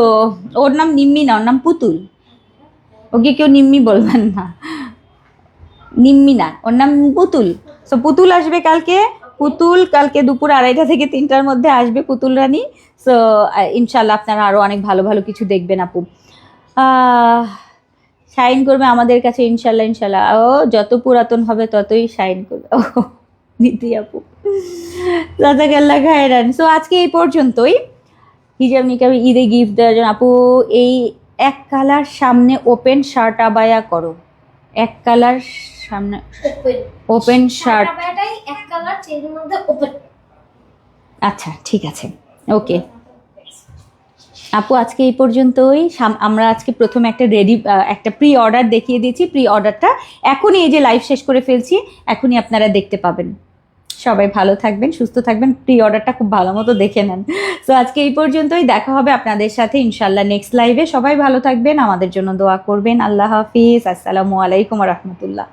ওর নাম নিম্মি না, ওর নাম পুতুল। ওকে কেউ নিম্মি বলবেন না, নিম্মি না, ওর নাম পুতুল। সো পুতুল আসবে কালকে। পুতুল কালকে দুপুর 2:30 থেকে 3টার মধ্যে আসবে, পুতুল রানী। সো ইনশাল্লাহ আপনারা আরও অনেক ভালো ভালো কিছু দেখবেন আপু, শাইন করবে আমাদের কাছে ইনশাল্লাহ। ইনশাল্লাহ ও যত পুরাতন হবে ততই শাইন করবে। ও নীতি আপু, জাযাকাল্লাহ খায়রান। সো আজকে এই পর্যন্তই। হিজাব নিকাবে ঈদে গিফট দেওয়ার জন্য আপু এই এক কালার সামনে ওপেন শার্ট আবায়া করো, এক কালার সামনে ওপেন শার্ট, আচ্ছা ঠিক আছে, ওকে আপু আজকে এই পর্যন্তই। আমরা আজকে প্রথমে একটা প্রি অর্ডার দেখিয়ে দিয়েছি। প্রি অর্ডারটা এখনই এই যে লাইভ শেষ করে ফেলছি, এখনই আপনারা দেখতে পাবেন। সবাই ভালো থাকবেন, সুস্থ থাকবেন, প্রি অর্ডারটা খুব ভালো মতো দেখে নেন। সো আজকে এই পর্যন্তই, দেখা হবে আপনাদের সাথে ইনশাল্লাহ নেক্সট লাইভে। সবাই ভালো থাকবেন, আমাদের জন্য দোয়া করবেন। আল্লাহ হাফিজ, আসসালামু আলাইকুম ওয়া রাহমাতুল্লাহ।